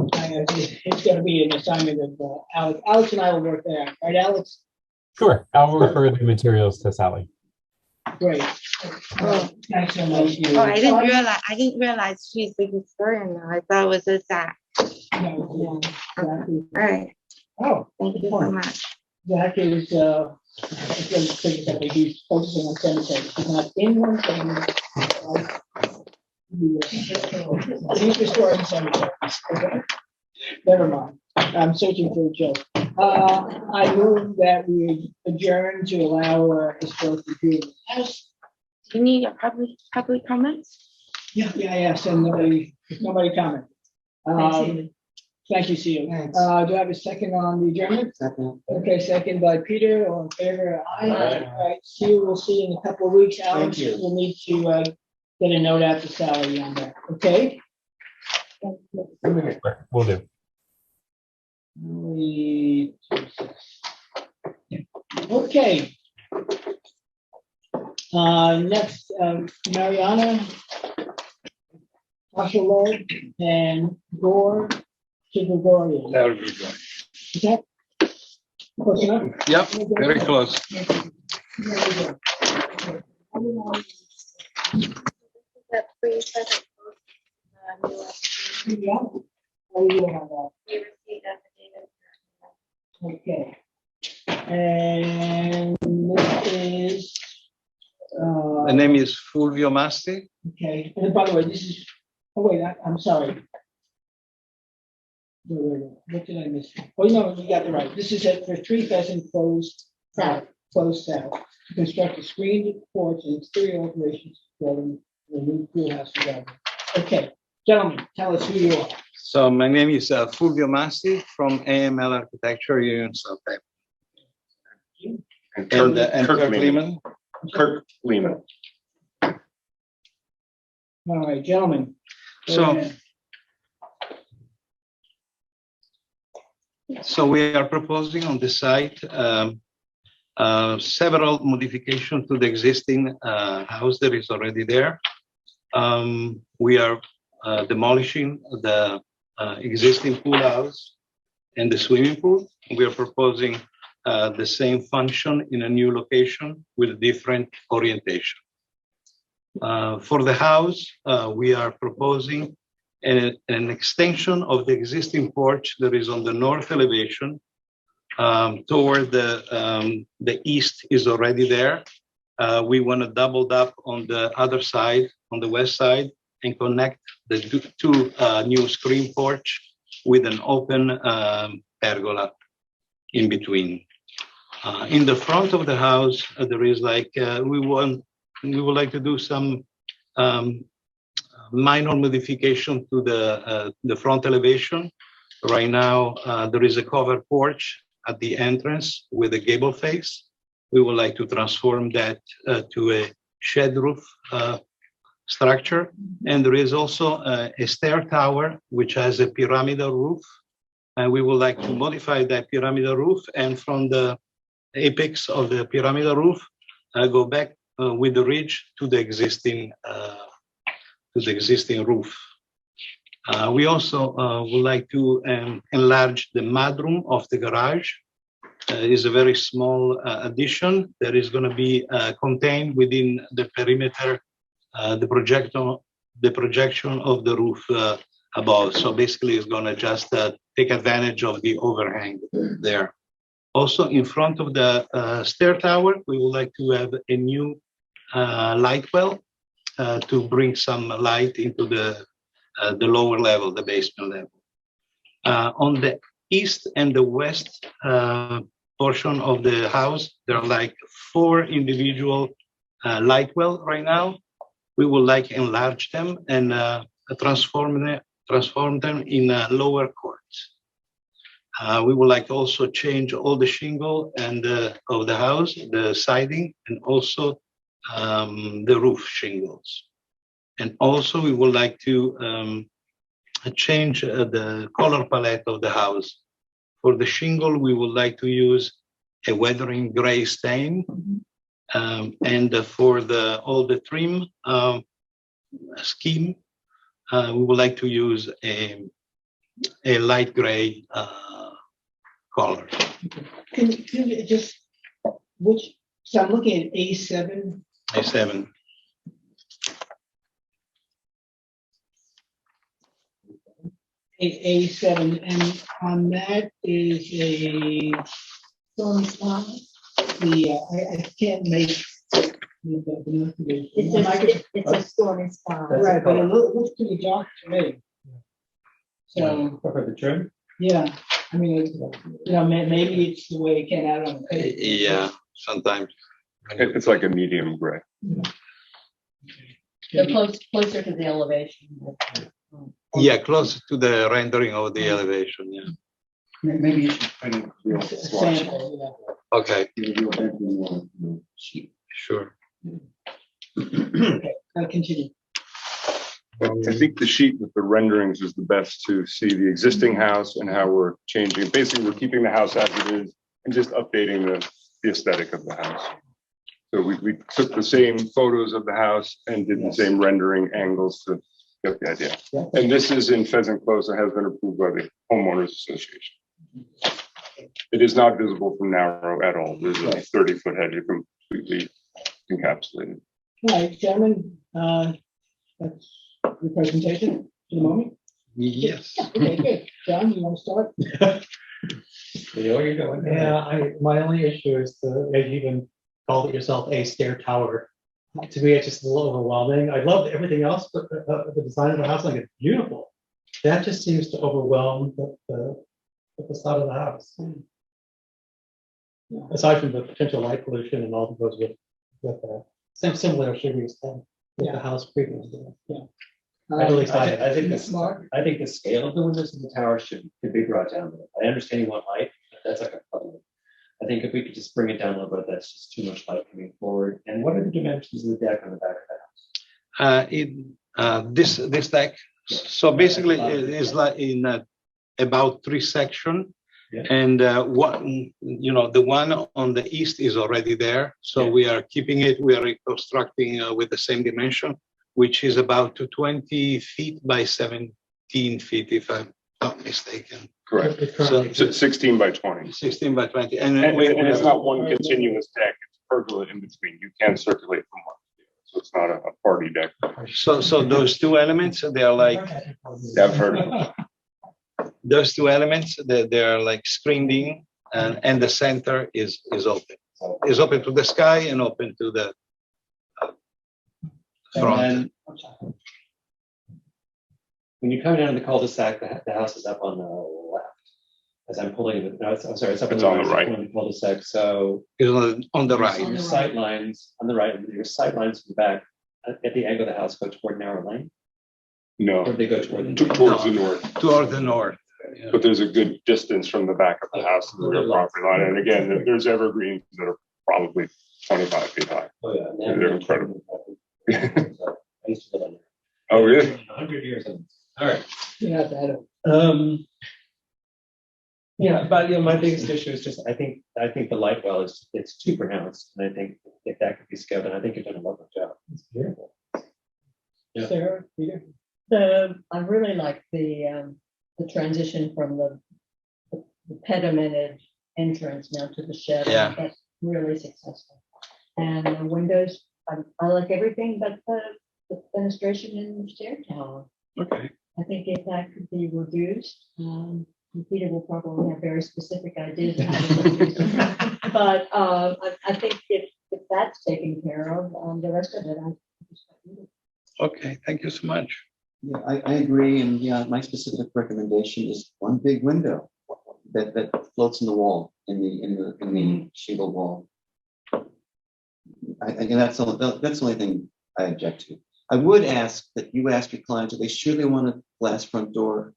it's gonna be an assignment of Alex. Alex and I will work there, right, Alex? Sure, I'll refer the materials to Sally. Great. Thanks so much. Oh, I didn't realize she's the historian now. I thought it was a Zach. No, exactly. All right. Oh, thank you so much. Zach is, he's focusing on cemeteries. He's not in one thing. He's restoring cemeteries. Okay. Never mind. I'm searching for a joke. I move that we adjourn to allow historic review of the house. Do you need a public comments? Yes, and nobody comment. Thank you, Sue. Do I have a second on the adjournment? Second. Okay, second by Peter, all in favor? Aye. All right, Sue, we'll see you in a couple of weeks. Alex, we'll need to get a note out to Sally on that, okay? Will do. Okay. Next, Mariana, Ashalog, and Gore to Gregorian. That would be good. Is that close enough? Yep, very close. Okay. And this is. My name is Fulvio Masti. Okay, and by the way, this is, oh wait, I'm sorry. Wait, what did I miss? Oh, no, you got it right. This is it for 3 pheasant closed south, to construct a screened porch and exterior alterations building the new pool house. Okay, gentlemen, tell us who you are. So my name is Fulvio Masti from AML Architecture here in South Africa. And Kirk Lehman. Kirk Lehman. All right, gentlemen. So we are proposing on the site several modifications to the existing house that is already there. We are demolishing the existing pool house and the swimming pool. We are proposing the same function in a new location with a different orientation. For the house, we are proposing an extension of the existing porch that is on the north elevation toward the east is already there. We want to double up on the other side, on the west side, and connect the two new screen porch with an open pergola in between. In the front of the house, there is like we would like to do some minor modification to the front elevation. Right now, there is a covered porch at the entrance with a gable face. We would like to transform that to a shed roof structure. And there is also a stair tower, which has a pyramidal roof. And we would like to modify that pyramidal roof, and from the apex of the pyramidal roof, go back with the ridge to the existing roof. We also would like to enlarge the mudroom of the garage. It is a very small addition that is going to be contained within the perimeter, the projection of the roof above. So basically, it's going to just take advantage of the overhang there. Also, in front of the stair tower, we would like to have a new light well to bring some light into the lower level, the basement level. On the east and the west portion of the house, there are like 4 individual light well right now. We would like enlarge them and transform them in lower courts. We would like also change all the shingle and of the house, the siding, and also the roof shingles. And also we would like to change the color palette of the house. For the shingle, we would like to use a weathering gray stain. And for all the trim scheme, we would like to use a light gray color. Can you just, so I'm looking at A7. A7. A7, and on that is a storm spot. I can't make. It's a stormy spot. Right, but it looks pretty dark to me. So. For the trim? Yeah, I mean, maybe it's the way it came out on the page. Yeah, sometimes. It's like a medium gray. So closer to the elevation. Yeah, close to the rendering of the elevation, yeah. Maybe you should bring a real swatch. Sample, Okay. Sure. Okay, continue. I think the sheet with the renderings is the best to see the existing house and how we're changing. Basically, we're keeping the house as it is and just updating the aesthetic of the house. So we took the same photos of the house and did the same rendering angles to get the idea. And this is in Pheasant Close and has been approved by the homeowners association. It is not visible from Narrow at all. There's a 30-foot hedge completely encapsulated. All right, gentlemen, that's your presentation for the moment. Yes. Okay, good. John, you want to start? You know where you're going. Yeah, my only issue is as you even called it yourself, a stair tower. To me, it's just a little overwhelming. I love everything else, but the design of the house, like, it's beautiful. That just seems to overwhelm the facade of the house. Aside from the potential light pollution and all that goes with that. Similar to the house previously. Yeah. At least I think the scale of the windows in the tower should be brought down. I understand you want light, but that's like a problem. I think if we could just bring it down a little bit, that's just too much light coming forward. And what are the dimensions of the deck on the back of the house? This deck, so basically it is like in about 3 sections. Yeah. And the one on the east is already there. So we are keeping it, we are reconstructing with the same dimension, which is about 20 feet by 17 feet, if I'm not mistaken. Correct. So 16 by 20. 16 by 20. And it's not one continuous deck, it's pergola in between. You can circulate from one to the other. So it's not a party deck. So those 2 elements, they are like, Yeah, I've heard of it. those 2 elements, they are like screened in, and the center is open. It's open to the sky and open to the front. And then, when you come down the cul-de-sac, the house is up on the left. As I'm pulling it, no, it's up It's on the right. on the cul-de-sac. So It's on the right. your sight lines on the right, your sight lines in the back at the angle of the house go toward Narrow Lane. No, Or they go toward the towards the north. Toward the north. Yeah. But there's a good distance from the back of the house to the rear property line. And again, there's evergreens that are probably 25 feet high. Oh yeah, They're incredible. I used to live on there. Oh, really? 100 years old. All right. Yeah, that. Yeah, but my biggest issue is just I think the light well it's too pronounced, and I think if that could be scaled, and I think you've done a lovely job. It's beautiful. Yeah. Sarah, Peter? I really like the transition from the pedimented entrance now to the shed. Yeah. That's really successful. And the windows, I like everything but the fenestration in the stair tower. Okay. I think if that could be reduced, Peter will probably have very specific ideas. On how to reduce it. But I think if that's taken care of, the rest of it, Okay, thank you so much. Yeah, I agree, and yeah, my specific recommendation is one big window that floats in the wall, in the shingle wall. I think that's the only thing I object to. I would ask that you ask your clients, are they sure they want a glass front door?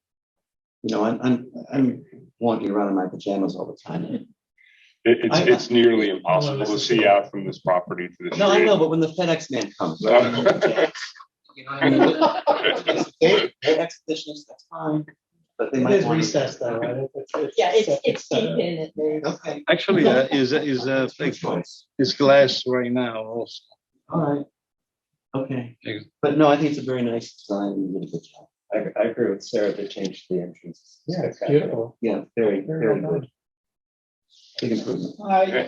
You know, I'm walking around in my pajamas all the time. It's nearly impossible to see out from this property to the street. No, I know, but when the FedEx man comes, you know what I mean? They're expeditionists, that's fine. But they It might is want recessed though, right? Yeah, it's deep in it. Okay. Actually, is glass right now also. All right. Okay. But no, I think it's a very nice design. And you did a good job. I agree with Sarah to change the entrance. Yeah, it's beautiful. Yeah, very Very well good. Big improvement.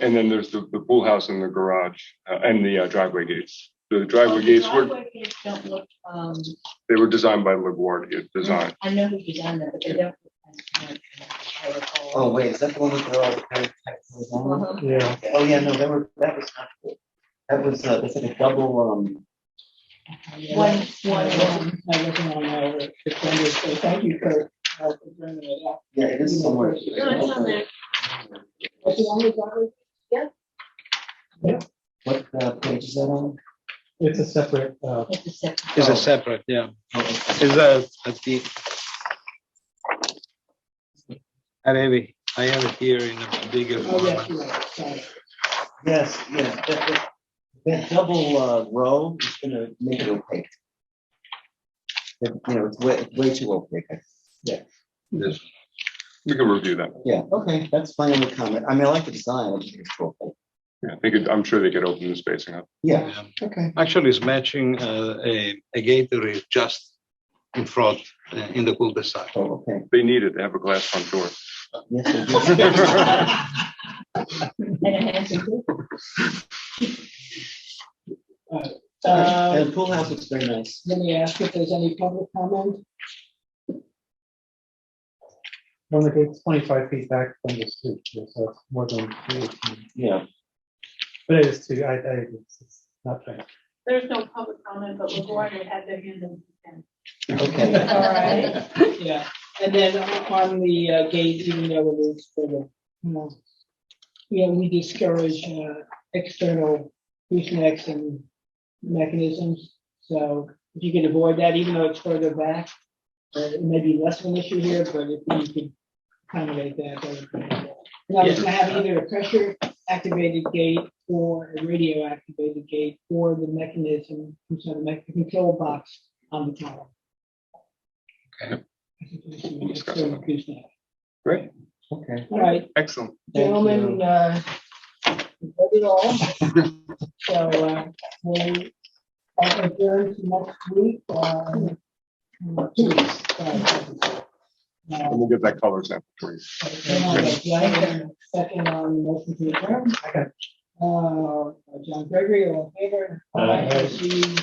And then there's the pool house and the garage and the driveway gates. The driveway gates were, Driveway gates don't look, they were designed by LaGuardia Design. I know who designed that, but they don't. Look as I recall. Oh, wait, is that the one with the all the kind of textiles on it? Yeah. Okay. Oh, yeah, no, that was not good. That was, that's like a double, One. I wasn't on our agenda, so thank you for bringing it up. yeah, it is somewhere. No, it's on there. Was it on the driveway? What page is that on? It's a separate, It's a separate. It's a separate, yeah. Oh, Is at the. I have it here in a bigger Oh, yes, format. you're right, sorry. yes, that double row is gonna make it opaque. You know, it's way too opaque. Yeah. Yes. We can review that. Yeah, okay, that's my only comment. I mean, I like the design, I just think it's too opaque. Yeah, I'm sure they could open the spacing up. Yeah, Yeah. okay. Actually, it's matching a gate that is just in front in the cul-de-sac. Oh, okay. They need it. They have a glass front door. Yes, I do. And a handsome pool. And the pool house looks very nice. Let me ask if there's any public comment. when the gate's 25 feet back from the street, so it's more than 218. Yeah. But it is too, it's not fair. There's no public comment, but LaGuardia had their hand in the tent. Okay. All right, yeah, and then on the gate, even though it is for the, we discourage external goosenecks and mechanisms. So if you can avoid that, even though it's further back, it may be less of an issue here, but if you could accommodate that, that would be helpful. Now, it's gonna have either a pressure activated gate or a radio activated gate or the mechanism, so the control box on the tower. Okay. We'll discuss it. Great. Okay. All right, Excellent. gentlemen, we did it all. So we'll adjourn to next week. 2 weeks. And we'll get that color sample for you. Do I have a second on the motion to adjourn? Okay. John Gregory, all in favor? Aye. See you.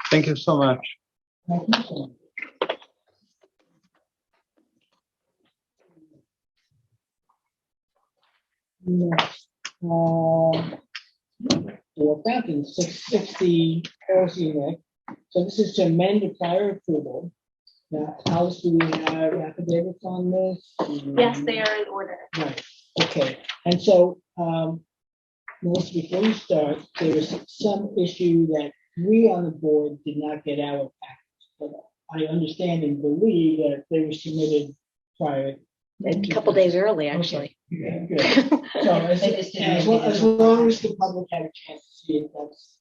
Thank you so much. Thank you so much. Next, for Fountain, 660 Kelsey Neck. So this is to amend the prior approval. Now, Alice, do we have affidavits on this? Yes, they are in order. Right, okay, and so, Melissa, before we start, there was some issue that we on the board did not get our package. But I understand and believe that they were submitted prior. A couple days early, actually. Okay, good. So as long as the public had a chance to see it, that's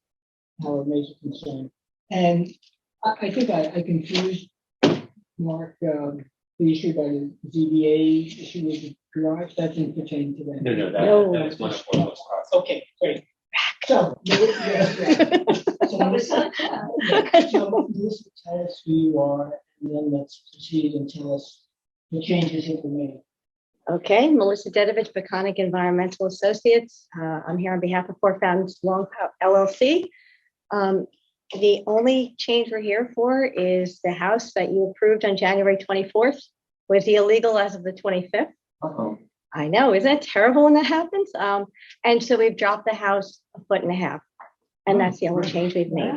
our major concern. And I think I confused Mark, the issue by the ZBA issue with the garage, that didn't pertain to that. No, that was one of those. Okay, great. So, Melissa, tell us who you are, and then let's proceed and tell us the changes that were made. Okay, Melissa Dedovich, Baconic Environmental Associates. I'm here on behalf of Four Fountains Long LLC. The only change we're here for is the house that you approved on January 24th was illegal as of the 25th. Uh-oh. I know, isn't it terrible when that happens? And so we've dropped the house 1.5 feet, and that's the only change we've made.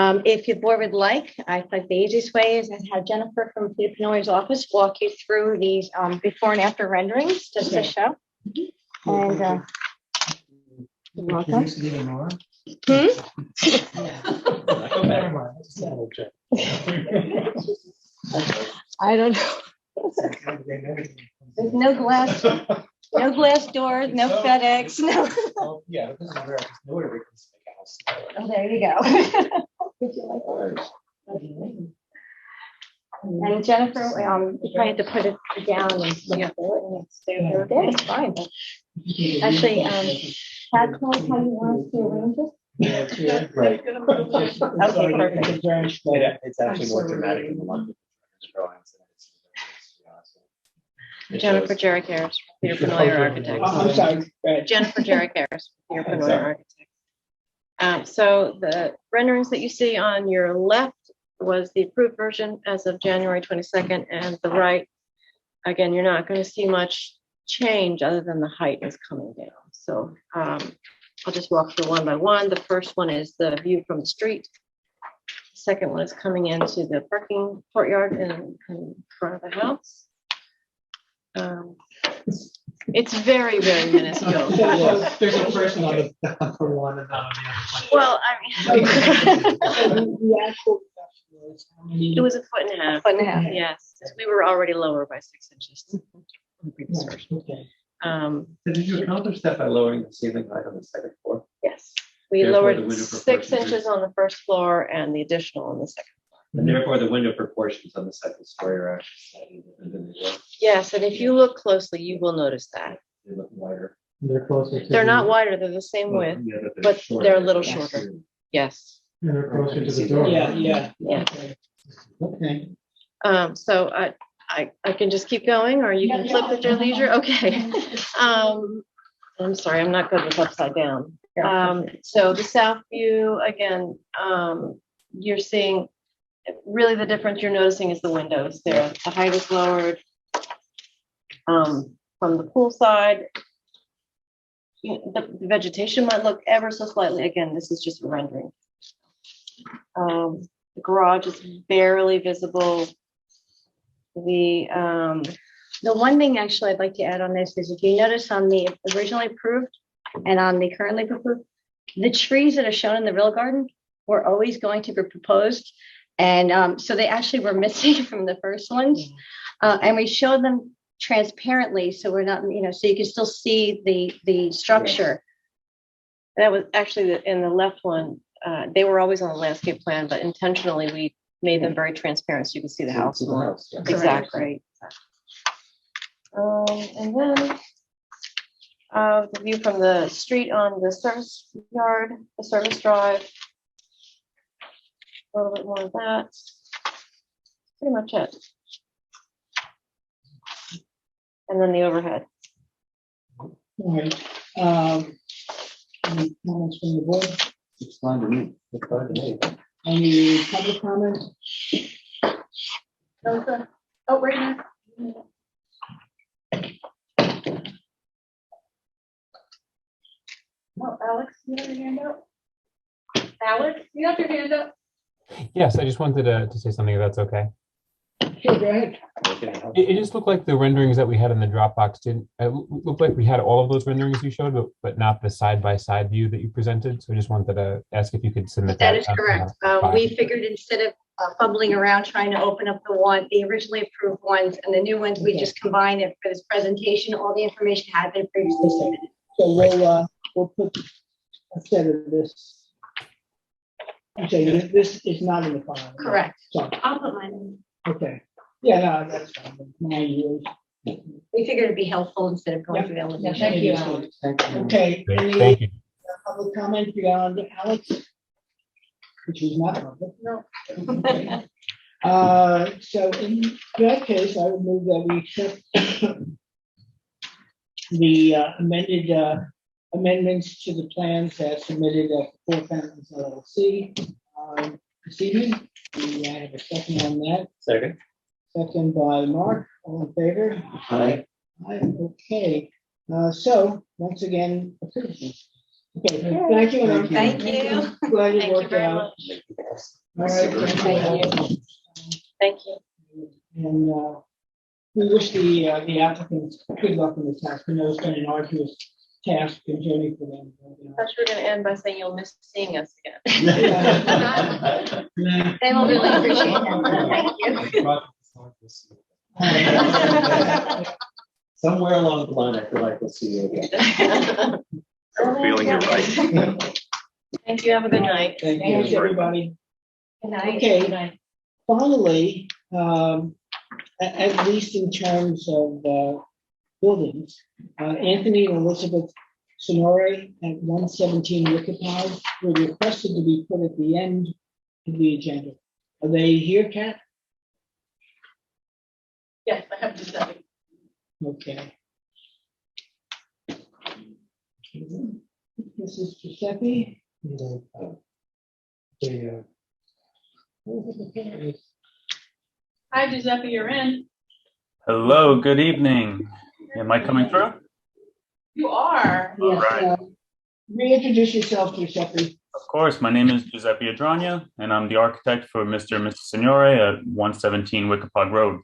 If your board would like, I think the easiest way is to have Jennifer from Peter Penoy's office walk you through these before and after renderings, just to show. And you're welcome. I don't know. There's no glass doors, no FedEx, no. Oh, yeah, this is rare. There's nowhere we can stick house. Oh, there you go. Would you like that? And Jennifer, you probably have to put it down and look through it and stay there. It's fine. Actually, Pat, how you want us to arrange it? Yeah, right. Okay, perfect. It's actually more dramatic in the London drawings. Jennifer Jarek Harris, Peter Penoyer Architects. I'm sorry. Jennifer Jarek Harris, Peter Penoyer Architects. So the renderings that you see on your left was the approved version as of January 22nd, and the right, again, you're not going to see much change other than the height is coming down. So I'll just walk through one by one. The first one is the view from the street. The second one is coming into the parking courtyard in front of the house. It's very, very minuscule. There's a person on the upper one and not on the other one. Well, I mean, it was 1.5 feet. Foot and a half. Yes, we were already lower by 6 inches. in the previous version. So did you accomplish that by lowering the ceiling height on the second floor? Yes, we Therefore, the lowered window 6 proportions inches on the first floor and the additional on the second. And therefore, the window proportions on the second story are actually slightly different than they were. Yes, and if you look closely, you will notice that. They look wider. They're closer to. They're not wider, they're the same width, but they're a little shorter. Yes. And they're closer to the door. Yeah. Okay. So I can just keep going, or you can flip at your leisure. Okay. I'm sorry, I'm not good with upside down. So the south view, again, you're seeing really the difference you're noticing is the windows there. The height is lowered. From the pool side, the vegetation might look ever so slightly. Again, this is just a rendering. The garage is barely visible. The one thing actually I'd like to add on this is if you notice on the originally approved and on the currently approved, the trees that are shown in the real garden were always going to be proposed. And so they actually were missing from the first ones. And we showed them transparently, so we're not, so you can still see the structure. That was actually in the left one. They were always on the landscape plan, but intentionally we made them very transparent so you can see the house more. Exactly. And then the view from the street on the service yard, the service drive. A little bit more of that. Pretty much it. And then the overhead. All right. Any comments from the board? It's fine to me. It's fine to me. Any public comment? Oh, right now. Oh, Alex, you have your hand up? Alex, you have your hand up? Yes, I just wanted to say something if that's okay. Sure, go ahead. It just looked like the renderings that we had in the Dropbox didn't, it looked like we had all of those renderings you showed, but not the side-by-side view that you presented. So I just wanted to ask if you could submit that. That is correct. We figured instead of fumbling around trying to open up the originally approved ones and the new ones, we just combined it for this presentation. All the information had been previously submitted. So we'll put a set of this. Okay, this is not in the file. Correct. So, I'll put mine in. okay. Yeah, no, that's fine. Mine is. We figured it'd be helpful instead of going through the elevation. Thank you, Alex. Okay, Great, any thank you. public comment beyond Alex? Which is not public. No. Okay. So in that case, I would move that we accept the amended amendments to the plans as submitted at Four Fountains LLC this evening. We have a second on that. Second. Second by Mark. All in favor? Aye. Aye. Okay. So once again, Okay, thank you. Ellen. Thank you. Glad it Thank you worked very out. All right, Thank you. Thank you. And we wish the applicants good luck in this task. I know it's been an arduous task and journey for them. Thought you were gonna end by saying you'll miss seeing us again. Nah. They will really appreciate that. Thank you. Somewhere along the line, I feel like we'll see you again. I'm feeling you're right. Thank you. Have a good night. Thanks, everybody. Good night. Okay. Good night. Finally, at least in terms of buildings, Anthony and Elizabeth Sonore at 117 Wickapog were requested to be put at the end of the agenda. Are they here, Kat? Yes, I have to say. Okay. Mrs. Giuseppe? Hi, Giuseppe, you're in. Hello, good evening. Am I coming through? You are. Yes, Right. reintroduce yourself, Giuseppe. Of course, my name is Giuseppe Adragna, and I'm the architect for Mr. and Mrs. Signore at 117 Wickapog Road.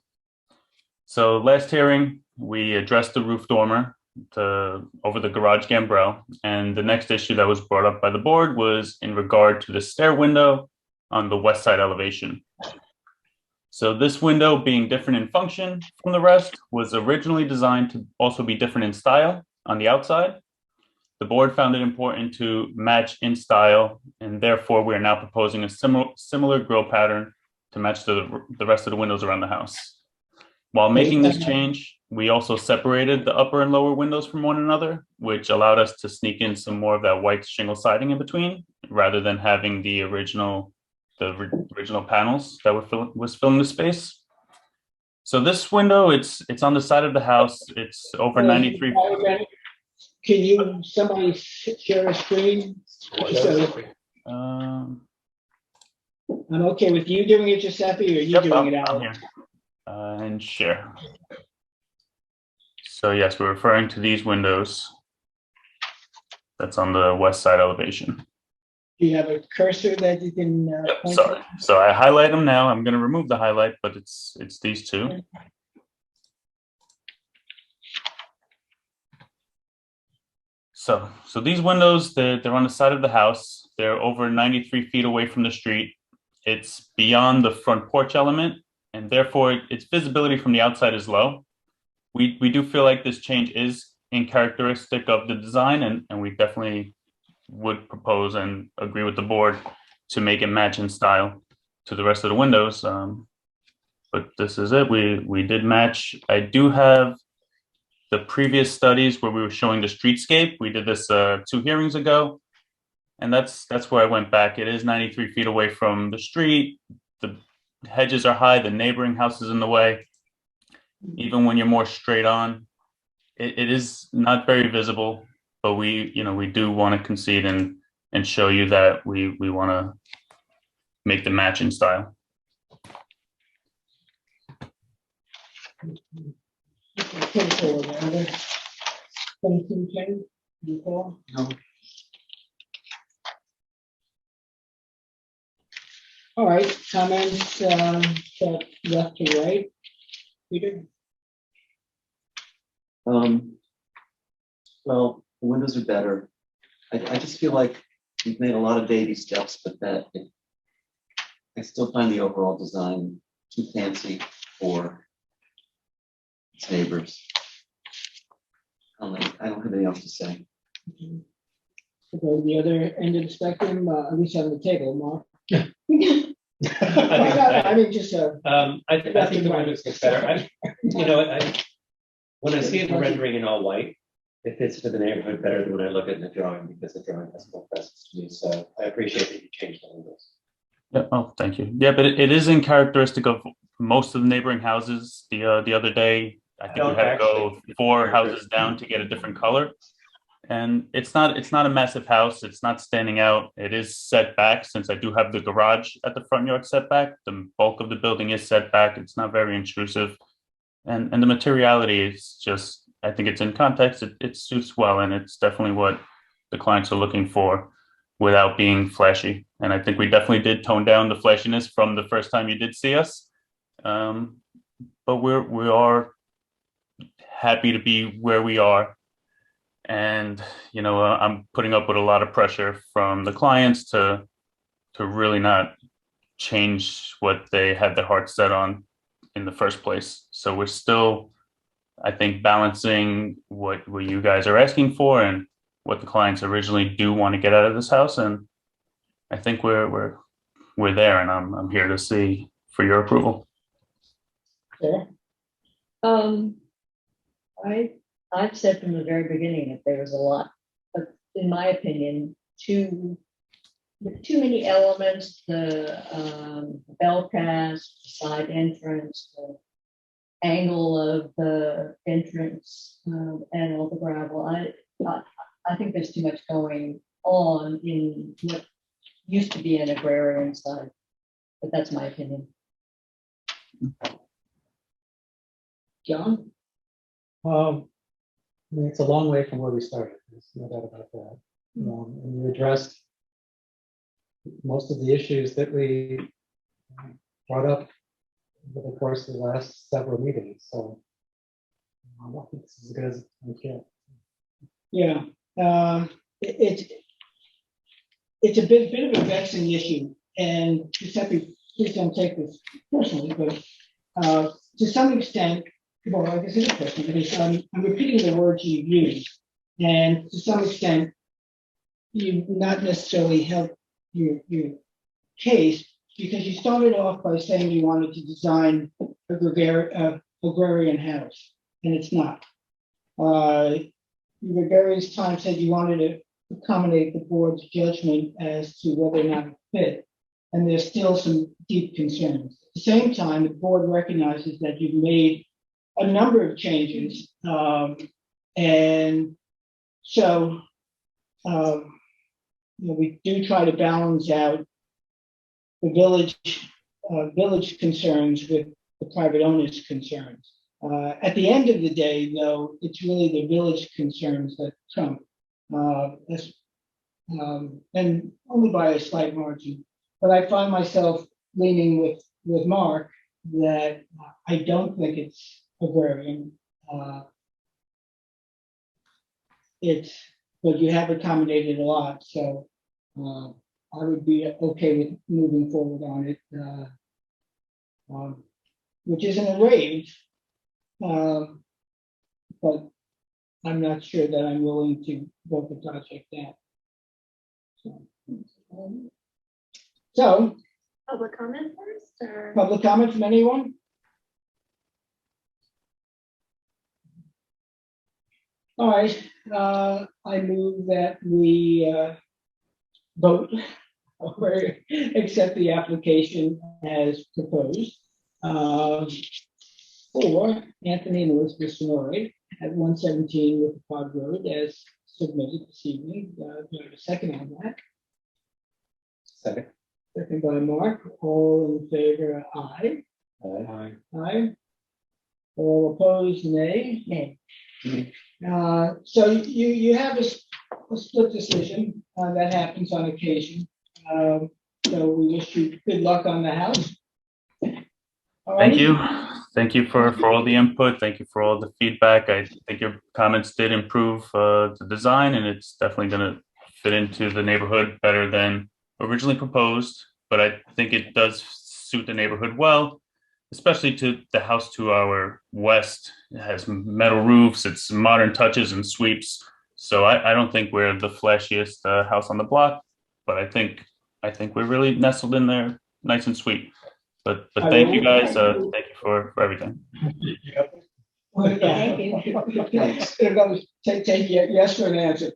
So last hearing, we addressed the roof dormer over the garage gambrel, and the next issue that was brought up by the board was in regard to the stair window on the west side elevation. So this window, being different in function from the rest, was originally designed to also be different in style on the outside. The board found it important to match in style, and therefore we are now proposing a similar grille pattern to match the rest of the windows around the house. While making this change, we also separated the upper and lower windows from one another, which allowed us to sneak in some more of that white shingle siding in between, rather than having the original panels that was filling the space. So this window, it's on the side of the house. It's over 93. Can somebody share a screen? So, I'm okay with you doing it, Giuseppe, or you doing it, I'm Alex? here. And share. So yes, we're referring to these windows. That's on the west side elevation. Do you have a cursor that you can point Sorry. to? So I highlight them now. I'm going to remove the highlight, but it's these two. So these windows, they're on the side of the house. They're over 93 feet away from the street. It's beyond the front porch element, and therefore its visibility from the outside is low. We do feel like this change is in characteristic of the design, and we definitely would propose and agree with the board to make it match in style to the rest of the windows. But this is it. We did match. I do have the previous studies where we were showing the streetscape. We did this 2 hearings ago, and that's where I went back. It is 93 feet away from the street. The hedges are high. The neighboring house is in the way. Even when you're more straight on, it is not very visible. But we do want to concede and show you that we want to make the match in style. No. All right, comments left to right. Peter? Well, the windows are better. I just feel like we've made a lot of baby steps, but I still find the overall design too fancy for its neighbors. I don't have anything else to say. Go to the other end of the spectrum, at least on the table, Mark. I mean, just I think the windows get better. When I see it in rendering in all white, it fits for the neighborhood better than when I look at the drawing, because the drawing has more presence to me. So I appreciate that you changed the windows. Yeah. Oh, thank you. Yeah, but it is in characteristic of most of the neighboring houses. The other day, I think we had to go 4 houses down to get a different color. And it's not a massive house. It's not standing out. It is set back, since I do have the garage at the front yard setback. The bulk of the building is set back. It's not very intrusive. And the materiality is just, I think it's in context. It suits well, and it's definitely what the clients are looking for without being flashy. And I think we definitely did tone down the flashiness from the first time you did see us. But we are happy to be where we are. And, you know, I'm putting up with a lot of pressure from the clients to really not change what they had their heart set on in the first place. So we're still, I think, balancing what you guys are asking for and what the clients originally do want to get out of this house. And I think we're there, and I'm here to see for your approval. Sure. I've said from the very beginning that there was a lot, but in my opinion, too many elements, the bell cast, the side entrance, the angle of the entrance, and all the gravel. I think there's too much going on in what used to be an agrarian side, but that's my opinion. John? I mean, it's a long way from where we started. There's no doubt about that. And you addressed most of the issues that we brought up over the course of the last several meetings. So I think this is as good as we can. Yeah, it's a bit of a vexing issue, and Giuseppe, please don't take this personally, but to some extent, well, I guess it's a question, because I'm repeating the words you've used, and to some extent, you've not necessarily helped your case, because you started off by saying you wanted to design a agrarian house, and it's not. You at various times said you wanted to accommodate the board's judgment as to whether or not it fit, and there's still some deep concerns. At the same time, the board recognizes that you've made a number of changes, and so we do try to balance out the village concerns with the private owners' concerns. At the end of the day, though, it's really the village concerns that trump, and only by a slight margin. But I find myself leaning with Mark that I don't think it's agrarian. But you have accommodated a lot, so I would be okay with moving forward on it, which isn't a rave. But I'm not sure that I'm willing to vote the project down. So, Public comment first, or? public comment from anyone? All right, I move that we vote or accept the application as proposed for Anthony and Elizabeth Sonori at 117 Wickapog Road as submitted this evening. Do I have a second on that? Second. Second by Mark. All in favor, aye. Aye. Aye. All opposed, nay. Nay. So you have a split decision that happens on occasion. So we wish you good luck on the house. All Thank right. you. Thank you for all the input. Thank you for all the feedback. I think your comments did improve the design, and it's definitely going to fit into the neighborhood better than originally proposed. But I think it does suit the neighborhood well, especially to the house to our west. It has metal roofs, it's modern touches and sweeps. So I don't think we're the flashiest house on the block, but I think we're really nestled in there, nice and sweet. But thank you guys. Thank you for everything. Thank you. Take yes for an answer.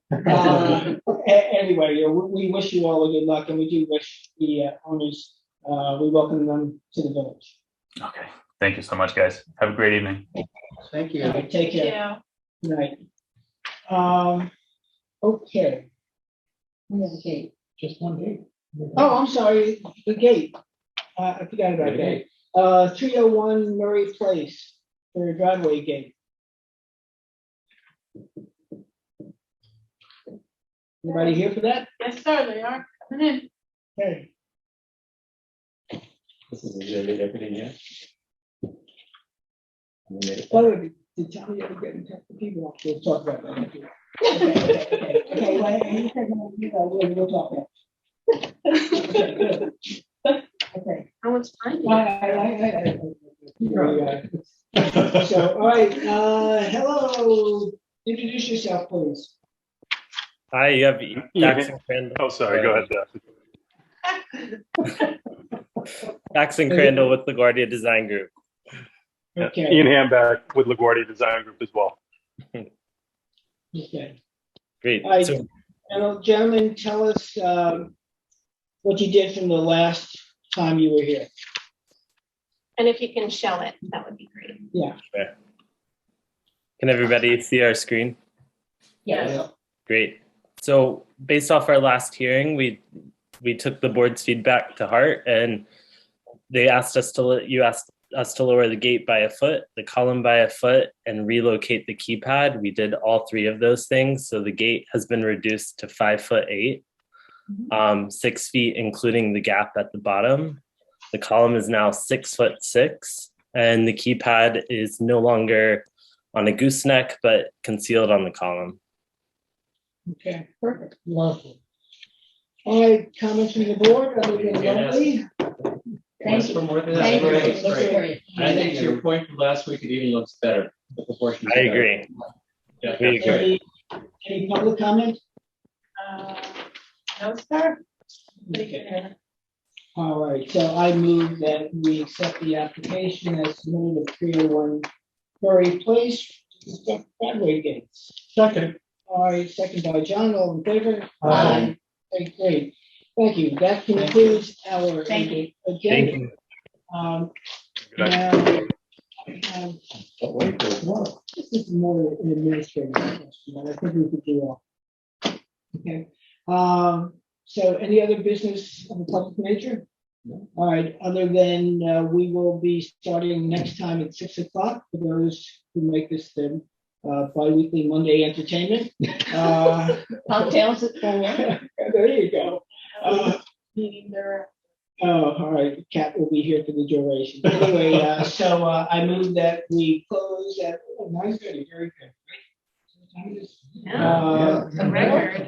Anyway, we wish you all good luck, and we do wish the owners, we welcome them to the village. Okay. Thank you so much, guys. Have a great evening. Thank you. Take care. Good night. Okay. We have a gate. Just one gate. Oh, I'm sorry. The gate. I forgot about that. 301 Murray Place for a driveway gate. Everybody here for that? Yes, sir, they are coming in. Okay. This is really everything yet. Well, did Tommy ever get in touch with people? We'll talk about that. Okay, okay, well, you said no, we'll talk about it. Okay. How much time? So, all right, hello, introduce yourself, please. Hi, you have Dax and Oh, sorry, go ahead, Dax and Crandall with LaGuardia Design Group. Okay. Ian Hamback with LaGuardia Design Group as well. Okay. Great. All right, So, gentlemen, tell us what you did from the last time you were here. And if you can show it, that would be great. Yeah. okay. Can everybody see our screen? Yes. Great. So based off our last hearing, we took the board's feedback to heart, and they asked us to lower the gate by a foot, the column by a foot, and relocate the keypad. We did all three of those things. So the gate has been reduced to 5'8", 6 feet, including the gap at the bottom. The column is now 6'6", and the keypad is no longer on a gooseneck, but concealed on the column. Okay, perfect. Lovely. All right, comments from the board, other than lovely? Thank you. Thank you. Great, Looks great. great. I think to your point from last week, it even looks better. The proportions. I are better. agree. Yeah. We agree. Any public comment? No, sir. Okay. All right, so I move that we accept the application as submitted of 301 Prairie Place, to Broadway gates. Second. All right, second by John, all in favor? Aye. Okay, great. Thank you. That concludes our Thank you. agenda. Thank you. Now, well, this is more an administrative question, but I think we could do all. Okay. So any other business of a public nature? No. All right, other than we will be starting next time at 6 o'clock for those who make this the bi-weekly Monday entertainment. Cocktails at 4. There you go. Meeting there. Oh, all right. Cat will be here for the duration. Anyway, so I move that we close at 9:30. Very good.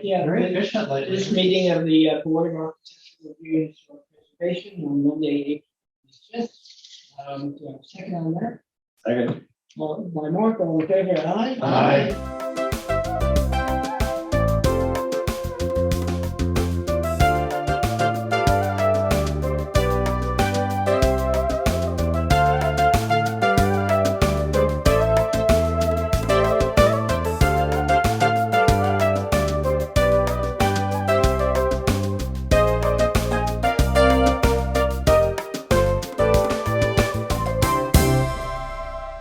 Yeah, Very efficient, ladies. this meeting of the Board of Architectural Review and Historic Preservation on Monday, April 5th. Second on that. Second. By Mark, all in favor? Aye. Aye.